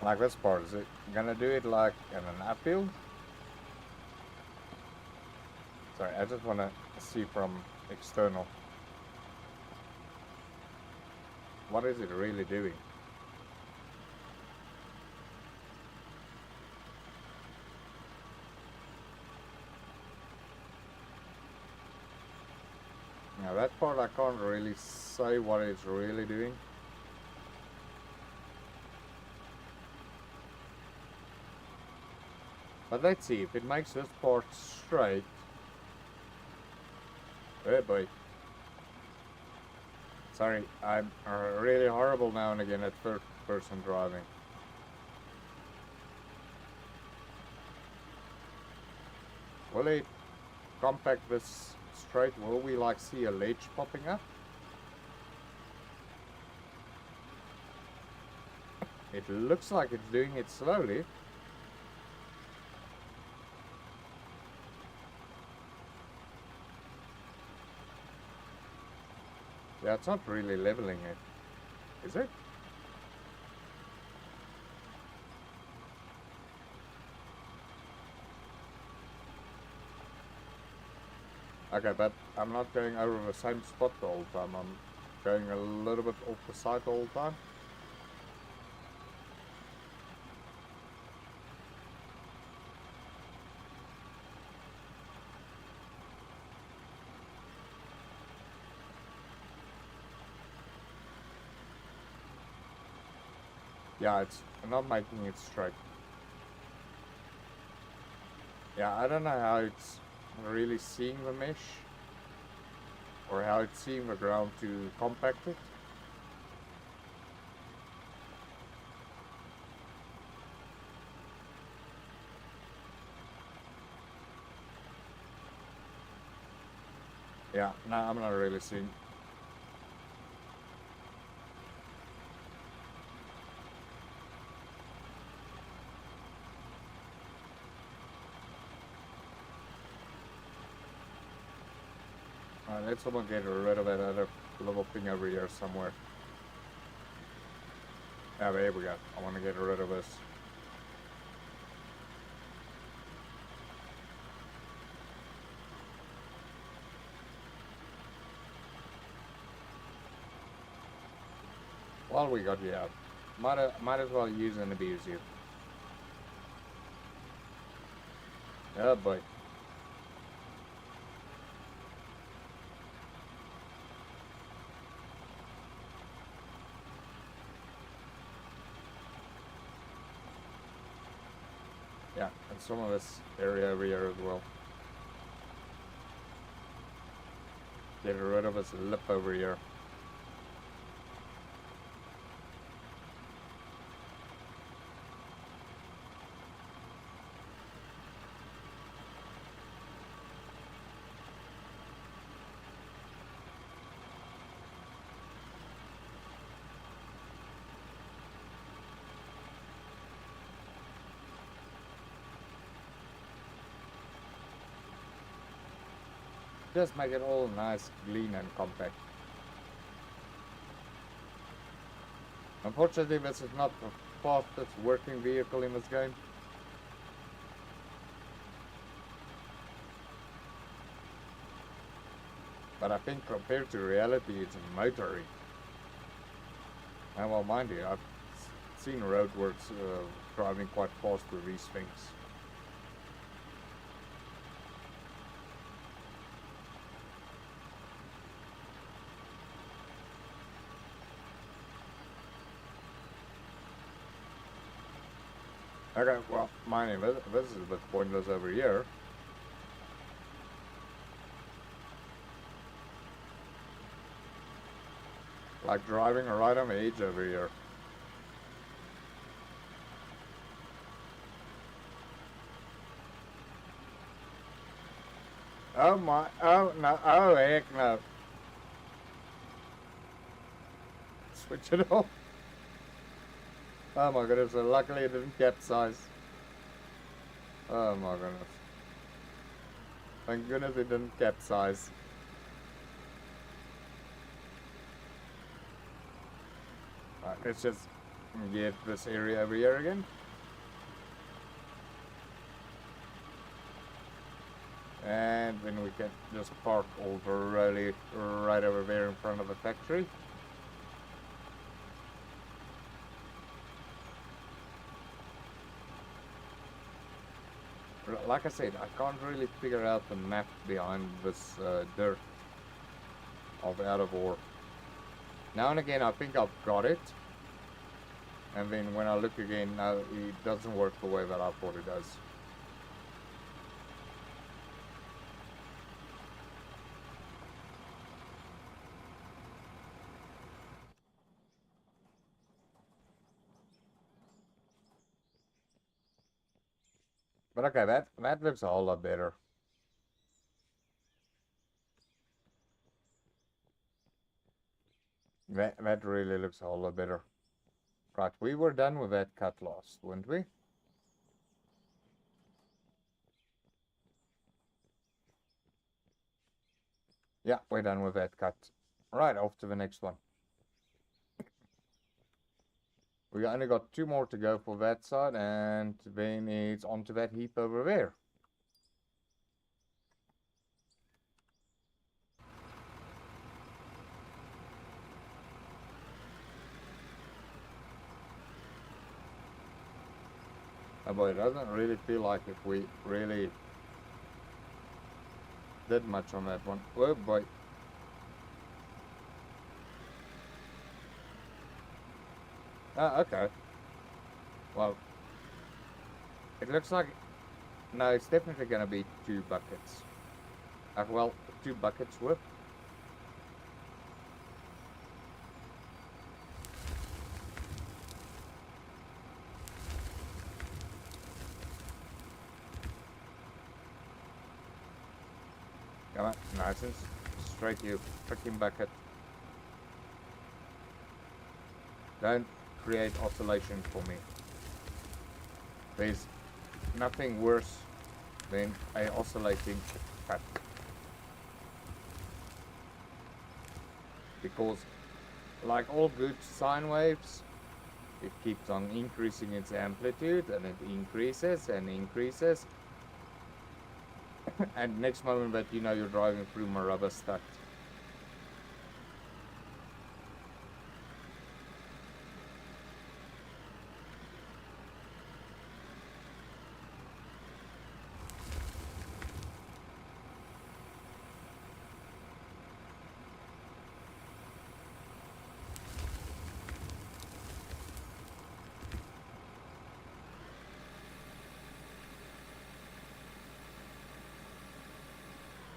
Like this part, is it gonna do it like in an uphill? Sorry, I just wanna see from external. What is it really doing? Now that part I can't really say what it's really doing. But let's see, if it makes this part straight. Oh boy. Sorry, I'm really horrible now and again at third person driving. Will it compact this straight? Will we like see a ledge popping up? It looks like it's doing it slowly. Yeah, it's not really leveling it, is it? Okay, but I'm not going over the same spot the whole time. I'm going a little bit off the side the whole time. Yeah, it's not making it straight. Yeah, I don't know how it's really seeing the mesh or how it's seeing the ground to compact it. Yeah, no, I'm not really seeing. Let's someone get rid of that other little thing over here somewhere. Yeah, there we go. I want to get rid of this. While we got you out, might as well use and abuse you. Oh boy. Yeah, and some of this area over here as well. Get rid of this lip over here. Just make it all nice, clean and compact. Unfortunately, this is not the fastest working vehicle in this game. But I think compared to reality, it's motory. And well, mind you, I've seen roadworks driving quite fast with these things. Okay, well, mind you, this is a bit pointless over here. Like driving right on the edge over here. Oh my, oh no, oh heck no. Switch it off. Oh my goodness, so luckily it didn't capsize. Oh my goodness. Thank goodness it didn't capsize. Alright, let's just get this area over here again. And then we can just park over really right over there in front of the factory. Like I said, I can't really figure out the map behind this dirt out of ore. Now and again I think I've got it. And then when I look again, no, it doesn't work the way that I thought it does. But okay, that looks a whole lot better. That really looks a whole lot better. Right, we were done with that cut last, weren't we? Yeah, we're done with that cut. Right, off to the next one. We only got 2 more to go for that side, and then it's onto that heap over there. Oh boy, it doesn't really feel like if we really did much on that one. Oh boy. Ah, okay. Well, it looks like... No, it's definitely going to be 2 buckets. Well, 2 buckets worth. Come on, nice and straight, you freaking bucket. Don't create oscillation for me. There's nothing worse than a oscillating cut. Because, like all good sine waves, it keeps on increasing its amplitude, and it increases and increases. And next moment that you know you're driving through my rubber stud.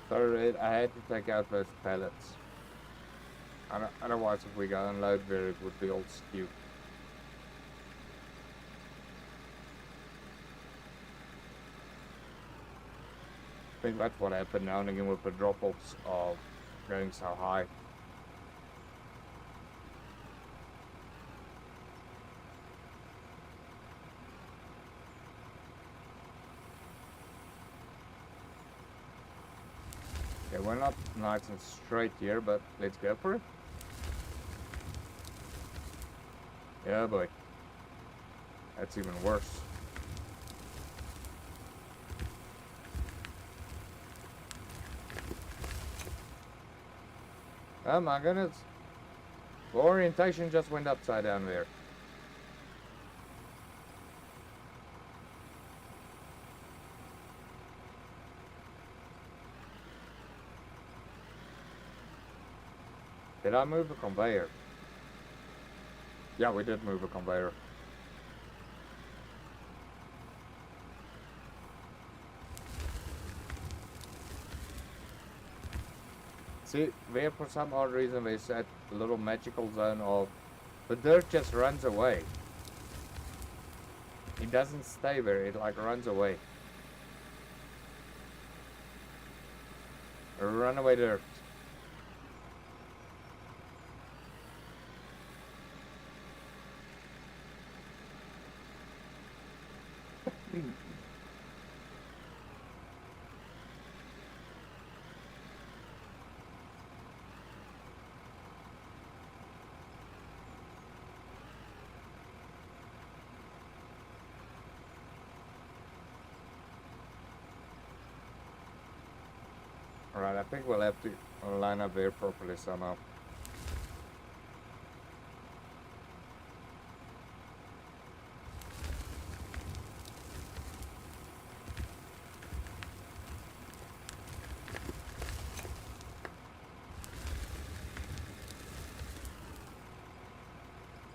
Sorry, I had to take out those pallets. Otherwise, if we go unload there, it would be all skewed. I think that's what happened now and again with the drop-offs of going so high. Okay, we're not nice and straight here, but let's go for it. Yeah, boy. That's even worse. Oh my goodness. The orientation just went upside down there. Did I move the conveyor? Yeah, we did move a conveyor. See, there for some odd reason there's that little magical zone of the dirt just runs away. It doesn't stay there, it like runs away. Runaway dirt. Alright, I think we'll have to line up there properly somehow.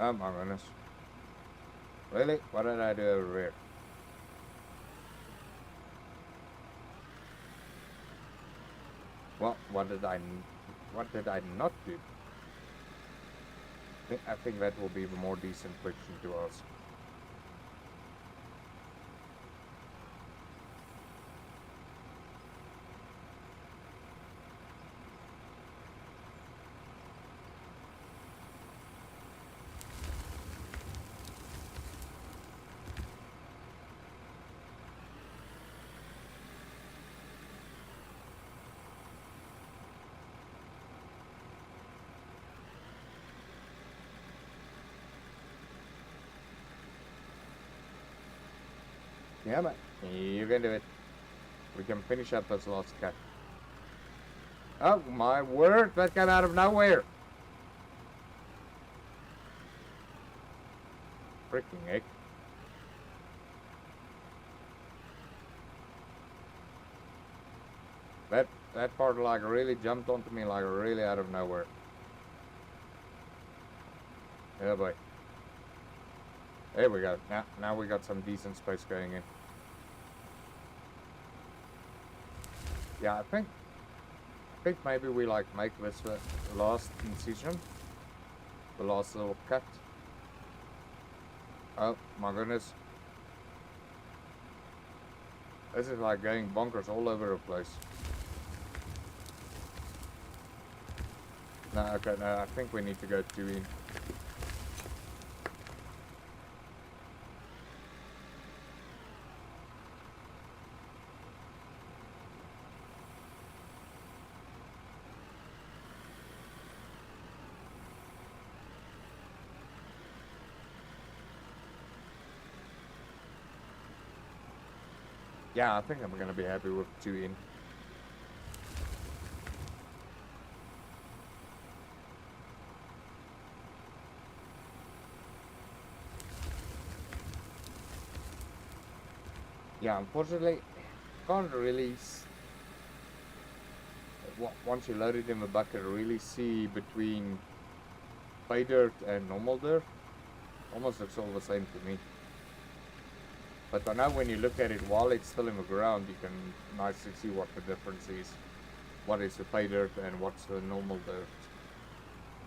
Oh my goodness. Really? What did I do over here? Well, what did I not do? I think that will be the more decent question to ask. Yeah, man. You can do it. We can finish up this last cut. Oh my word, that came out of nowhere. Freaking heck. That part like really jumped onto me like really out of nowhere. Oh boy. There we go. Now we got some decent space going in. Yeah, I think maybe we like make this the last incision, the last little cut. Oh my goodness. This is like going bonkers all over the place. No, okay, no, I think we need to go 2 in. Yeah, I think I'm gonna be happy with 2 in. Yeah, unfortunately, can't really, once you load it in the bucket, really see between pay dirt and normal dirt. Almost looks all the same to me. But I know when you look at it while it's still in the ground, you can nicely see what the difference is. What is the pay dirt and what's the normal dirt.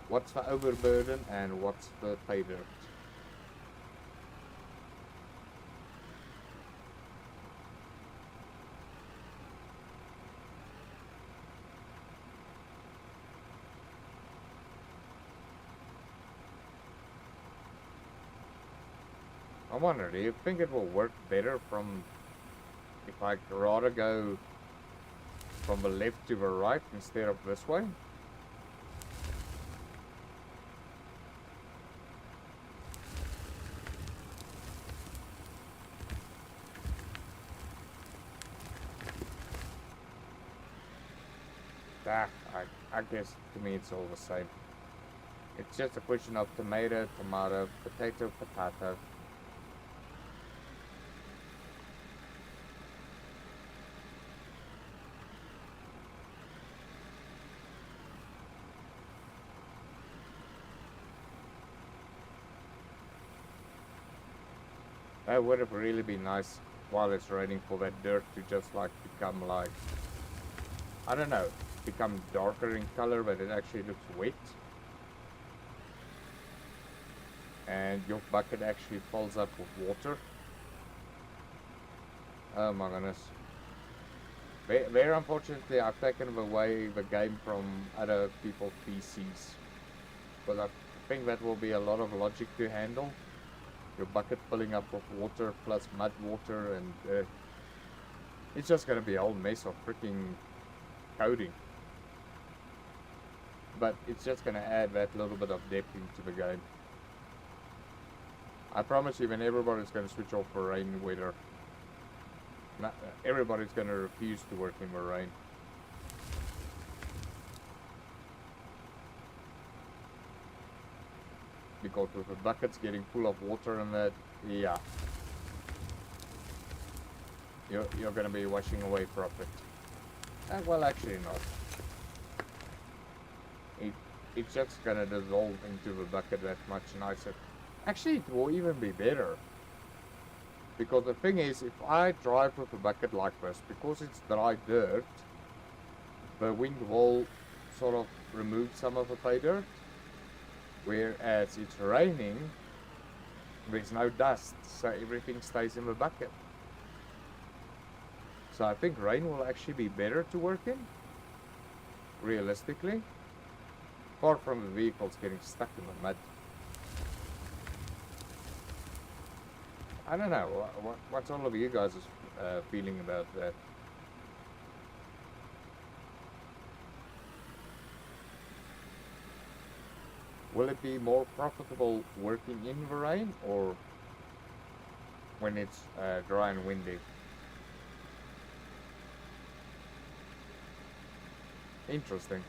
What's the overburden and what's the pay dirt. I wonder, do you think it will work better from, if I rather go from the left to the right instead of this way? I guess to me it's all the same. It's just a question of tomato, tomato, potato, potato. That would have really been nice while it's raining for that dirt to just like become like, I don't know, become darker in color, but it actually looks wet. And your bucket actually fills up with water. Oh my goodness. Very unfortunately, I've taken away the game from other people's PCs. But I think that will be a lot of logic to handle. Your bucket filling up with water plus mud water, and it's just going to be a whole mess of freaking coding. But it's just going to add that little bit of depth into the game. I promise you, when everybody's going to switch off for rain weather, everybody's going to refuse to work in the rain. Because with the buckets getting full of water and that, yeah, you're going to be washing away profit. Well, actually not. It's just going to dissolve into the bucket that much nicer. Actually, it will even be better. Because the thing is, if I drive with a bucket like this, because it's dry dirt, the wind will sort of remove some of the clay dirt. Whereas it's raining, there's no dust, so everything stays in the bucket. So I think rain will actually be better to work in, realistically, apart from the vehicles getting stuck in the mud. I don't know, what's all of you guys' feeling about that? Will it be more profitable working in the rain or when it's dry and windy? Interesting.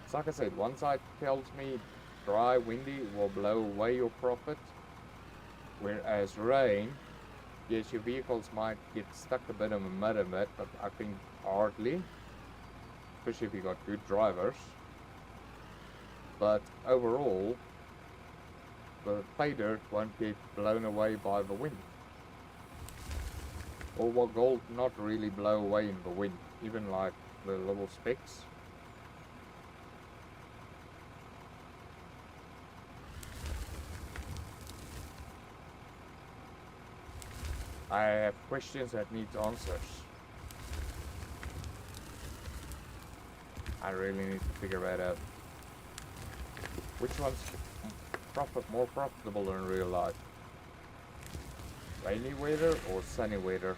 It's like I said, one side tells me dry, windy will blow away your profit, whereas rain, yes, your vehicles might get stuck a bit in the mud and that, but I think hardly, especially if you got good drivers. But overall, the clay dirt won't get blown away by the wind. Or will gold not really blow away in the wind, even like the little specks. I have questions that need answers. I really need to figure that out. Which one's more profitable in real life? Rainy weather or sunny weather?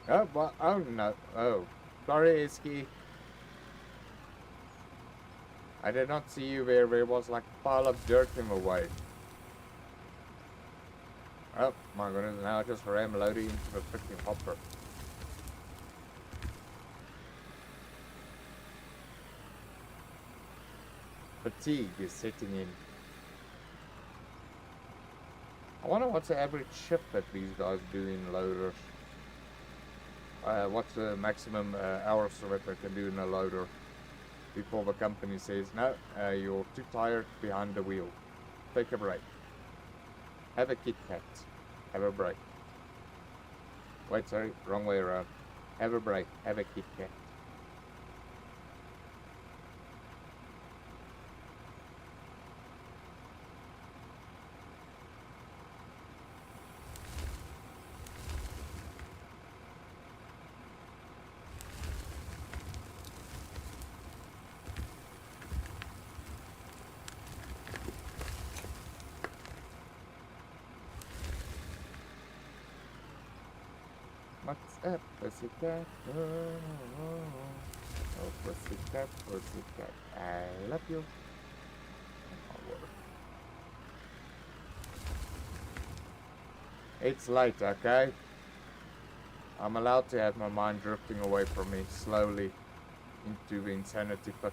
Oh, well, oh no. Oh, sorry, Iski. I did not see you where there was like a pile of dirt in the way. Oh my goodness, now I just ram loading into the freaking hopper. Fatigue is setting in. I wonder what's the average shift that these guys do in loaders. What's the maximum hours that they can do in a loader before the company says, no, you're too tired behind the wheel. Take a break. Have a Kit Kat. Have a break. Wait, sorry, wrong way around. Have a break. Have a Kit Kat. What's up, pussycat? Oh, pussycat, pussycat, I love you. It's late, okay? I'm allowed to have my mind drifting away from me slowly into the insanity pit.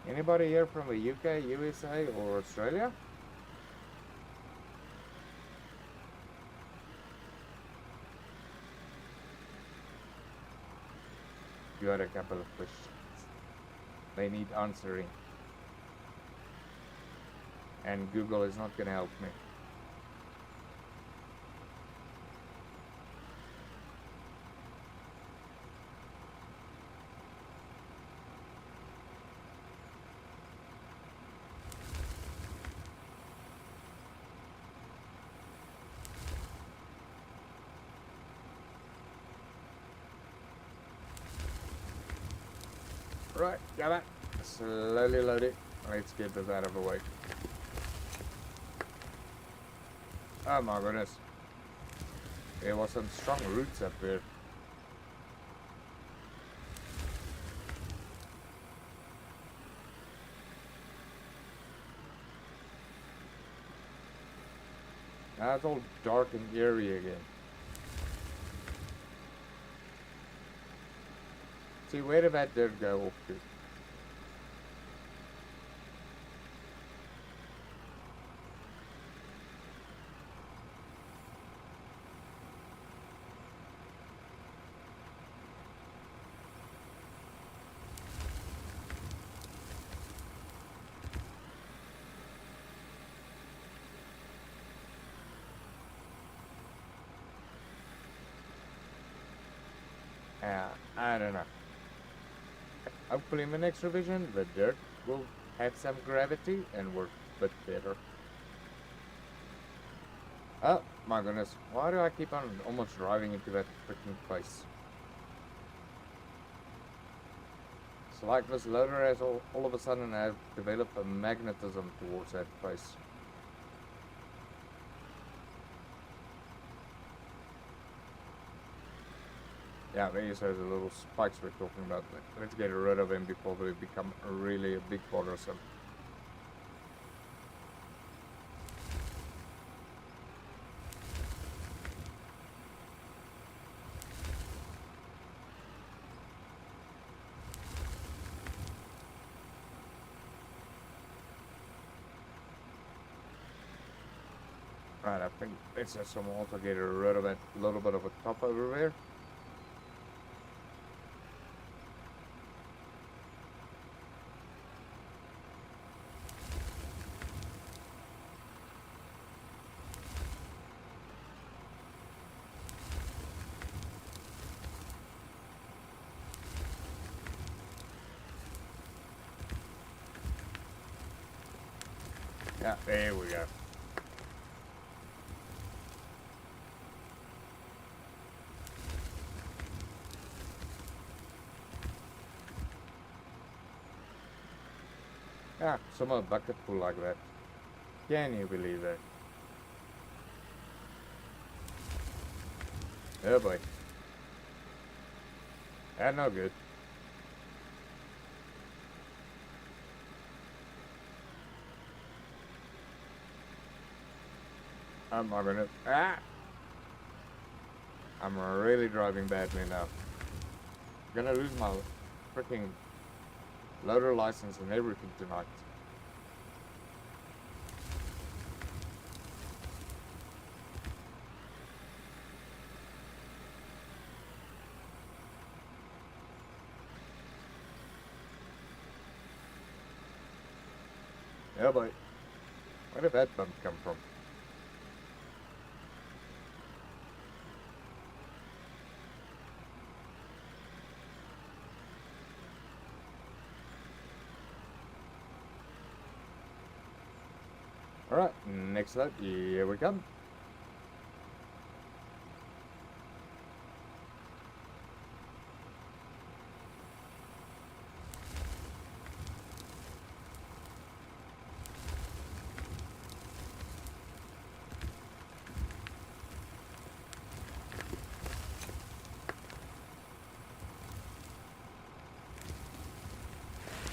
Anybody here from the UK, USA, or Australia? Got a couple of questions. They need answering. And Google is not going to help me. Right, got it. Slowly load it. Let's get this out of the way. Oh my goodness. There was some strong roots up there. Now it's all dark and eerie again. See, where did that dirt go off to? I don't know. Hopefully in the next revision, the dirt will have some gravity and work a bit better. Oh my goodness, why do I keep on almost driving into that freaking place? It's like this loader has all of a sudden have developed a magnetism towards that place. Yeah, these are the little spikes we're talking about. Let's get rid of them before they become really a big bothersome. Right, I think let's just also get rid of that little bit of a top over there. Yeah, there we go. Yeah, some of a bucket full like that. Can you believe that? Oh boy. That's no good. I'm not gonna. Ah! I'm really driving badly now. I'm gonna lose my freaking loader license and everything tonight. Yeah, boy. Where did that bump come from? Alright, next up, here we come.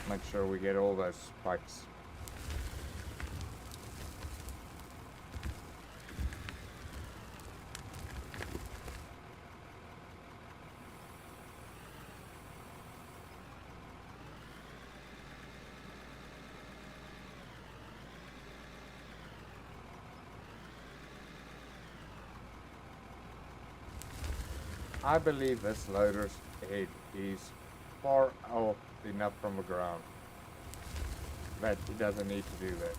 Make sure we get all those spikes. I believe this loader's head is far off enough from the ground that it doesn't need to do that.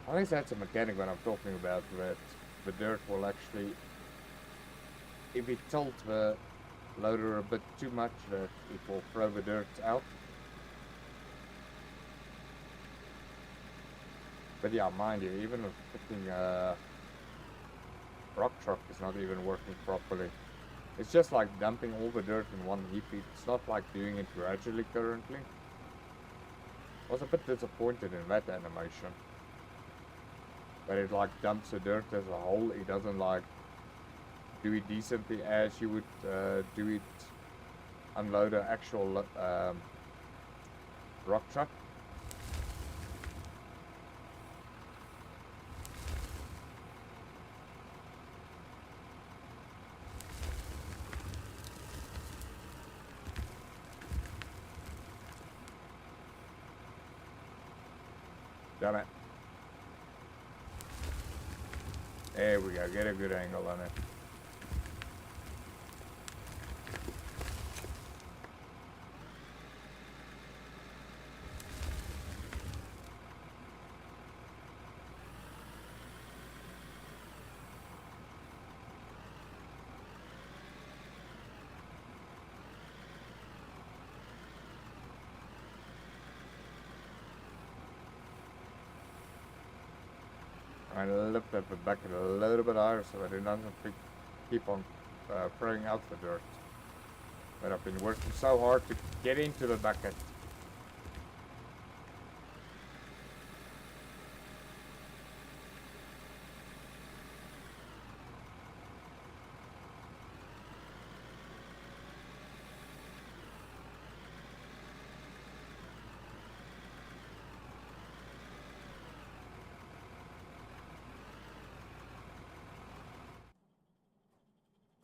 At least that's a mechanic when I'm talking about, that the dirt will actually, if it tilts the loader a bit too much, that it will throw the dirt out. But yeah, mind you, even a freaking rock truck is not even working properly. It's just like dumping all the dirt in one heap. It's not like doing it gradually currently. I was a bit disappointed in that animation. But it like dumps the dirt as a whole. It doesn't like do it decently as you would do it, unload an actual rock truck. Damn it. There we go, get a good angle on it. I lift up the bucket a little bit higher so that it doesn't keep on throwing out the dirt. But I've been working so hard to get into the bucket.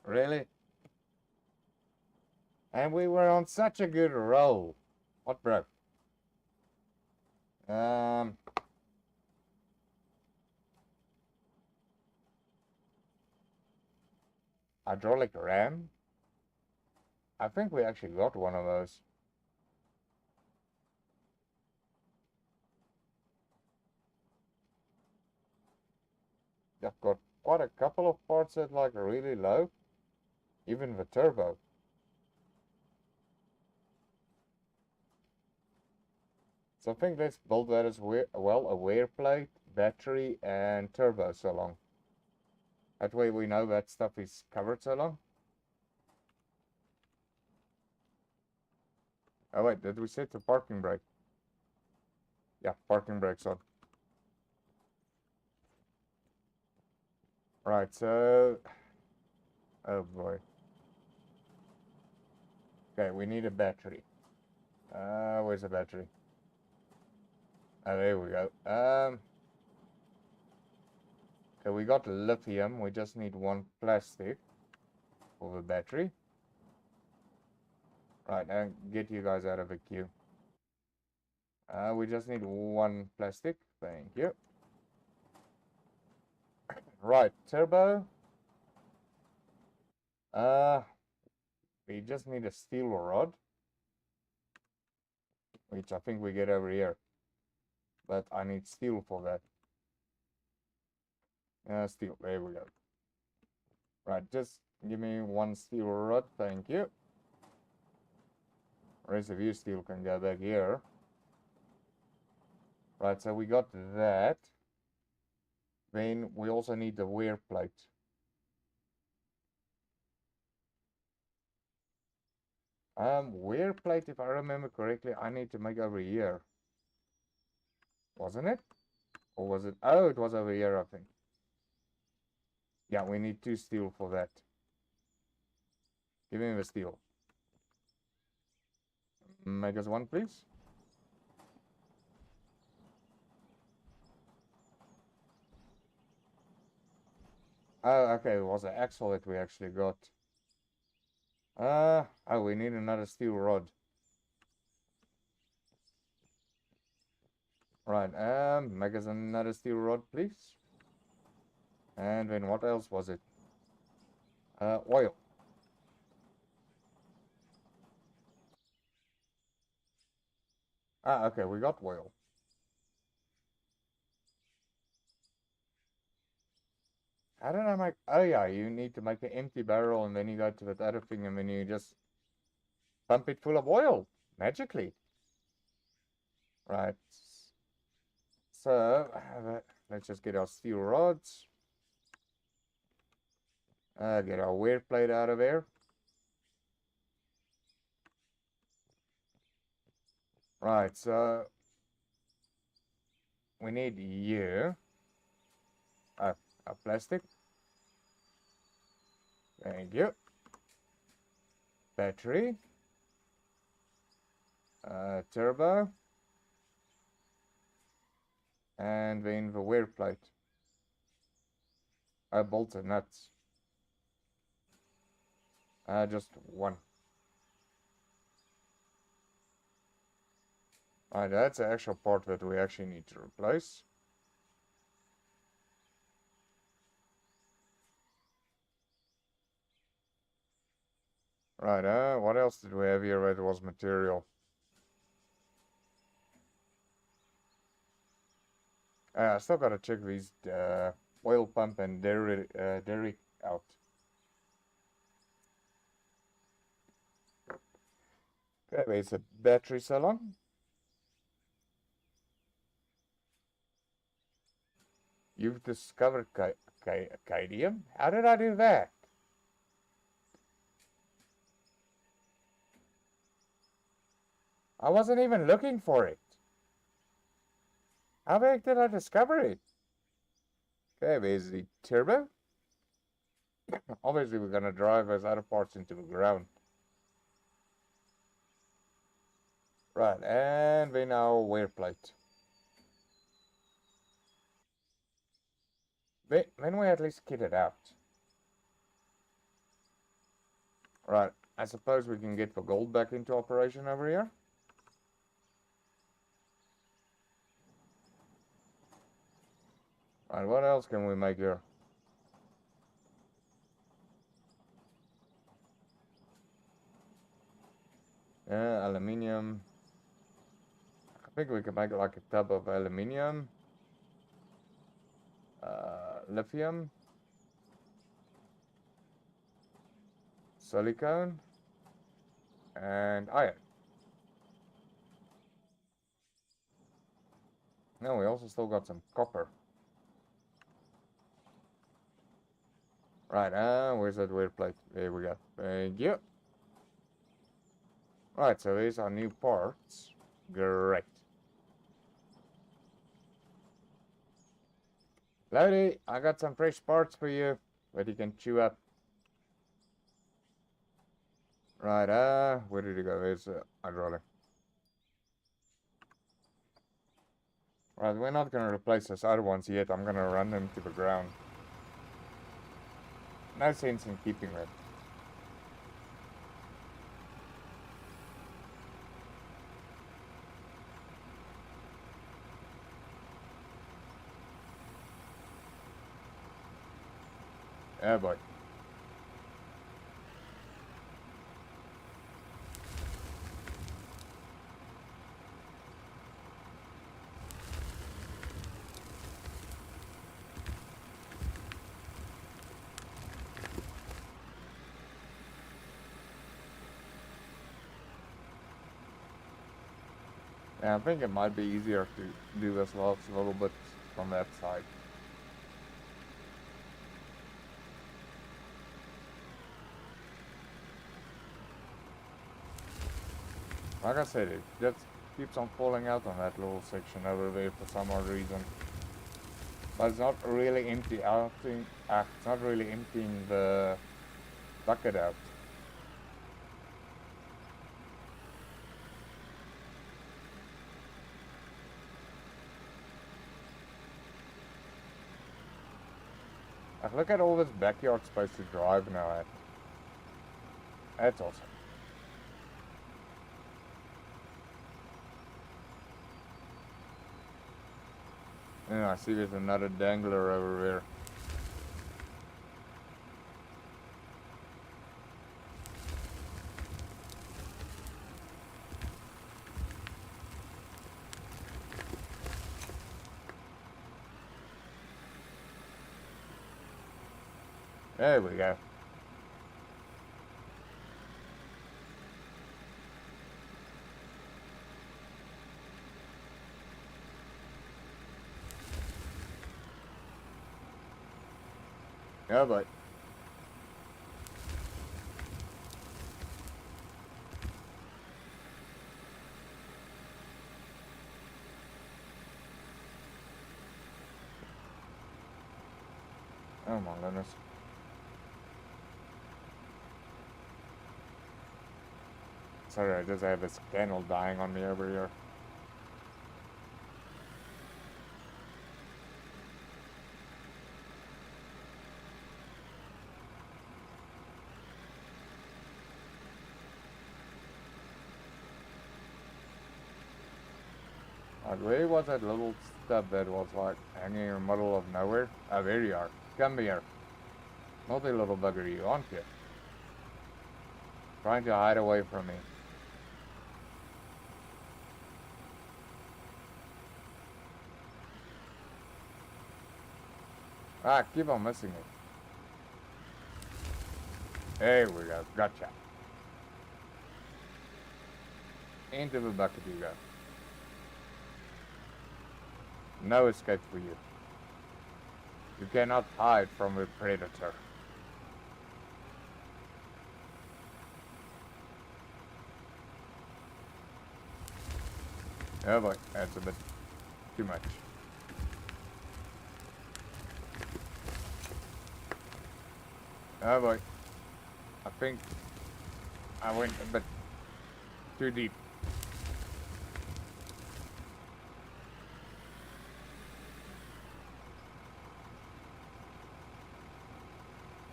Really? And we were on such a good roll. What broke? Hydraulic ram? I think we actually got one of those. I've got quite a couple of parts that like are really low. Even the turbo. So I think let's build that as well, a wear plate, battery, and turbo so long. That way we know that stuff is covered so long. Oh wait, did we set the parking brake? Yeah, parking brake's on. Right, so... Oh boy. Okay, we need a battery. Where's the battery? Oh, there we go. Okay, we got lithium. We just need one plastic for the battery. Right, and get you guys out of the queue. We just need one plastic. Thank you. Right, turbo. We just need a steel rod, which I think we get over here. But I need steel for that. Steel. There we go. Right, just give me one steel rod. Thank you. Rest of you steel can go back here. Right, so we got that. Then we also need the wear plate. Wear plate, if I remember correctly, I need to make over here. Wasn't it? Or was it? Oh, it was over here, I think. Yeah, we need 2 steel for that. Give me the steel. Make us 1, please. Oh, okay, it was an axle that we actually got. Oh, we need another steel rod. Right, make us another steel rod, please. And then what else was it? Oil. Ah, okay, we got oil. How did I make... Oh yeah, you need to make an empty barrel and then you go to that other thing and then you just pump it full of oil. Magically. Right. So, let's just get our steel rods. Get our wear plate out of there. Right, so we need here a plastic. Thank you. Battery. Turbo. And then the wear plate. Bolts and nuts. Just one. Alright, that's the actual part that we actually need to replace. Right, what else did we have here that was material? I still gotta check these oil pump and derrick out. Okay, there's a battery salon. You've discovered cadmium? How did I do that? I wasn't even looking for it. How the heck did I discover it? Okay, there's the turbo. Obviously, we're gonna drive those other parts into the ground. Right, and then our wear plate. Then we at least kit it out. Right, I suppose we can get the gold back into operation over here. Right, what else can we make here? Yeah, aluminium. I think we can make like a tub of aluminium. Lithium. Silicone. And iron. No, we also still got some copper. Right, where's that wear plate? There we go. Thank you. Right, so these are new parts. Great. Lady, I got some fresh parts for you that you can chew up. Right, where did it go? There's hydraulic. Right, we're not gonna replace those other ones yet. I'm gonna run them to the ground. No sense in keeping them. Yeah, boy. Yeah, I think it might be easier to do this a little bit from that side. Like I said, it just keeps on falling out on that little section over there for some odd reason. But it's not really emptying it's not really emptying the bucket out. Like, look at all this backyard space to drive now at. That's awesome. Yeah, I see there's another dangler over there. There we go. Yeah, but oh my goodness. Sorry, I just have this candle dying on me over here. Like, where was that little stuff that was like hanging in the middle of nowhere? Oh, there you are. Come here. Naughty little bugger you, aren't you? Trying to hide away from me. Ah, keep on missing it. There we go. Gotcha. Into the bucket you go. No escape for you. You cannot hide from a predator. Oh boy, that's a bit too much. Oh boy. I think I went a bit too deep.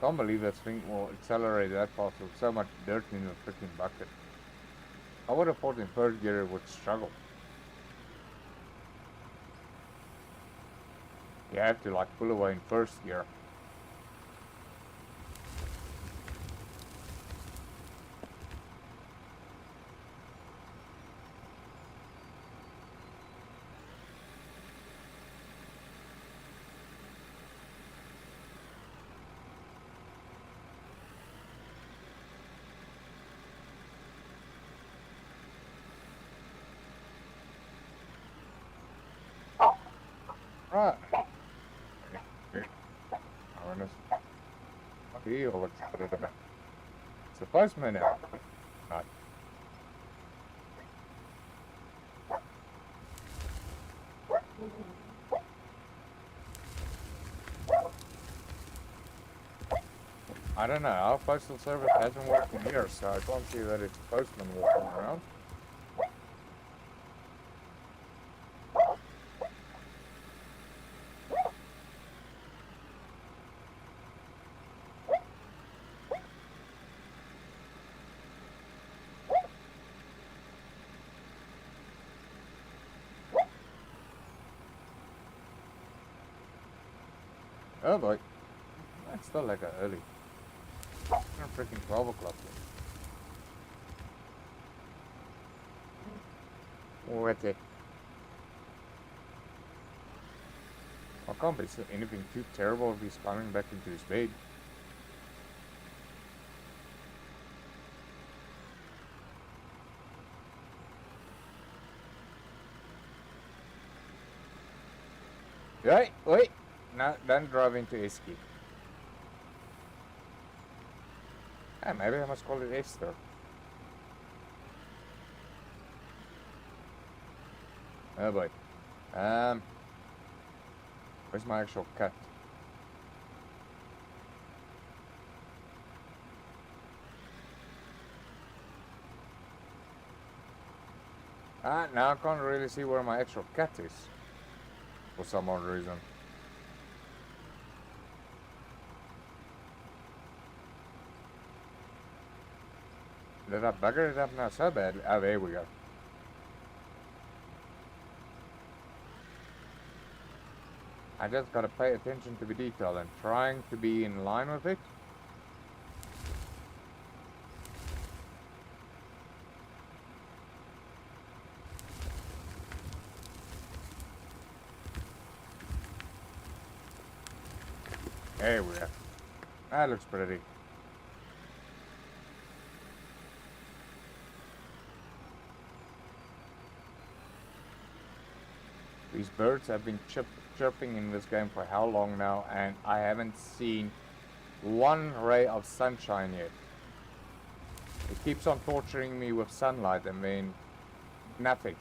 Can't believe this thing will accelerate that fast with so much dirt in the freaking bucket. I would have thought in first gear it would struggle. You have to like pull away in first gear. Right. Awareness. Okay, let's put it about. It's a postman now. Not. I don't know. Our postal service hasn't worked in years, so I can't see that it's a postman walking around. Oh boy. That's still like early. It's freaking 12 o'clock. What it? I can't be anything too terrible if he's climbing back into his bed. Wait. No, don't drive into Esky. Ah, maybe I must call it Esther. Oh boy. Where's my actual cut? Ah, now I can't really see where my actual cut is. For some odd reason. Did I bugger it up now so badly? Oh, there we go. I just gotta pay attention to the detail and trying to be in line with it. There we go. That looks pretty. These birds have been chirping in this game for how long now, and I haven't seen one ray of sunshine yet. It keeps on torturing me with sunlight and then nothing.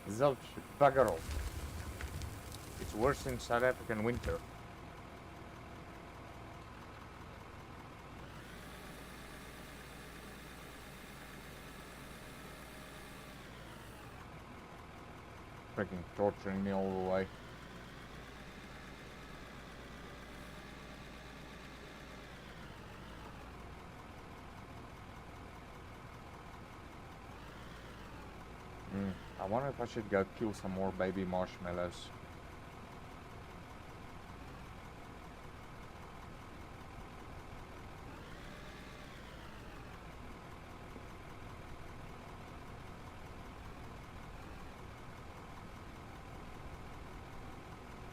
Zilch, bugger all. It's worse than South African winter. Freaking torturing me all the way. I wonder if I should go kill some more baby marshmallows.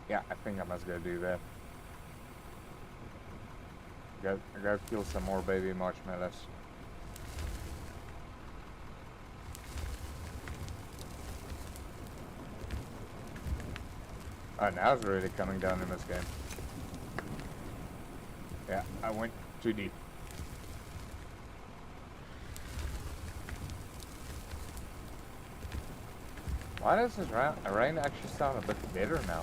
Yeah, I think I must go do that. Go kill some more baby marshmallows. Oh, now it's really coming down in this game. Yeah, I went too deep. Why does this rain actually sound a bit better now?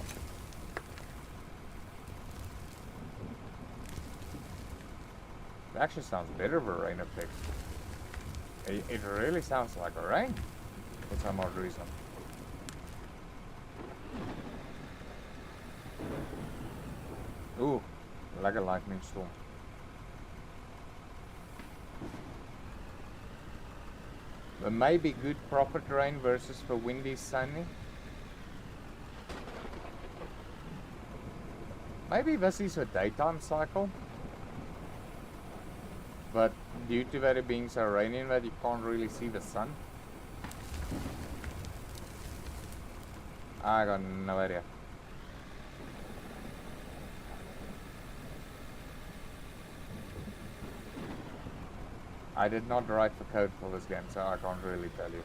It actually sounds better of a rain effect. It really sounds like a rain for some odd reason. Ooh, like a lightning storm. But maybe good profit rain versus for windy sunny. Maybe this is a daytime cycle. But due to that it being so rainy that you can't really see the sun. I got no idea. I did not write the code for this game, so I can't really tell you.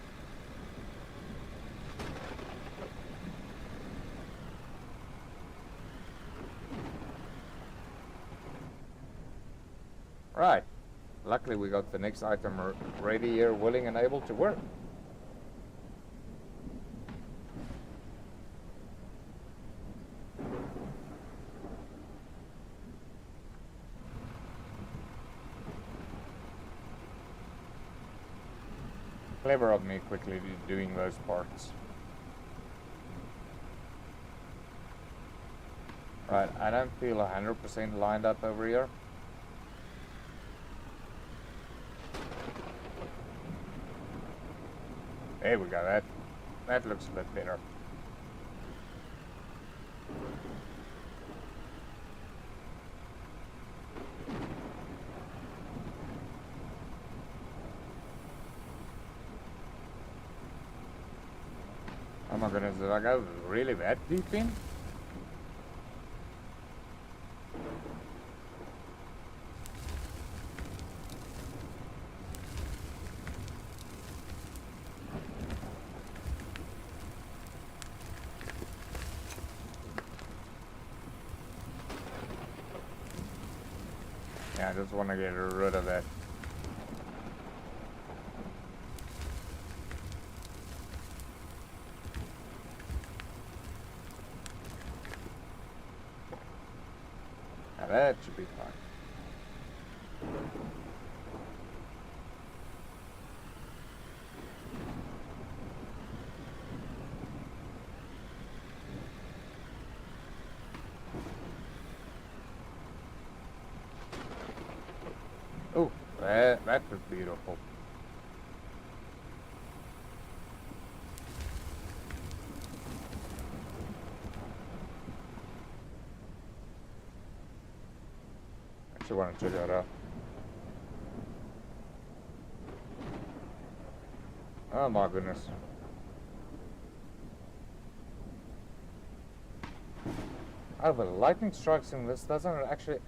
Right. Luckily we got the next item ready here, willing and able to work. Clever of me quickly doing those parts. Right, I don't feel 100% lined up over here. There we go, that looks a bit better. Oh my goodness, did I go really that deep in? Yeah, I just want to get rid of that. Now that should be fine. Oh, that was beautiful. Actually want to check that out. Oh my goodness. Oh, the lightning strikes in this doesn't actually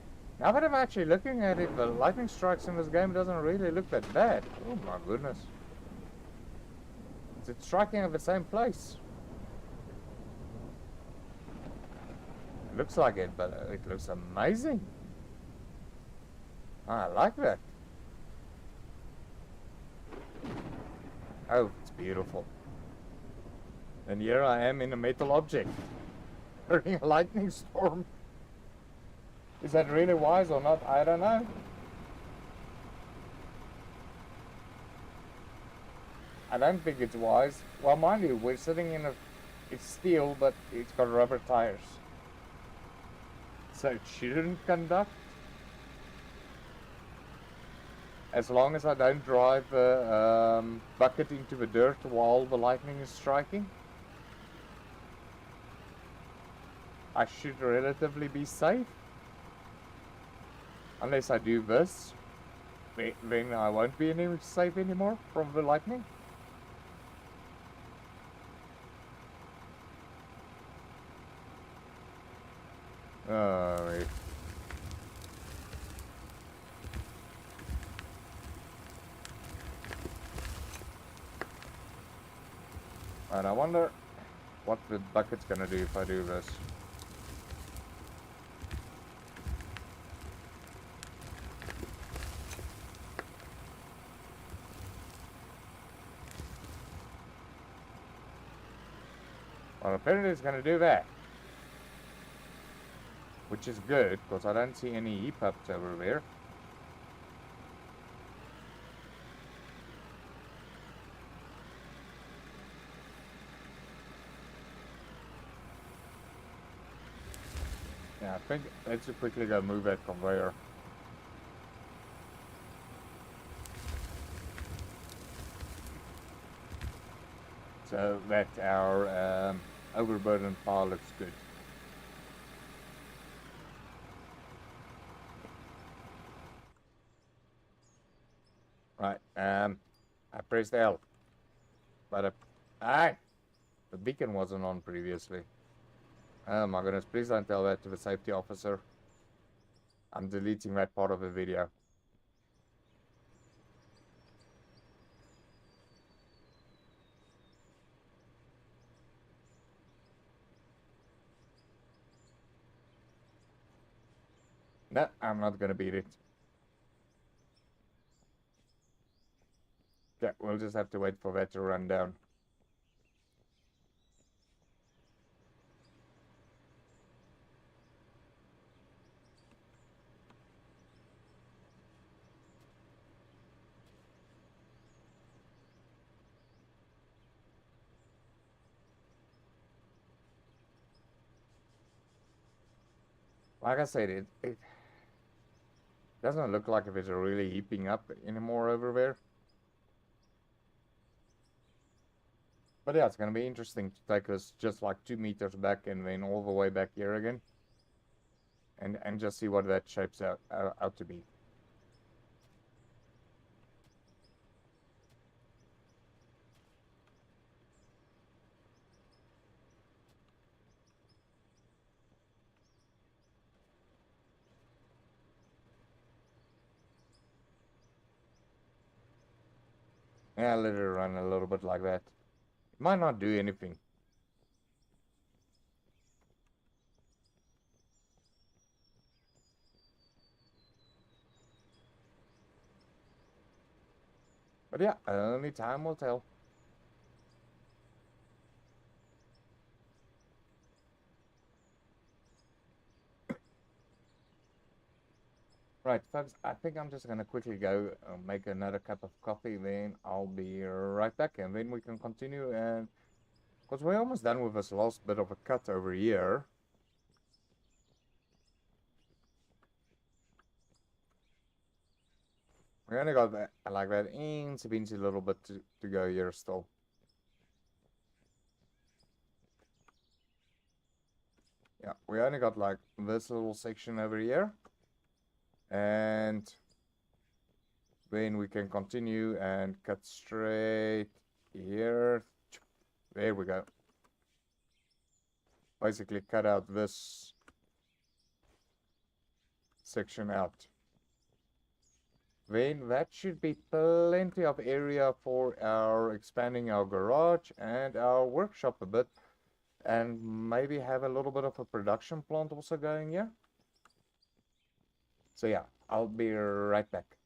Now that I'm actually looking at it, the lightning strikes in this game doesn't really look that bad. Oh my goodness. It's striking at the same place. It looks like it, but it looks amazing. I like that. Oh, it's beautiful. And here I am in a metal object during a lightning storm. Is that really wise or not? I don't know. I don't think it's wise. Well, mind you, we're sitting in a... It's steel, but it's got rubber tires. So it shouldn't conduct. As long as I don't drive the bucket into the dirt while the lightning is striking, I should relatively be safe. Unless I do this, then I won't be safe anymore from the lightning. Oh, and I wonder what the bucket's gonna do if I do this. Well, apparently it's gonna do that. Which is good, because I don't see any heap ups over there. Yeah, I think let's quickly go move that conveyor. So that our overburden pile looks good. Right, I pressed L. But the beacon wasn't on previously. Oh my goodness, please don't tell that to the safety officer. I'm deleting that part of the video. No, I'm not gonna beat it. Yeah, we'll just have to wait for that to run down. Like I said, it doesn't look like if it's really heaping up anymore over there. But yeah, it's gonna be interesting to take us just like 2 meters back and then all the way back here again. And just see what that shapes out to be. Yeah, let it run a little bit like that. It might not do anything. But yeah, only time will tell. Right, folks, I think I'm just gonna quickly go make another cup of coffee, then I'll be right back, and then we can continue. And because we're almost done with this last bit of a cut over here. We only got that, like that incy little bit to go here still. Yeah, we only got like this little section over here. And then we can continue and cut straight here. There we go. Basically cut out this section out. Then that should be plenty of area for our expanding our garage and our workshop a bit, and maybe have a little bit of a production plant also going here. So yeah, I'll be right back.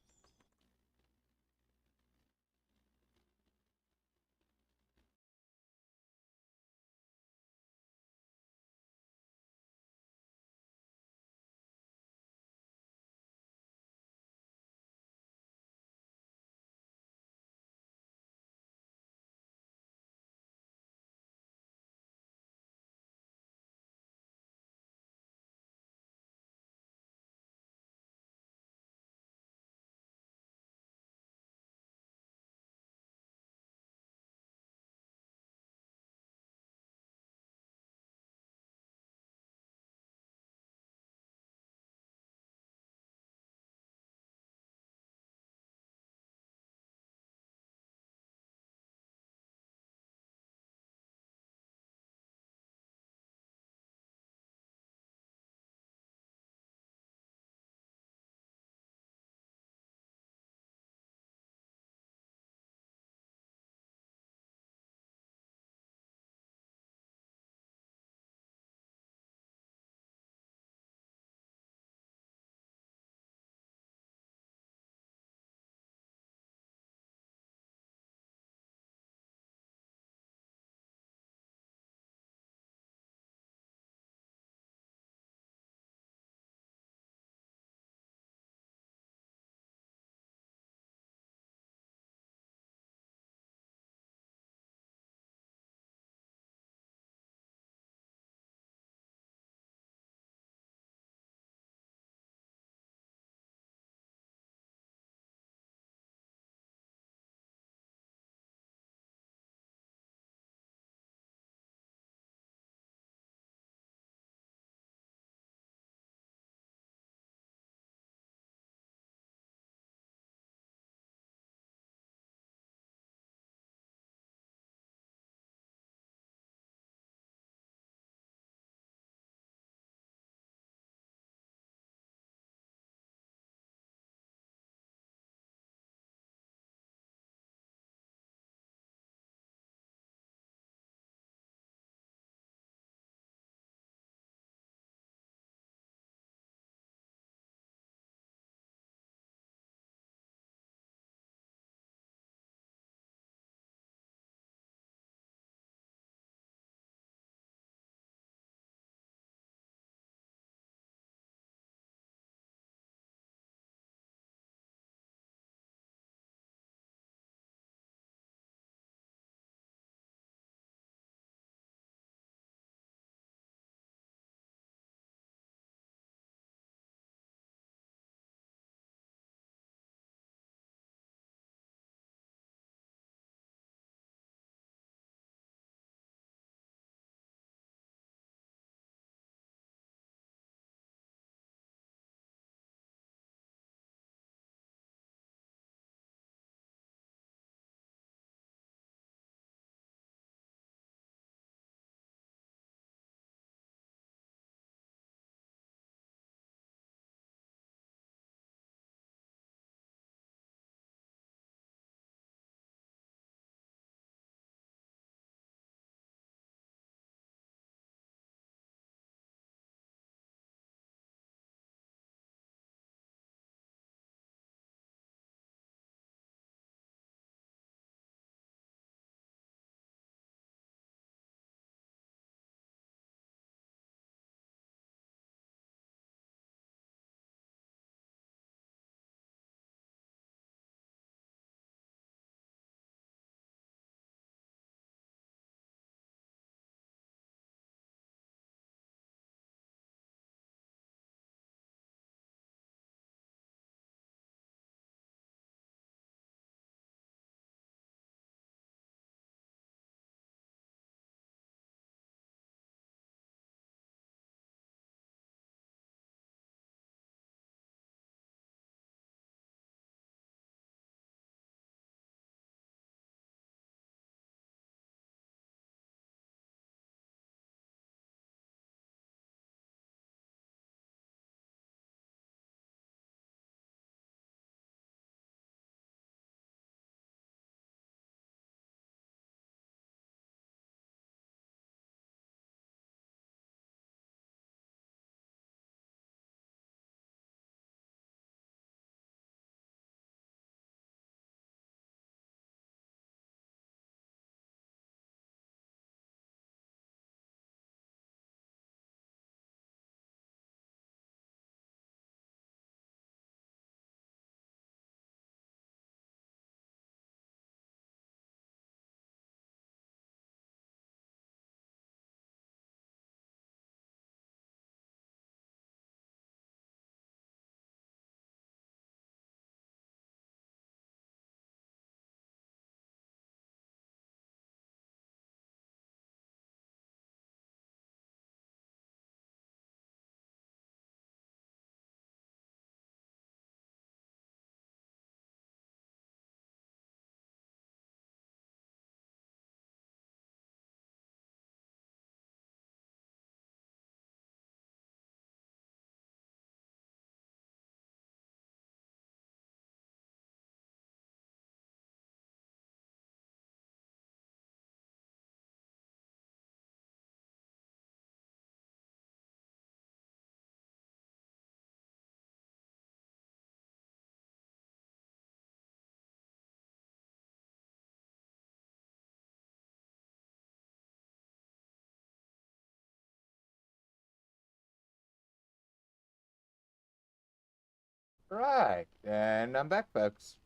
Right, and I'm back, folks.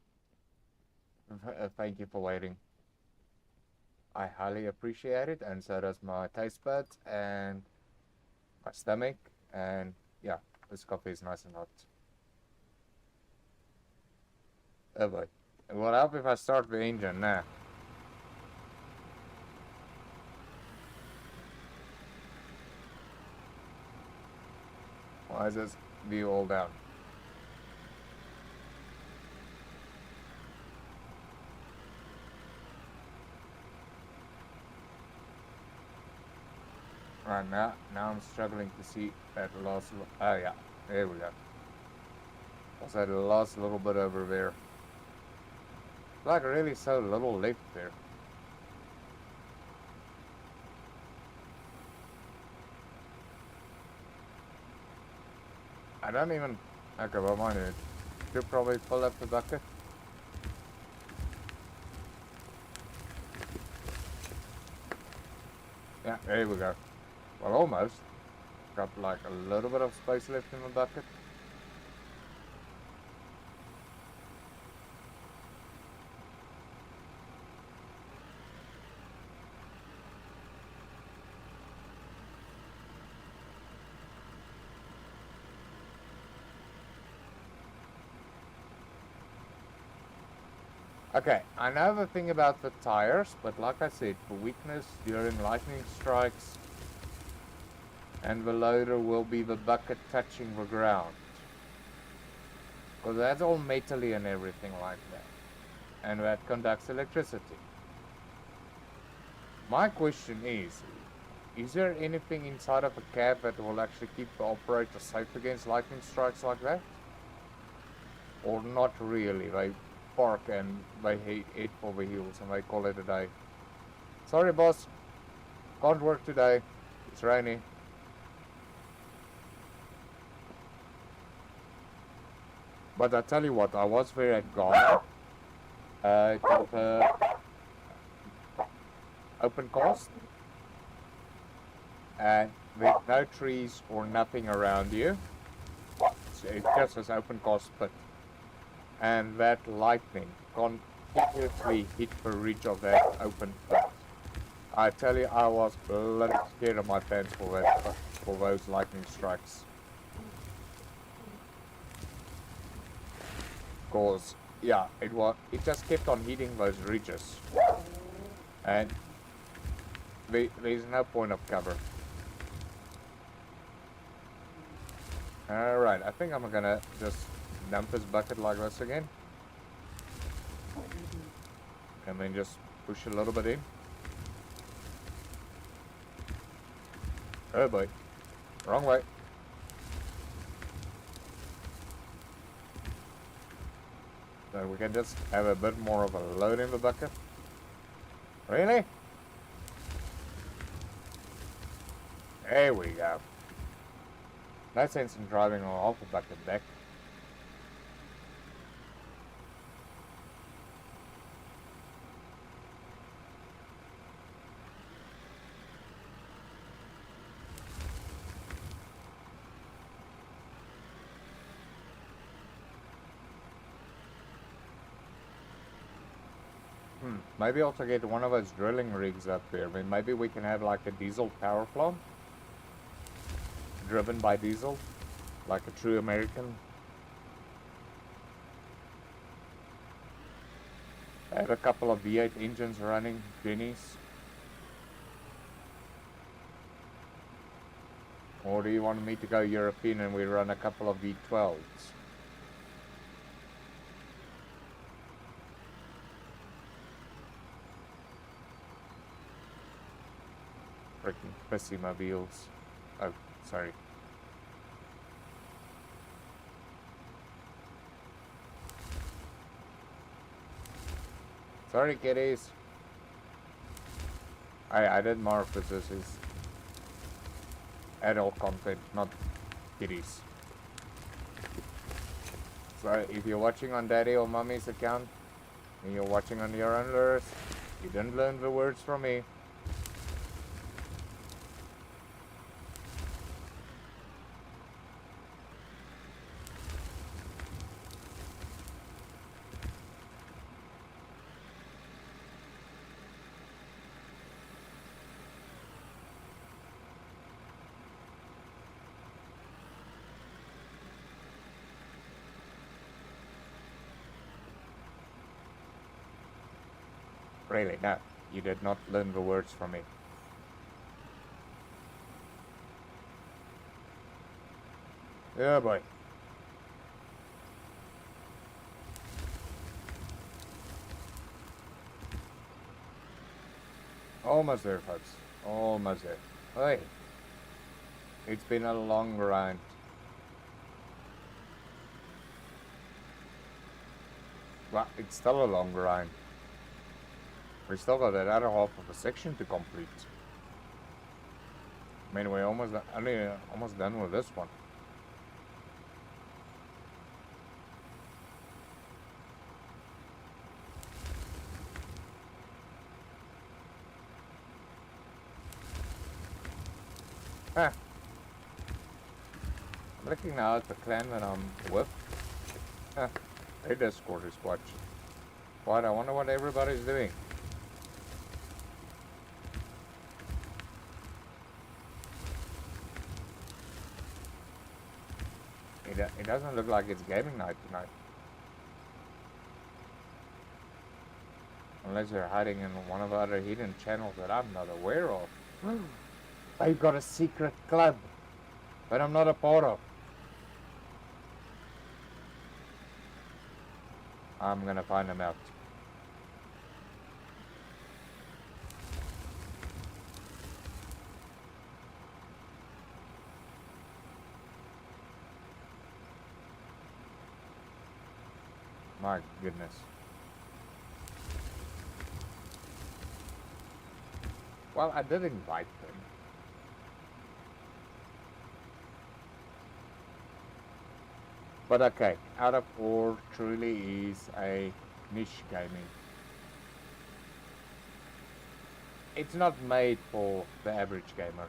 Thank you for waiting. I highly appreciate it, and so does my taste buds and my stomach. And yeah, this coffee is nice and hot. Oh boy. It will help if I start the engine now. Why is this view all down? Right now I'm struggling to see that last. Oh yeah, there we go. Also, the last little bit over there. Like really so little left there. I don't even. Okay, well, mind it. Should probably fill up the bucket. Yeah, there we go. Well, almost. Got like a little bit of space left in the bucket. Okay, I know the thing about the tires, but like I said, for weakness during lightning strikes, and the loader will be the bucket touching the ground. Because that's all metally and everything like that. And that conducts electricity. My question is there anything inside of a cab that will actually keep the operator safe against lightning strikes like that? Or not really? They park and they head for the hills and they call it a day. Sorry boss, can't work today, it's rainy. But I tell you what, I was there at Ghana. It was open coast. And with no trees or nothing around you. So it just says open cast pit. And that lightning continuously hit the ridge of that open pit. I tell you, I was bloody scared of my pants for those lightning strikes. Cause yeah, it just kept on hitting those ridges, and there's no point of cover. Alright, I think I'm gonna just dump this bucket like this again. And then just push a little bit in. Oh boy, wrong way. So we can just have a bit more of a load in the bucket. Really? There we go. No sense in driving off the bucket deck. Maybe also get one of those drilling rigs up there. I mean, maybe we can have like a diesel power plant. Driven by diesel. Like a true American. I have a couple of V8 engines running, Jennies. Or do you want me to go European and we run a couple of V12s? Freaking pissy my wheels. Oh, sorry. Sorry, kiddies. I did mark this is adult content, not kiddies. So if you're watching on daddy or mommy's account, and you're watching on your own lures, you didn't learn the words from me. Really, no. You did not learn the words from me. Oh boy. Almost there, folks. Almost there. Hey. It's been a long ride. Well, it's still a long ride. We still got that other half of a section to complete. I mean, we're almost done with this one. Ah. I'm looking now at the clan that I'm with. Ah. Their Discord is quite. What? I wonder what everybody's doing. It doesn't look like it's gaming night tonight. Unless they're hiding in one of the other hidden channels that I'm not aware of. They've got a secret club that I'm not a part of. I'm gonna find them out. My goodness. Well, I did invite them. But okay, Out of Ore truly is a niche gaming. It's not made for the average gamer.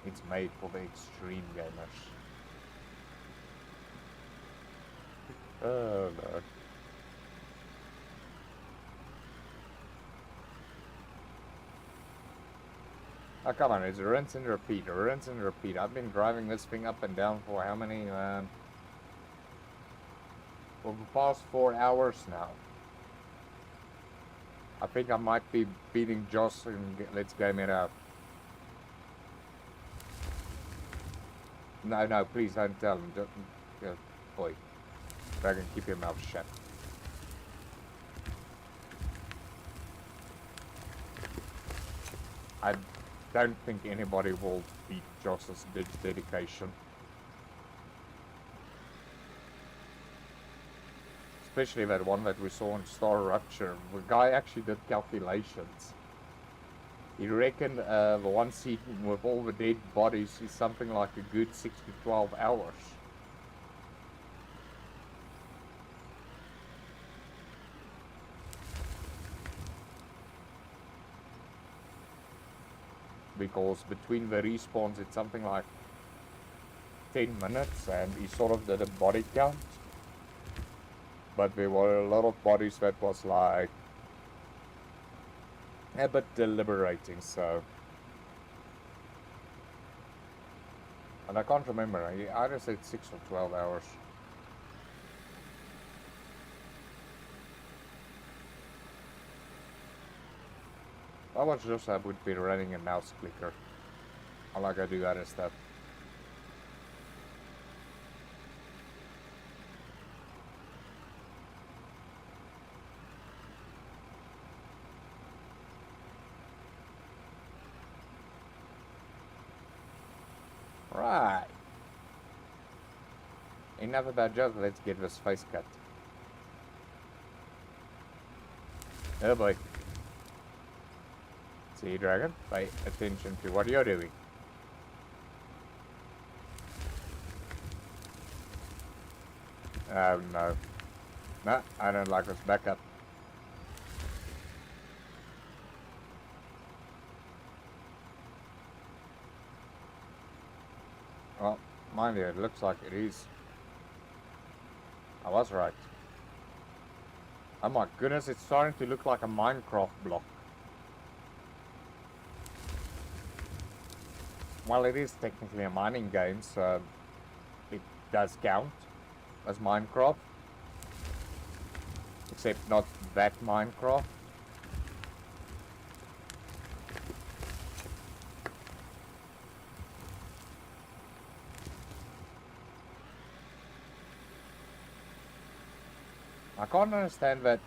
It's made for the extreme gamers. Oh no. Oh, come on, it's rinse and repeat, rinse and repeat. I've been driving this thing up and down for how many, for the past 4 hours now. I think I might be beating Joss and let's game it out. No, please don't tell him. Boy, Dragon, keep your mouth shut. I don't think anybody will beat Joss's dedication. Especially that one that we saw in Star Rupture. The guy actually did calculations. He reckoned the one seat with all the dead bodies is something like a good 6 to 12 hours. Because between the respawns it's something like 10 minutes and he sort of did a body count. But there were a lot of bodies that was like a bit deliberating, so. And I can't remember, he either said 6 or 12 hours. I was just I would be running a mouse clicker. I like I do other stuff. Right. Enough about jokes, let's get this face cut. Oh boy. See, Dragon, pay attention to what you're doing. Oh no. No, I don't like this. Back up. Well, mind you, it looks like it is. I was right. Oh my goodness, it's starting to look like a Minecraft block. Well, it is technically a mining game, so it does count as Minecraft. Except not that Minecraft. I can't understand that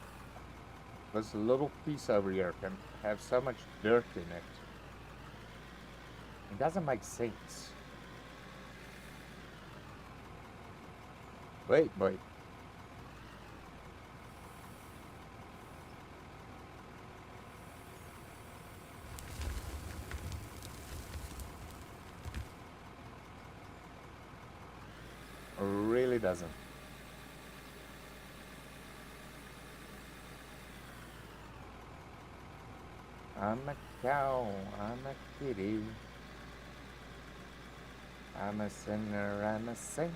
this little piece over here can have so much dirt in it. It doesn't make sense. Wait. Really doesn't. I'm a cow, I'm a kitty. I'm a sinner, I'm a saint.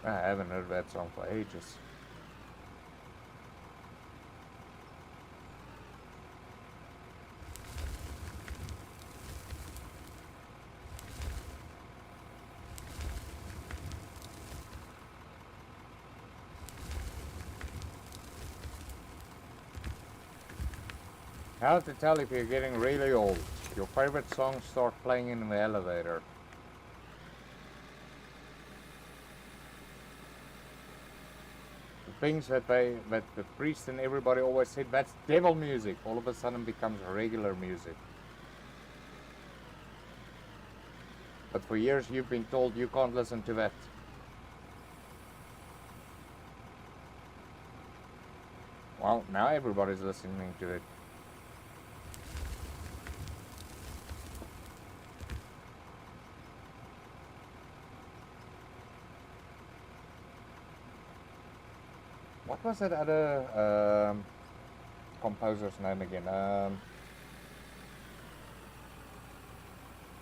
I haven't heard that song for ages. How to tell if you're getting really old? Your favorite songs start playing in the elevator. The things that the priest and everybody always said, that's devil music, all of a sudden becomes regular music. But for years you've been told you can't listen to that. Well, now everybody's listening to it. What was that other composer's name again?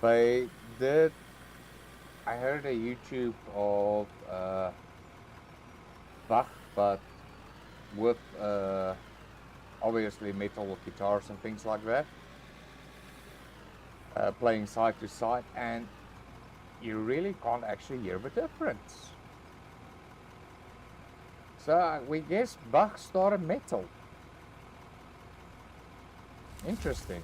They did. I heard a YouTube of Bach, but with obviously metal guitars and things like that, playing side to side, and you really can't actually hear the difference. So we guess Bach started metal. Interesting.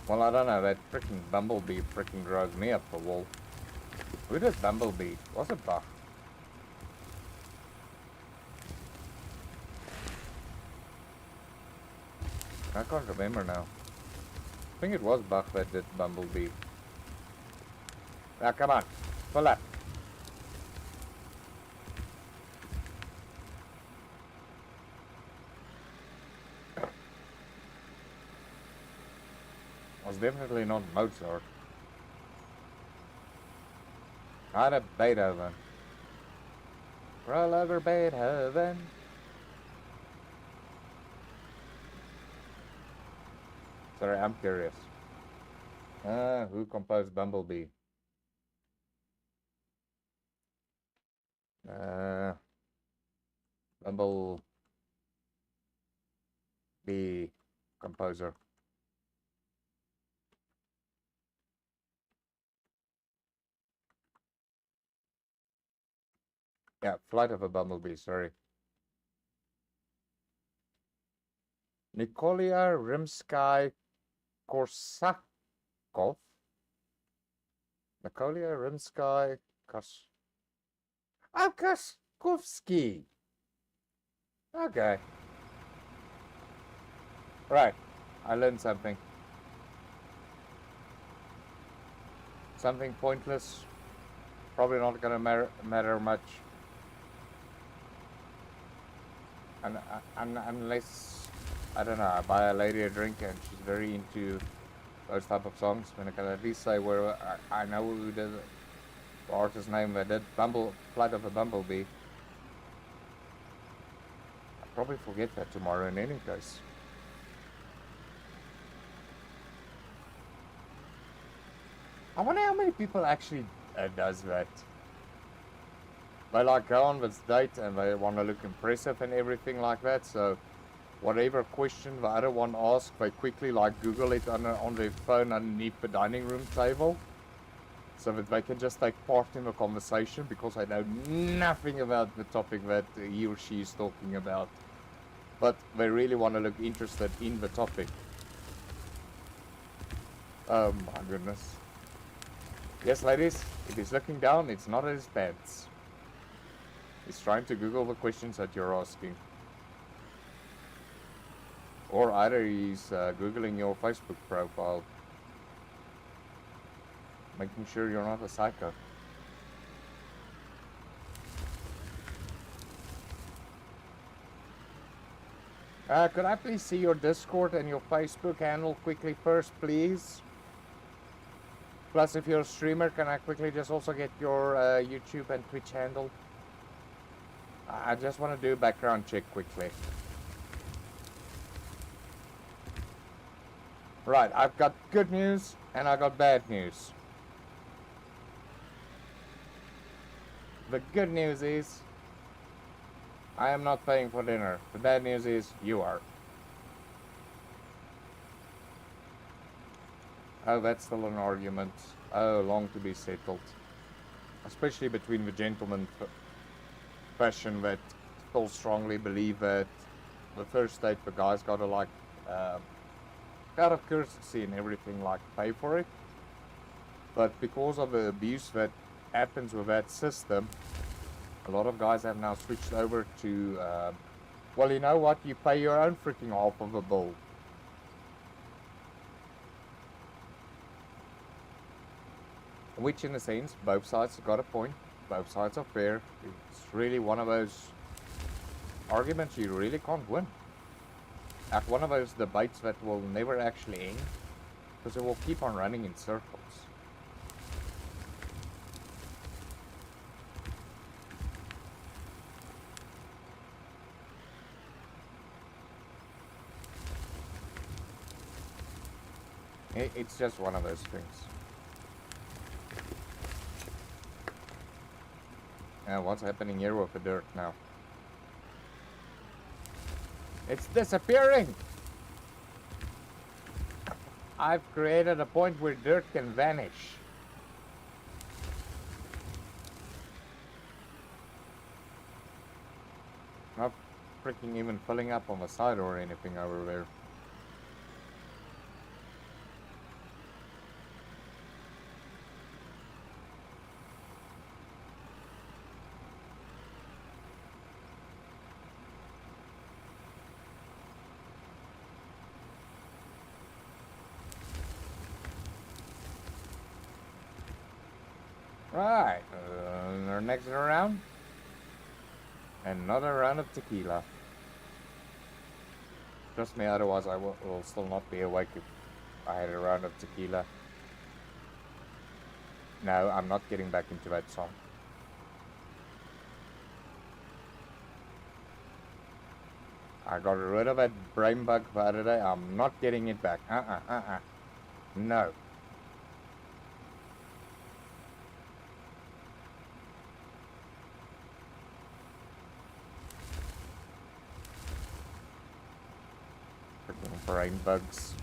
Well, I don't know, that freaking Bumblebee freaking drove me up the wall. Who did Bumblebee? Was it Bach? I can't remember now. I think it was Bach that did Bumblebee. Now, come on. Pull up. Was definitely not Mozart. Not a Beethoven. Roll over Beethoven. Sorry, I'm curious. Who composed Bumblebee? Bumblebee composer. Yeah, Flight of a Bumblebee, sorry. Nikolia Rimsky-Korsakov. Nikolia Rimsky-Korsakowski. Okay. Right. I learned something. Something pointless. Probably not gonna matter much. Unless, I don't know, I buy a lady a drink and she's very into those type of songs, when I can at least say where I know who did the artist's name that did Flight of a Bumblebee. I'll probably forget that tomorrow in any case. I wonder how many people actually does that. They like go on this date and they want to look impressive and everything like that, so whatever question the other one asks, they quickly like Google it on their phone underneath the dining room table, so that they can just take part in the conversation because they know nothing about the topic that he or she is talking about, but they really want to look interested in the topic. Oh my goodness. Yes, ladies, if he's looking down, it's not at his pants. He's trying to Google the questions that you're asking. Or either he's Googling your Facebook profile, making sure you're not a psycho. Could I please see your Discord and your Facebook handle quickly first, please? Plus, if you're a streamer, can I quickly just also get your YouTube and Twitch handle? I just want to do a background check quickly. Right, I've got good news and I got bad news. The good news is I am not paying for dinner. The bad news is you are. Oh, that's still an argument. Oh, long to be settled. Especially between the gentlemen fashion that still strongly believe that the first date the guy's gotta like out of courtesy and everything like pay for it. But because of the abuse that happens with that system, a lot of guys have now switched over to well, you know what, you pay your own freaking half of a bill. Which in a sense, both sides have got a point. Both sides are fair. It's really one of those arguments you really can't win. Like one of those debates that will never actually end, because it will keep on running in circles. It's just one of those things. What's happening here with the dirt now? It's disappearing! I've created a point where dirt can vanish. Not freaking even filling up on the side or anything over there. Right, our next round, another round of tequila. Trust me, otherwise I will still not be awake if I had a round of tequila. No, I'm not getting back into that song. I got rid of that brain bug the other day. I'm not getting it back. No. Freaking brain bugs.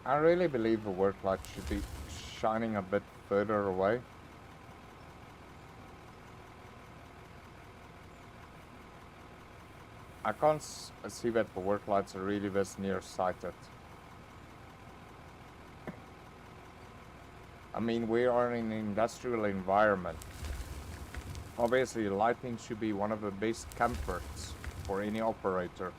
I really believe the work light should be shining a bit further away. I can't see that the work lights are really this nearsighted. I mean, we are in an industrial environment. Obviously, lighting should be one of the best comforts for any operator.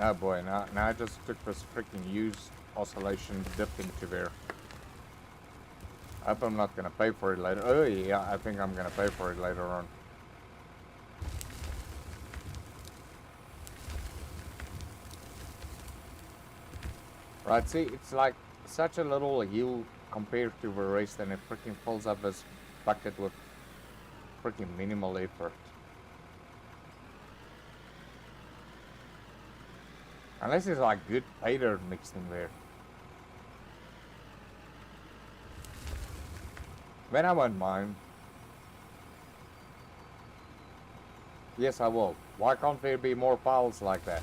Oh boy, now I just took this freaking used oscillation dip into there. I hope I'm not gonna pay for it later. Oh yeah, I think I'm gonna pay for it later on. Right, see, it's like such a little hill compared to the rest, and it freaking fills up this bucket with freaking minimal effort. Unless it's like good pay dirt mixed in there. Then I won't mind. Yes, I will. Why can't there be more piles like that?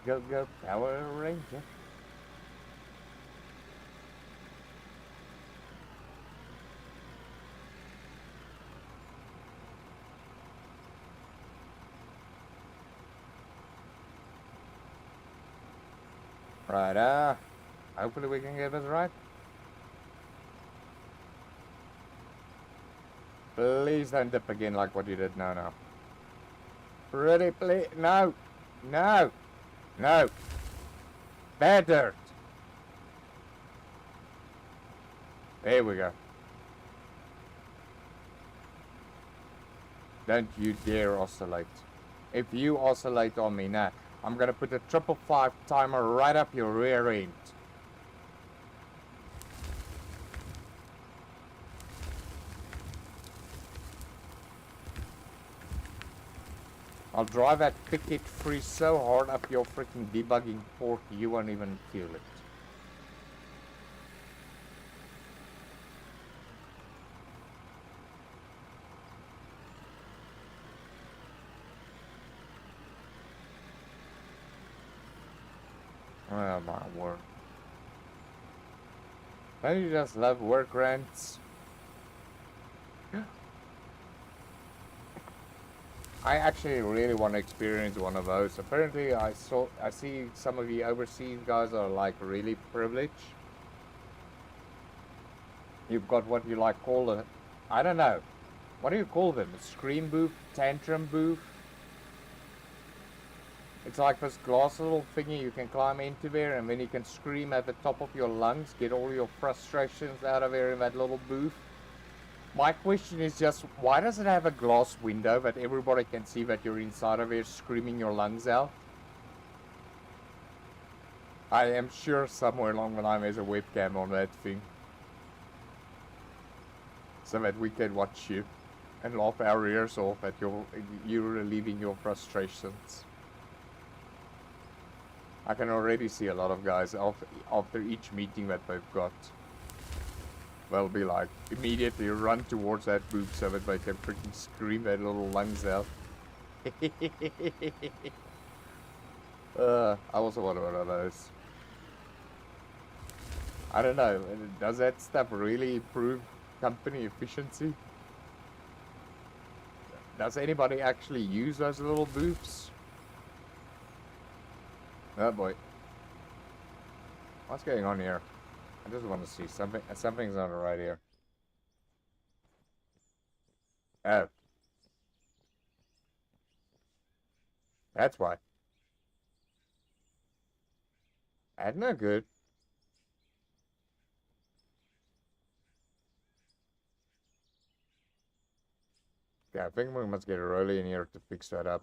Go, go, Power Ranger. Right, hopefully we can get this right. Please don't dip again like what you did. No. Pretty please. No. No. No. Bad dirt. There we go. Don't you dare oscillate. If you oscillate on me now, I'm gonna put a 555 timer right up your rear end. I'll drive that picket free so hard up your freaking debugging port you won't even feel it. Oh my word. Don't you just love work rants? I actually really want to experience one of those. Apparently I see some of you overseas guys are like really privileged. You've got what you like call a, I don't know. What do you call them? A scream booth? Tantrum booth? It's like this glass little thingy you can climb into there and then you can scream at the top of your lungs, get all your frustrations out of there in that little booth. My question is just, why does it have a glass window that everybody can see that you're inside of there screaming your lungs out? I am sure somewhere along the line there's a webcam on that thing. So that we can watch you and laugh our ears off at you relieving your frustrations. I can already see a lot of guys after each meeting that they've got. They'll be like, immediately run towards that booth so that they can freaking scream their little lungs out. I also want one of those. I don't know, does that stuff really improve company efficiency? Does anybody actually use those little booths? Oh boy. What's going on here? I just want to see something. Something's not right here. Oh. That's why. That's not good. Yeah, I think we must get a Rolly in here to fix that up.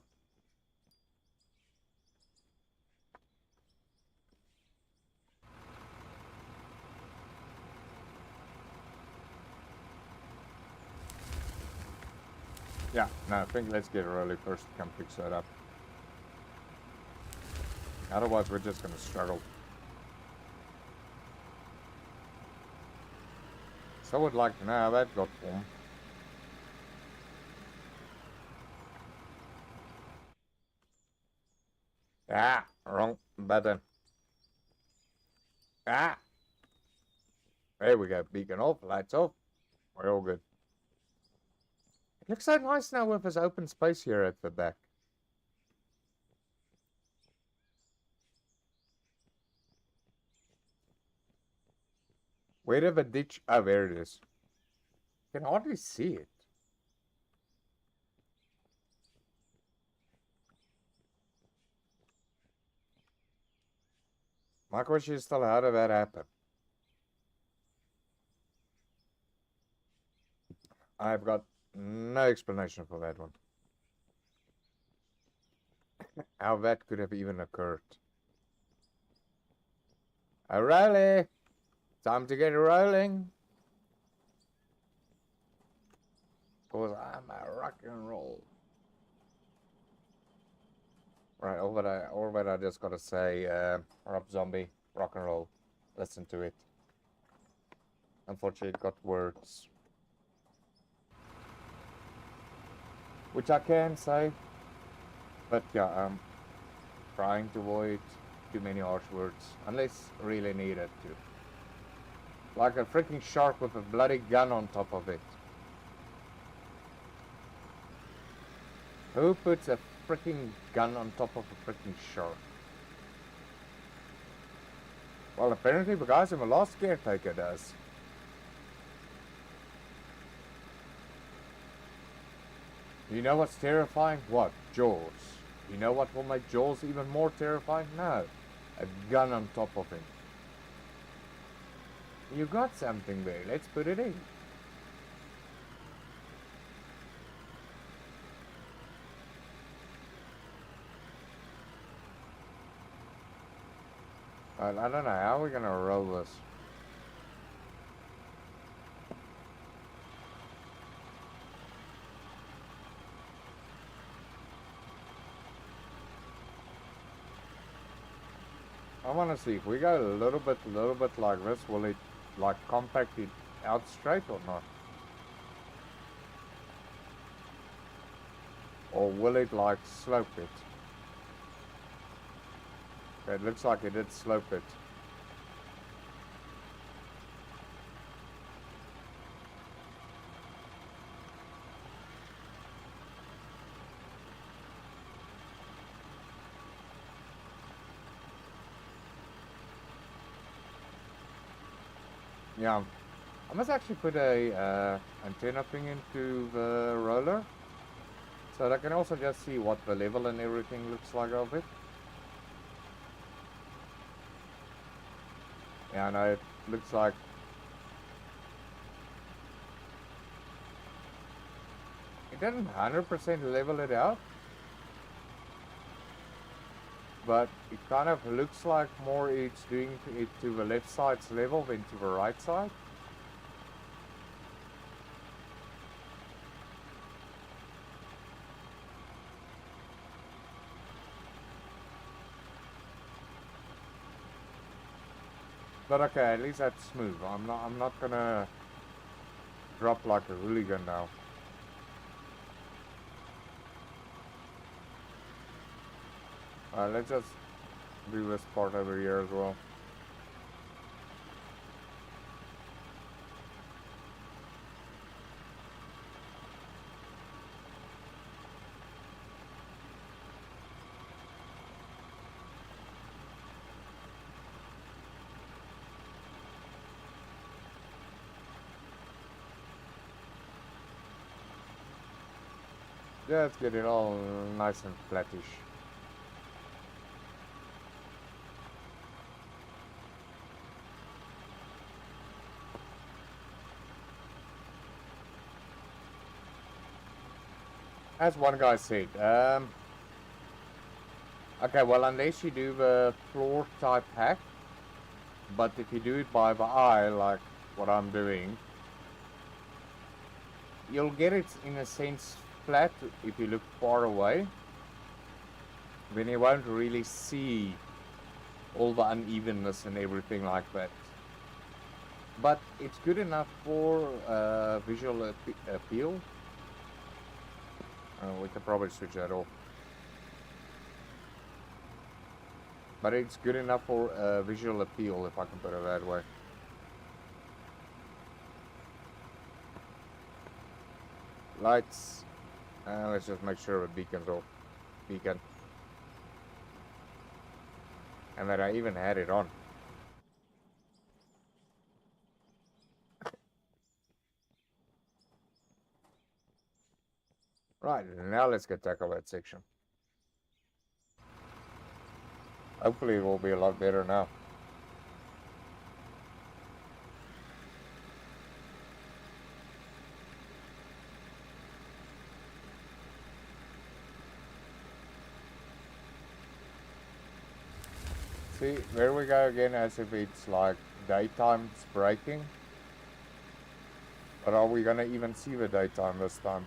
Yeah, no, I think let's get a Rolly first to come fix that up. Otherwise, we're just gonna struggle. So I would like to know how that got formed. Ah, wrong button. Ah! There we go. Beacon off, lights off. We're all good. It looks so nice now with this open space here at the back. Where did the ditch? Oh, there it is. You can hardly see it. My question is still, how did that happen? I've got no explanation for that one. How that could have even occurred. O'Reilly! Time to get rolling. Cause I'm a rock and roll. Right, all that I just gotta say, Rob Zombie, rock and roll. Listen to it. Unfortunately, it got words. Which I can say. But yeah, I'm trying to avoid too many harsh words. Unless really needed to. Like a freaking shark with a bloody gun on top of it. Who puts a freaking gun on top of a freaking shark? Well, apparently the guys in the last caretaker does. You know what's terrifying? What? Jaws. You know what will make Jaws even more terrifying? No. A gun on top of him. You got something there. Let's put it in. I don't know how we're gonna roll this. I wanna see if we go a little bit like this, will it like compact it out straight or not? Or will it like slope it? Okay, it looks like it did slope it. Yeah, I must actually put a antenna thing into the roller, so that I can also just see what the level and everything looks like of it. Yeah, I know it looks like it doesn't 100% level it out, but it kind of looks like more it's doing it to the left side's level than to the right side. But okay, at least that's smooth. I'm not gonna drop like a hooligan now. Let's just do this part over here as well. Yeah, let's get it all nice and flattish. As one guy said, okay, well, unless you do the floor type hack, but if you do it by the eye, like what I'm doing, you'll get it in a sense flat if you look far away. Then you won't really see all the unevenness and everything like that. But it's good enough for visual appeal. We can probably switch that off. But it's good enough for visual appeal, if I can put it that way. Lights. Let's just make sure the beacon's off. Beacon. And that I even had it on. Right, now let's get tackle that section. Hopefully it will be a lot better now. See, there we go again, as if it's like daytime it's breaking. But are we gonna even see the daytime this time?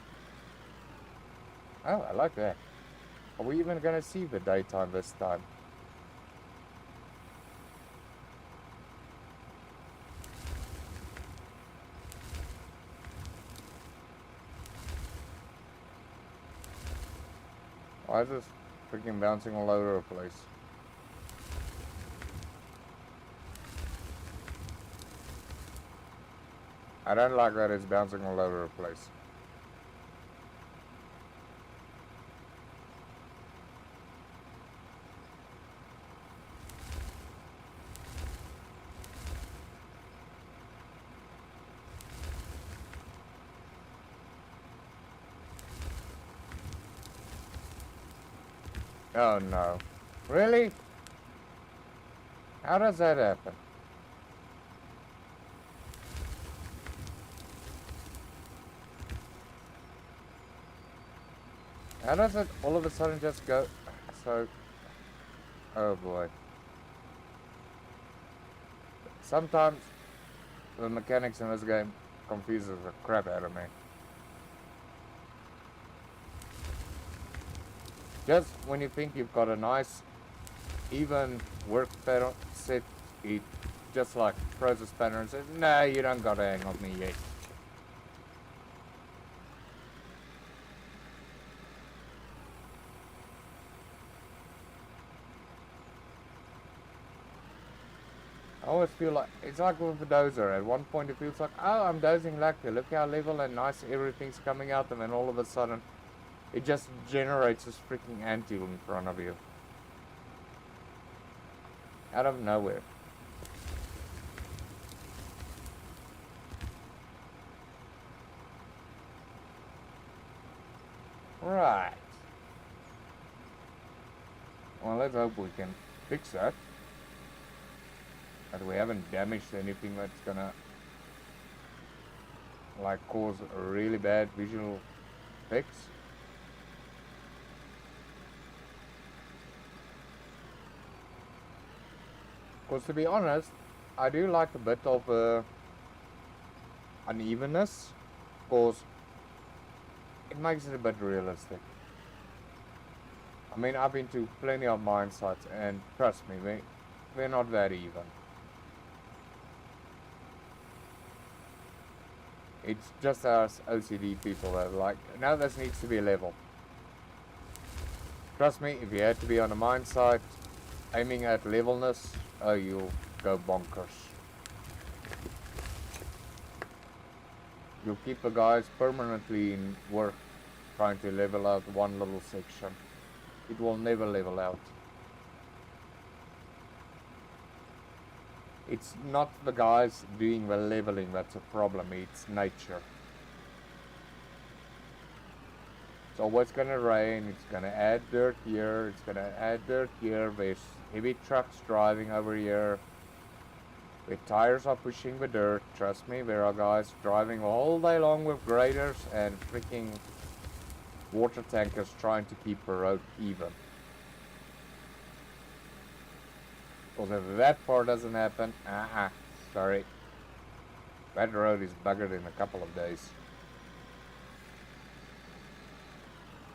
Oh, I like that. Are we even gonna see the daytime this time? Why is this freaking bouncing all over the place? I don't like that it's bouncing all over the place. Oh no. Really? How does that happen? How does it all of a sudden just go so... Oh boy. Sometimes the mechanics in this game confuses the crap out of me. Just when you think you've got a nice, even work pattern set, it just like throws a spanner and says, "No, you don't got a hang of me yet." I always feel like, it's like with a dozer. At one point it feels like, oh, I'm dozing lucky. Look how level and nice everything's coming out. And then all of a sudden, it just generates this freaking anthill in front of you. Out of nowhere. Right. Well, let's hope we can fix that. That we haven't damaged anything that's gonna like cause a really bad visual effects. Because to be honest, I do like a bit of unevenness, because it makes it a bit realistic. I mean, I've been to plenty of mine sites, and trust me, they're not that even. It's just us OCD people that are like, no, this needs to be level. Trust me, if you had to be on a mine site, aiming at levelness, oh, you'll go bonkers. You'll keep the guys permanently in work trying to level out one little section. It will never level out. It's not the guys doing the leveling that's a problem, it's nature. It's always gonna rain, it's gonna add dirt here, it's gonna add dirt here, there's heavy trucks driving over here. The tires are pushing the dirt, trust me, there are guys driving all day long with graders and freaking water tankers trying to keep the road even. Because if that part doesn't happen, sorry. That road is buggered in a couple of days.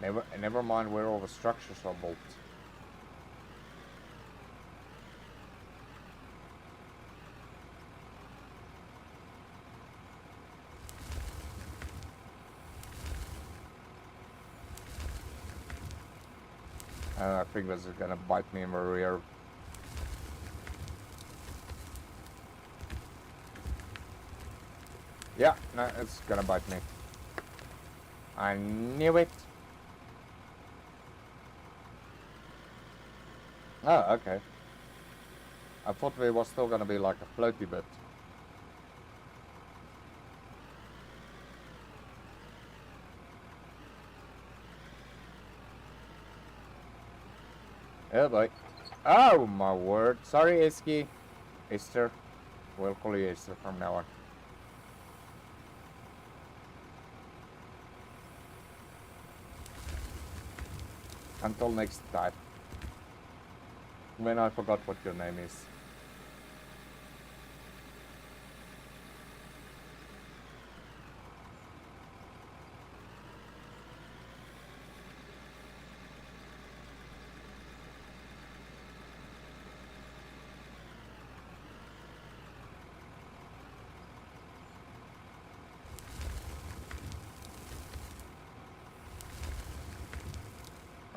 Never mind where all the structures are built. I think this is gonna bite me in the rear. Yeah, no, it's gonna bite me. I knew it. Oh, okay. I thought there was still gonna be like a floaty bit. Oh boy. Oh my word. Sorry, Eski. Esther. We'll call you Esther from now on. Until next time. When I forgot what your name is.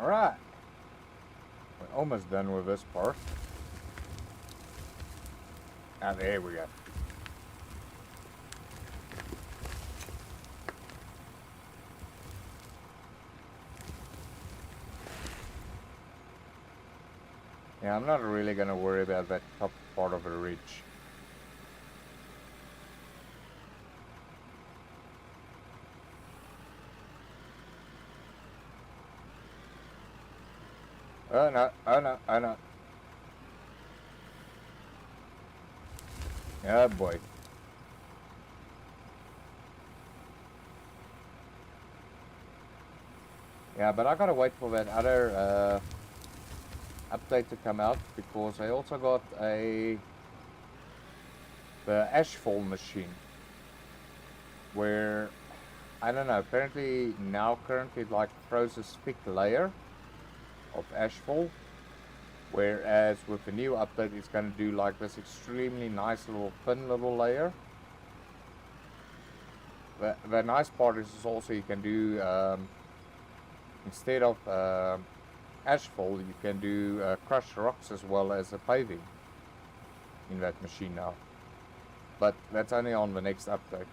Alright. We're almost done with this part. Ah, there we go. Yeah, I'm not really gonna worry about that top part of the ridge. Oh no, oh no, oh no. Oh boy. Yeah, but I gotta wait for that other update to come out, because I also got the ashfall machine, where I don't know, apparently now currently it like throws a thick layer of ashfall, whereas with the new update it's going to do like this extremely nice little thin little layer. The nice part is also you can do instead of ashfall, you can do crushed rocks as well as a paving in that machine now, but that's only on the next update.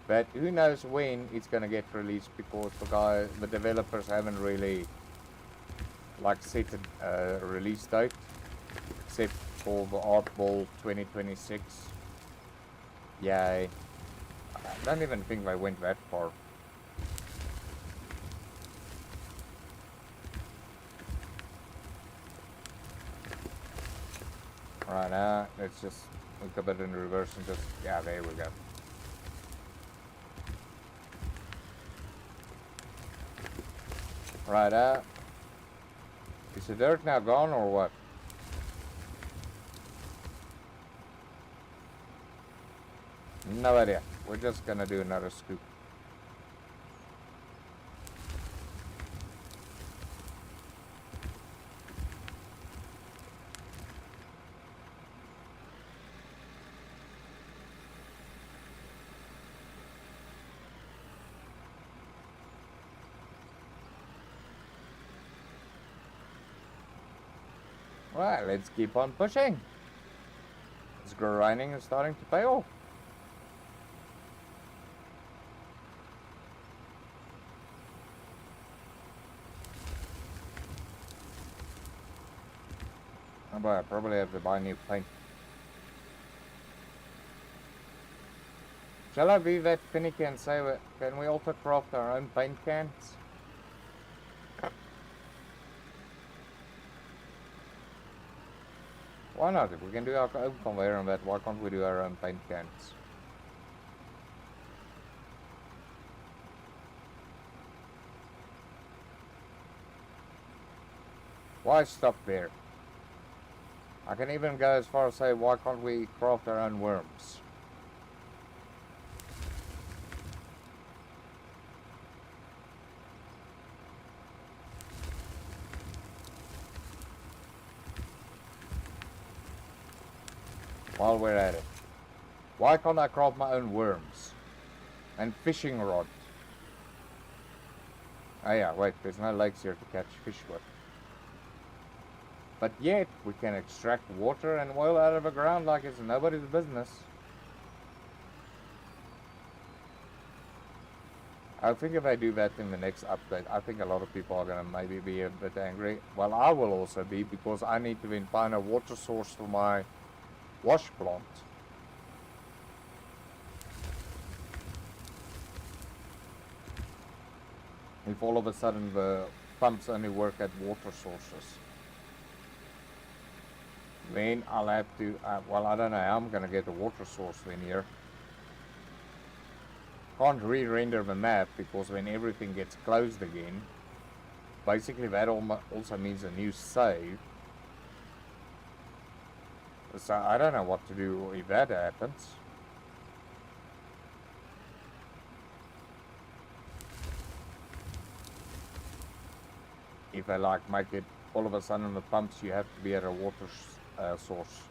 But who knows when it's gonna get released, because the developers haven't really like set a release date, except for the Artball 2026. Yay. I don't even think they went that far. Alright, now let's just look a bit in reverse and just, yeah, there we go. Right, is the dirt now gone or what? No idea. We're just gonna do another scoop. Right, let's keep on pushing. This grinding is starting to pay off. But I probably have to buy new paint. Shall I be that finicky and say, can we also craft our own paint cans? Why not? If we can do our own conveyor on that, why can't we do our own paint cans? Why stop there? I can even go as far as say, why can't we craft our own worms? While we're at it, why can't I craft my own worms and fishing rod? Oh yeah, wait, there's no lakes here to catch fish with. But yet, we can extract water and oil out of the ground like it's nobody's business. I think if I do that in the next update, I think a lot of people are going to maybe be a bit angry. Well, I will also be, because I need to then find a water source for my wash plant. If all of a sudden the pumps only work at water sources, then I'll have to, well, I don't know how I'm going to get a water source in here. Can't re-render the map, because when everything gets closed again, basically that also means a new save. So I don't know what to do if that happens. If I like make it all of a sudden the pumps, you have to be at a water source.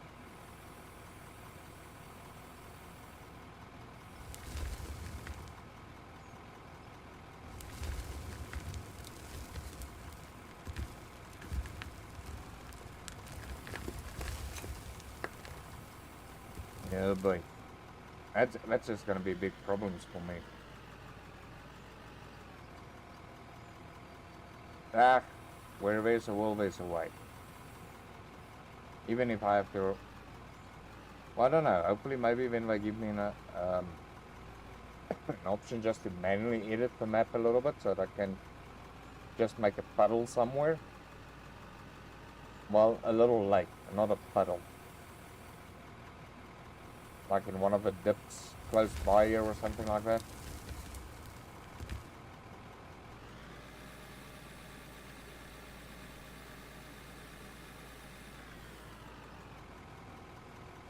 Oh boy. That's just gonna be big problems for me. Ah, where there's a will, there's a way. Even if I have to... Well, I don't know. Hopefully maybe when they give me an option just to manually edit the map a little bit so that I can just make a puddle somewhere. Well, a little lake, not a puddle. Like in one of the dips close by here or something like that.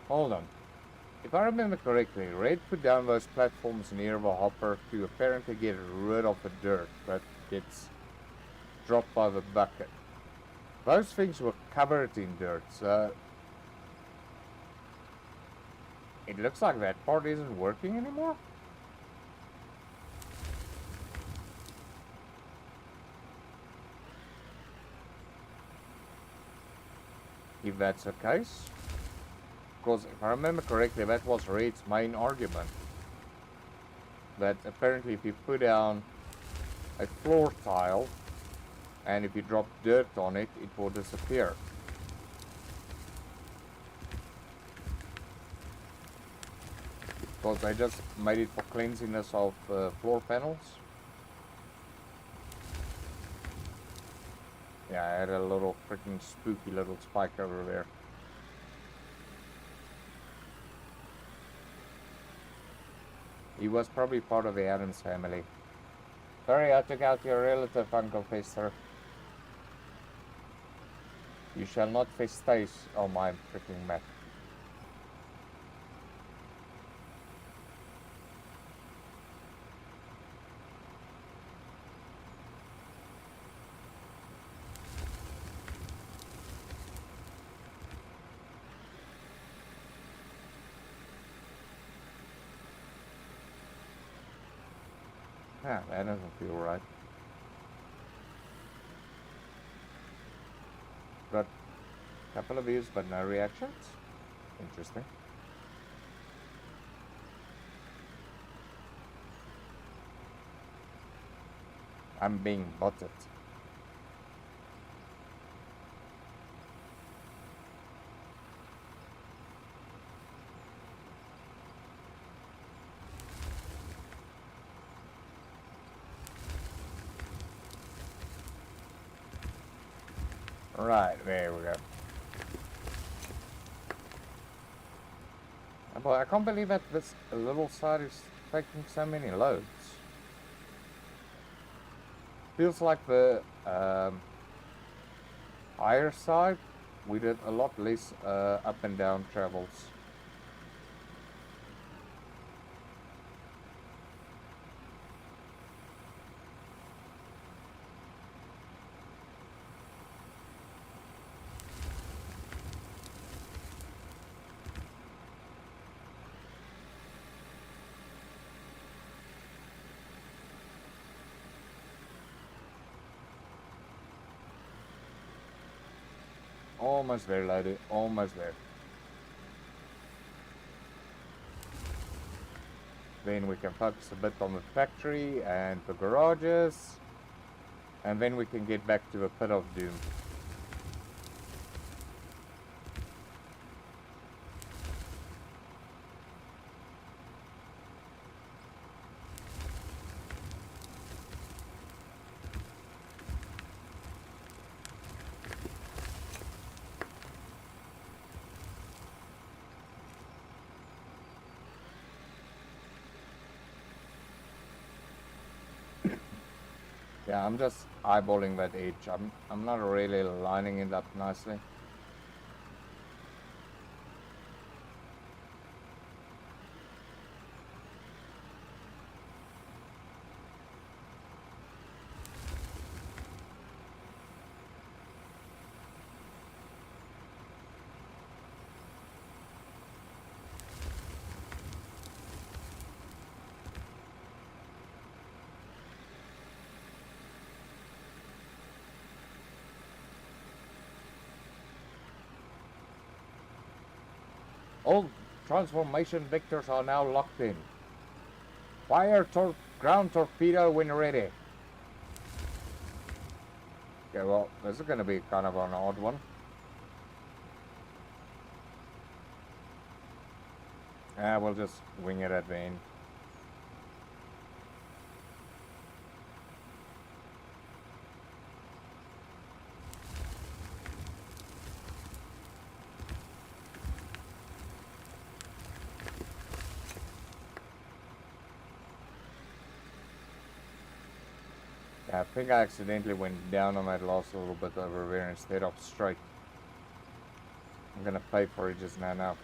Hold on. If I remember correctly, Red put down those platforms near the hopper to apparently get rid of the dirt that gets dropped by the bucket. Those things were covered in dirt, so it looks like that part isn't working anymore. If that's the case. Because if I remember correctly, that was Red's main argument. That apparently if you put down a floor tile and if you drop dirt on it, it will disappear. Because I just made it for cleansiness of floor panels. Yeah, I had a little freaking spooky little spike over there. He was probably part of the Adams family. Sorry, I took out your relative, Uncle Fester. You shall not festate on my freaking map. Ah, that doesn't feel right. Got a couple of views, but no reactions. Interesting. I'm being botted. Right, there we go. But I can't believe that this little side is taking so many loads. Feels like the higher side, we did a lot less up and down travels. Almost there, lady. Almost there. Then we can focus a bit on the factory and the garages. And then we can get back to the pit of doom. Yeah, I'm just eyeballing that edge. I'm not really lining it up nicely. transformation vectors are now locked in. Fire ground torpedo when ready. Okay, well, this is going to be kind of an odd one. We'll just wing it at the end. I think I accidentally went down on that last little bit over there instead of straight. I'm gonna pay for it just now.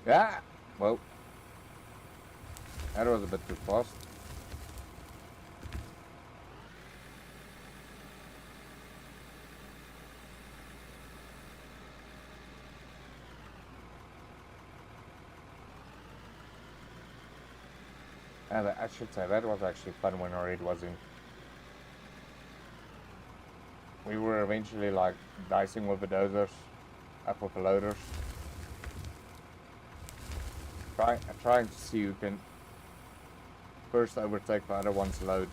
Yeah, well, that was a bit too fast. And I should say that was actually fun when Ore was in. We were eventually like dicing with the dozers, up with the loaders. Trying to see who can first overtake the other one's load.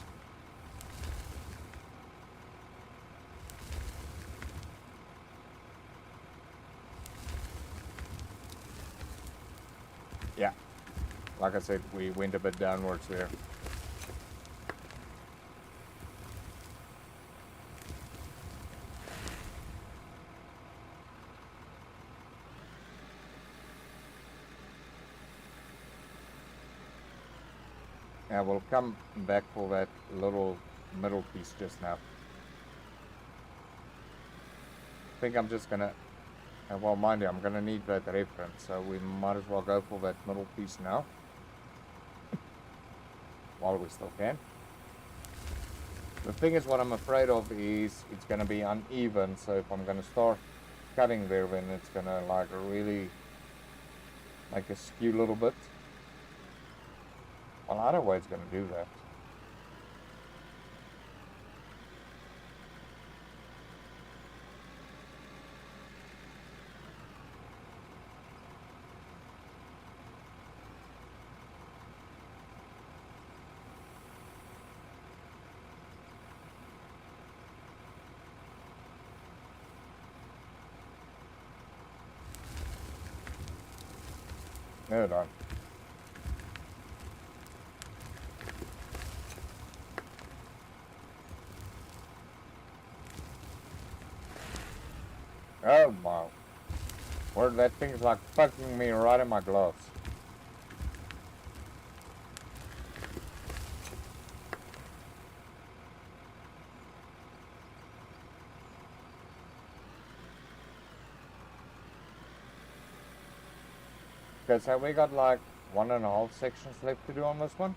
Yeah, like I said, we went a bit downwards there. Yeah, we'll come back for that little middle piece just now. I think I'm just gonna, well, mind you, I'm gonna need that reference, so we might as well go for that middle piece now, while we still can. The thing is, what I'm afraid of is it's gonna be uneven, so if I'm gonna start cutting there, then it's gonna like really make a skew a little bit. Well, either way, it's gonna do that. No, done. Oh my. Word, that thing's like fucking me right in my gloves. Okay, so we got like 1.5 sections left to do on this one.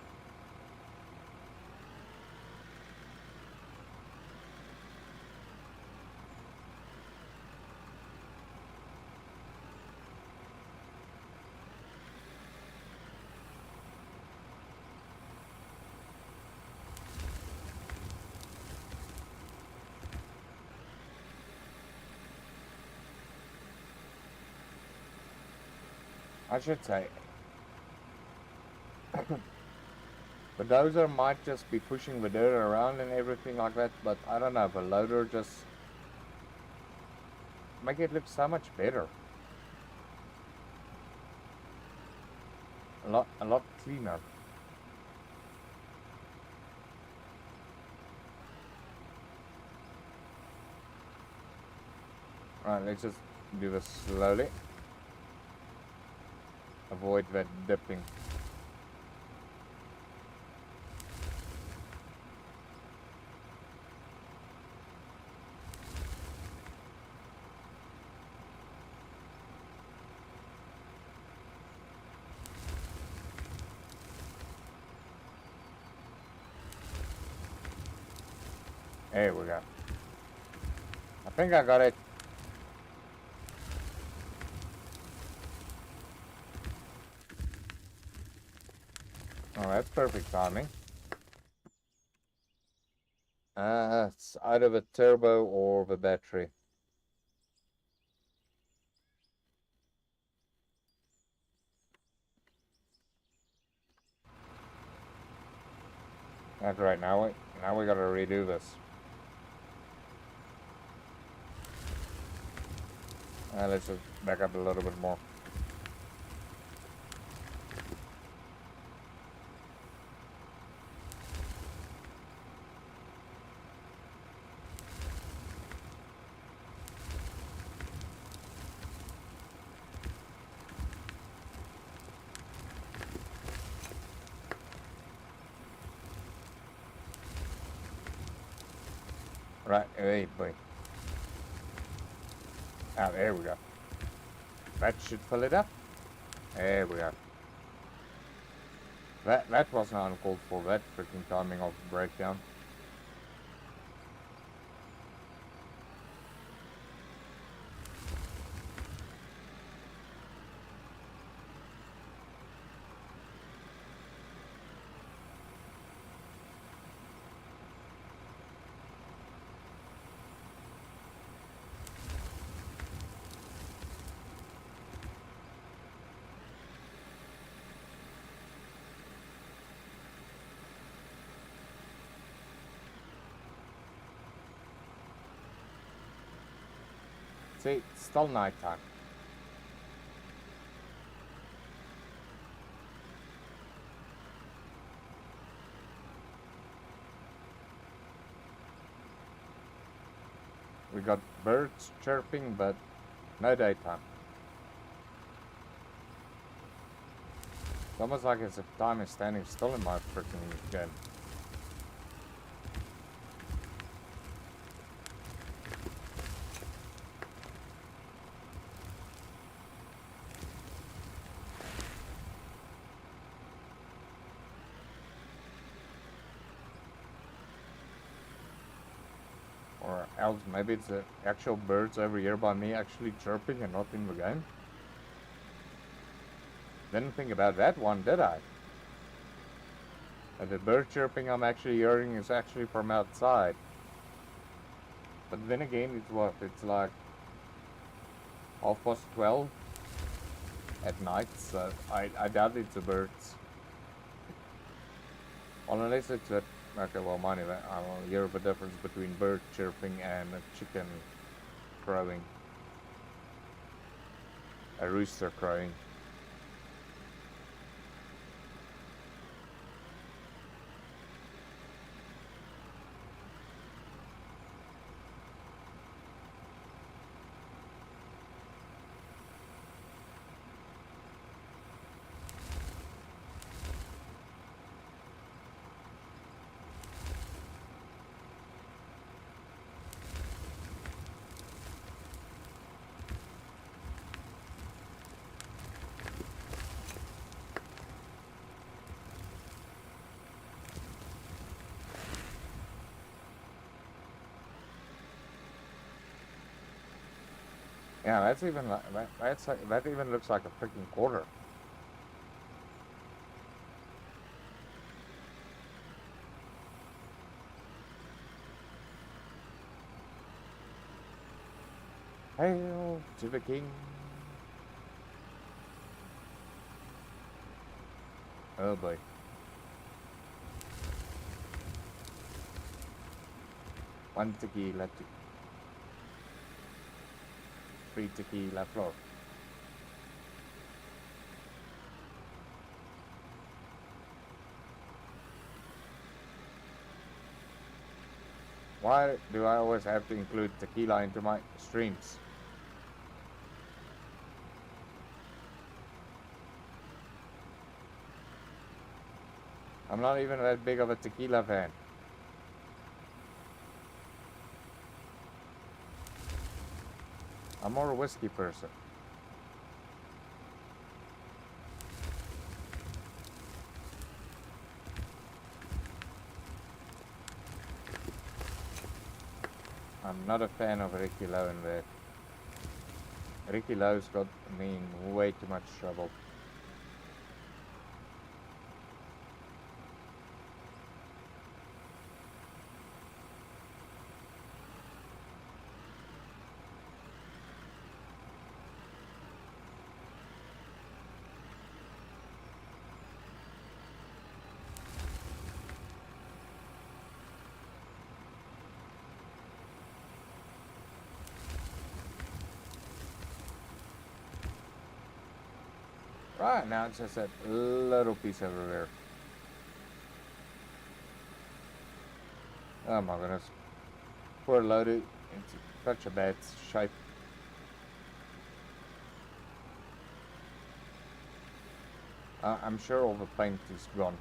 I should say, the dozer might just be pushing the dirt around and everything like that, but I don't know, the loader just make it look so much better. A lot cleaner. Right, let's just do this slowly. Avoid that dipping. There we go. I think I got it. Oh, that's perfect timing. It's either the turbo or the battery. That's right. Now we gotta redo this. Let's just back up a little bit more. Right, hey boy. Ah, there we go. That should fill it up. There we go. That was not uncalled for. That freaking timing of the breakdown. See, it's still nighttime. We got birds chirping, but no daytime. It's almost like as if time is standing still in my freaking game. Or else maybe it's the actual birds over here by me actually chirping and not in the game. Didn't think about that one, did I? The bird chirping I'm actually hearing is actually from outside. But then again, it's what? It's like 12:30 at night, so I doubt it's the birds. Well, unless it's a... Okay, well, mind you, I will hear the difference between bird chirping and a chicken crowing. A rooster crowing. Yeah, that's even like that even looks like a freaking quarter. Hail to the king. Oh boy. One tequila, free tequila floor. Why do I always have to include tequila into my streams? I'm not even that big of a tequila fan. I'm more a whiskey person. I'm not a fan of Ricky Lowe in there. Ricky Lowe's got me in way too much trouble. Right, now it's just that little piece over there. Oh my goodness. Poor Lodi, it's such a bad shape. I'm sure all the paint is gone.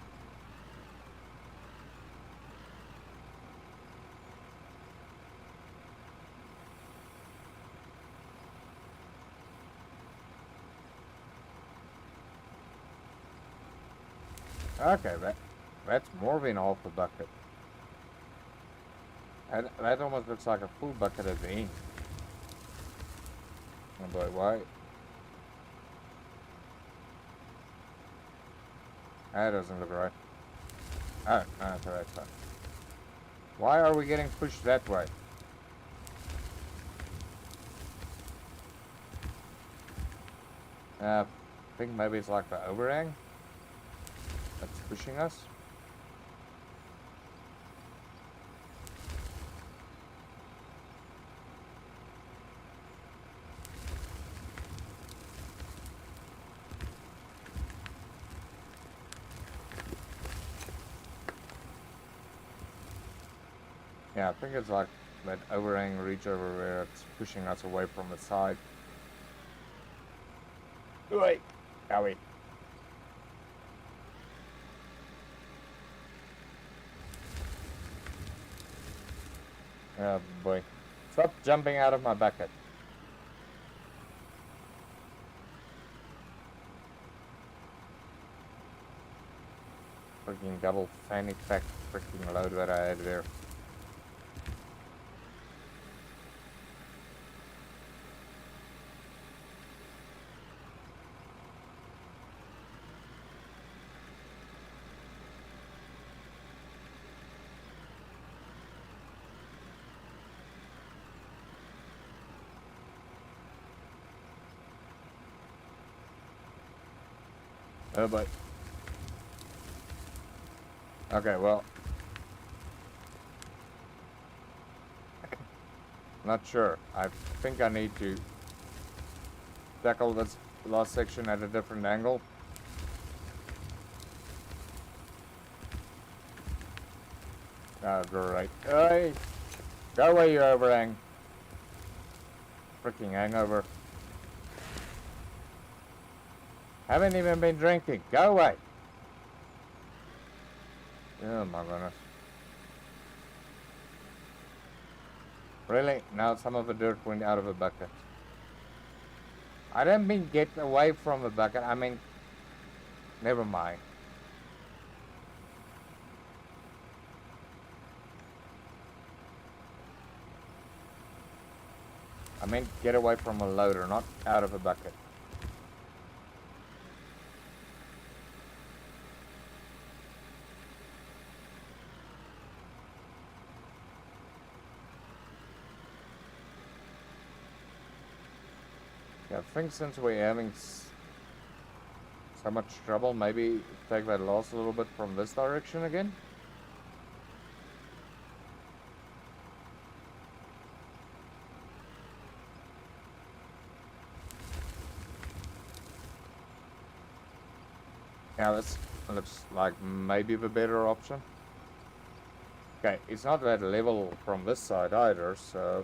Okay, that's more than half a bucket. That almost looks like a full bucket at the end. Oh boy, why? That doesn't look right. Oh, no, that's alright, fine. Why are we getting pushed that way? I think maybe it's like the overhang that's pushing us. Yeah, I think it's like that overhang reach over where it's pushing us away from the side. Wait, wait. Oh boy. Stop jumping out of my bucket. Freaking double fanny pack freaking load that I had there. Oh boy. Okay, well. Not sure. I think I need to tackle this last section at a different angle. Oh, great. Hey! Go away, you overhang. Freaking hangover. Haven't even been drinking. Go away. Oh my goodness. Really? Now some of the dirt went out of the bucket. I didn't mean get away from the bucket. I mean, never mind. I meant get away from a loader, not out of a bucket. Yeah, I think since we're having so much trouble, maybe take that loss a little bit from this direction again. Yeah, this looks like maybe the better option. Okay, it's not that level from this side either, so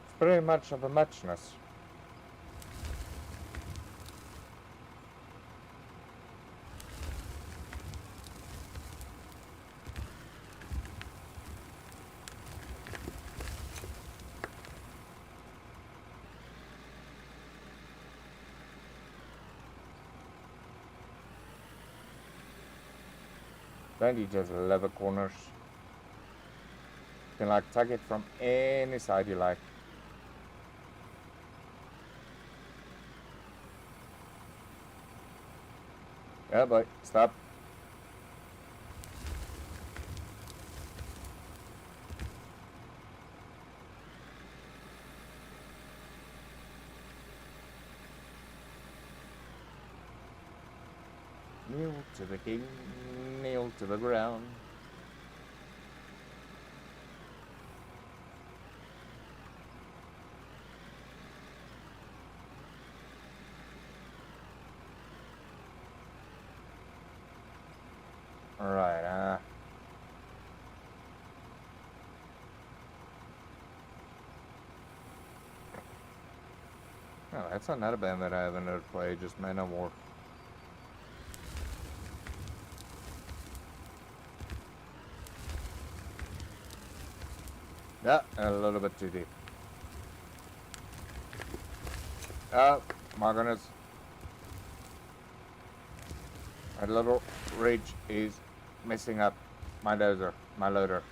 it's pretty much of a muchness. Don't you just love the corners? You can like tuck it from any side you like. Yeah, boy, stop. Kneel to the king, kneel to the ground. Alright, oh, that's another band that I haven't heard play, just Man of War. Yeah, a little bit too deep. Oh, my goodness. My little ridge is messing up my dozer, my loader.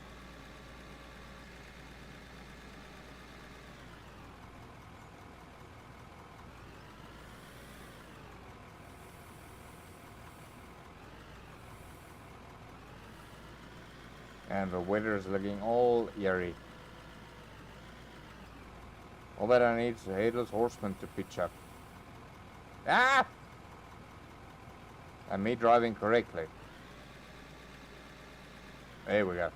And the weather is looking all eerie. All that I need is a headless horseman to pitch up. Ah! And me driving correctly. There we go.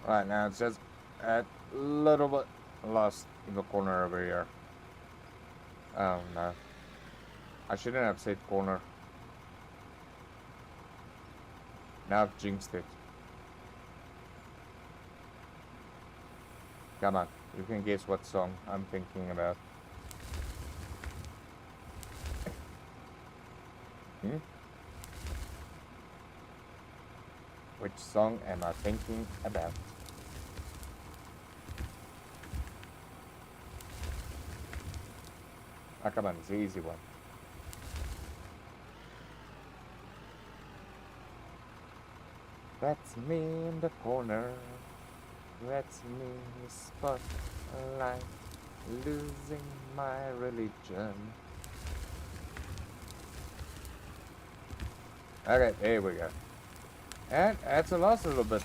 Right now it's just a little bit lost in the corner over here. Oh no. I shouldn't have said corner. Now I've jinxed it. Come on, you can guess what song I'm thinking about. Hmm? Which song am I thinking about? Ah, come on, it's the easy one. That's me in the corner. That's me in the spotlight, losing my religion. Okay, there we go. And that's a loss a little bit.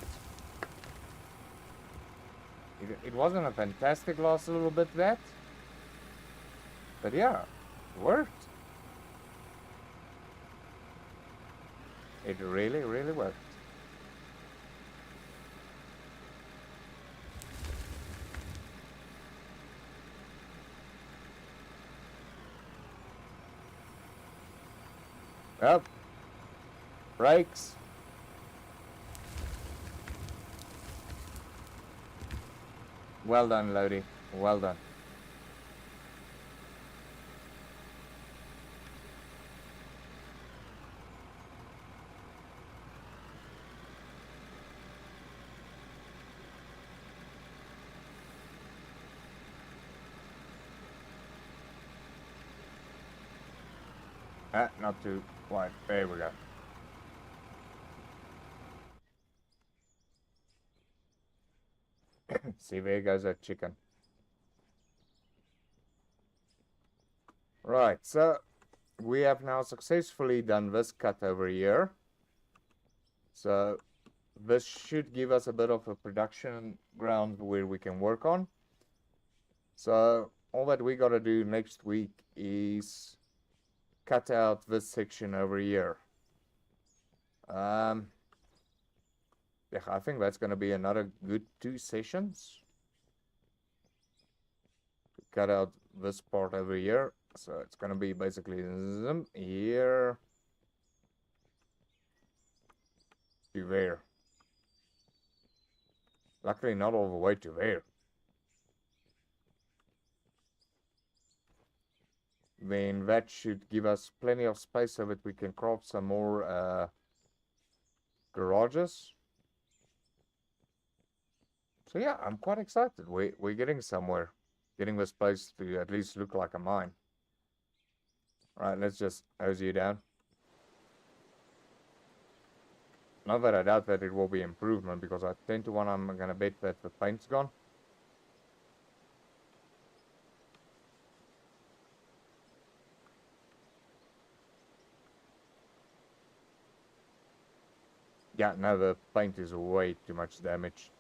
It wasn't a fantastic loss a little bit, that. But yeah, it worked. It really, really worked. Well, brakes. Well done, Lodi. Well done. Not too wide. There we go. See, there goes that chicken. Right, so we have now successfully done this cut over here. So this should give us a bit of a production ground where we can work on. So all that we gotta do next week is cut out this section over here. Yeah, I think that's gonna be another good 2 sessions. Cut out this part over here. So it's gonna be basically here to there. Luckily not all the way to there. Then that should give us plenty of space so that we can craft some more garages. So yeah, I'm quite excited. We're getting somewhere. Getting this place to at least look like a mine. Alright, let's just hose you down. Not that I doubt that it will be improvement, because I 10 to 1 I'm gonna bet that the paint's gone. Yeah, no, the paint is way too much damage.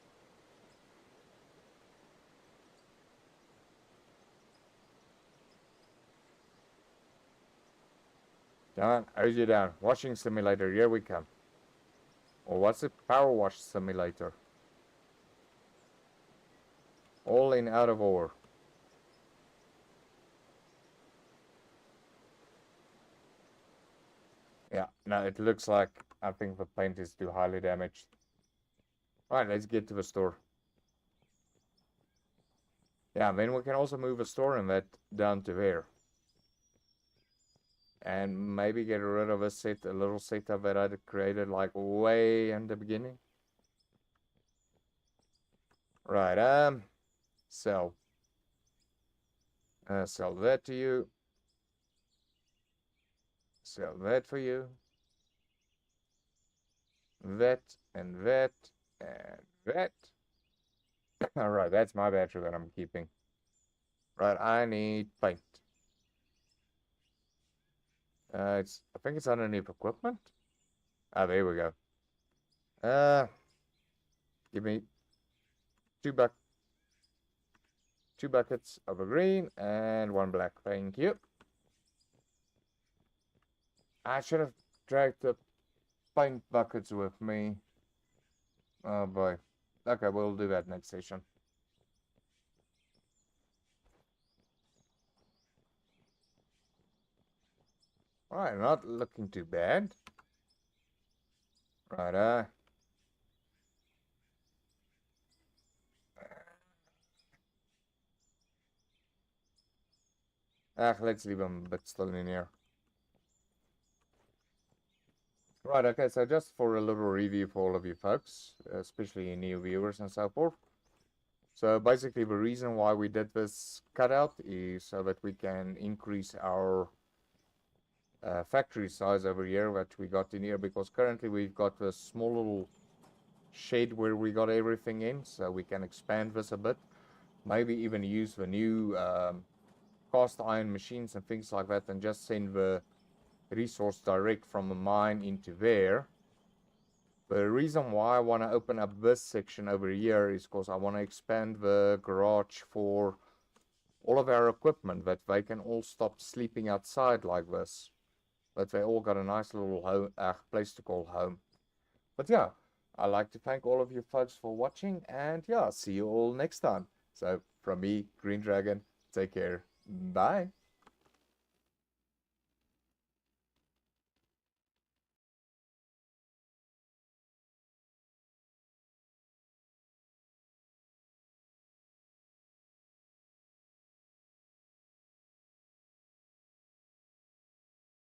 Come on, hose you down. Washing simulator, here we come. Or what's it? Power wash simulator. All in out of ore. Yeah, no, it looks like I think the paint is too highly damaged. Alright, let's get to the store. Yeah, then we can also move a store in that down to there. And maybe get rid of a little setup that I created like way in the beginning. Right, sell. Sell that to you. Sell that for you. That and that and that. Alright, that's my battery that I'm keeping. Right, I need paint. I think it's underneath equipment. Ah, there we go. Give me two buckets of a green and one black. Thank you. I should have dragged the paint buckets with me. Oh boy. Okay, we'll do that next session. Alright, not looking too bad. Right, let's leave them a bit still in here. Right, okay, so just for a little review for all of you folks, especially new viewers and so forth. So basically the reason why we did this cutout is so that we can increase our factory size over here that we got in here, because currently we've got this small little shed where we got everything in, so we can expand this a bit. Maybe even use the new cast iron machines and things like that, and just send the resource direct from the mine into there. The reason why I want to open up this section over here is because I want to expand the garage for all of our equipment, that they can all stop sleeping outside like this, that they all got a nice little home, place to call home. But yeah, I'd like to thank all of you folks for watching, and yeah, see you all next time. So from me, Green Dragon, take care, bye.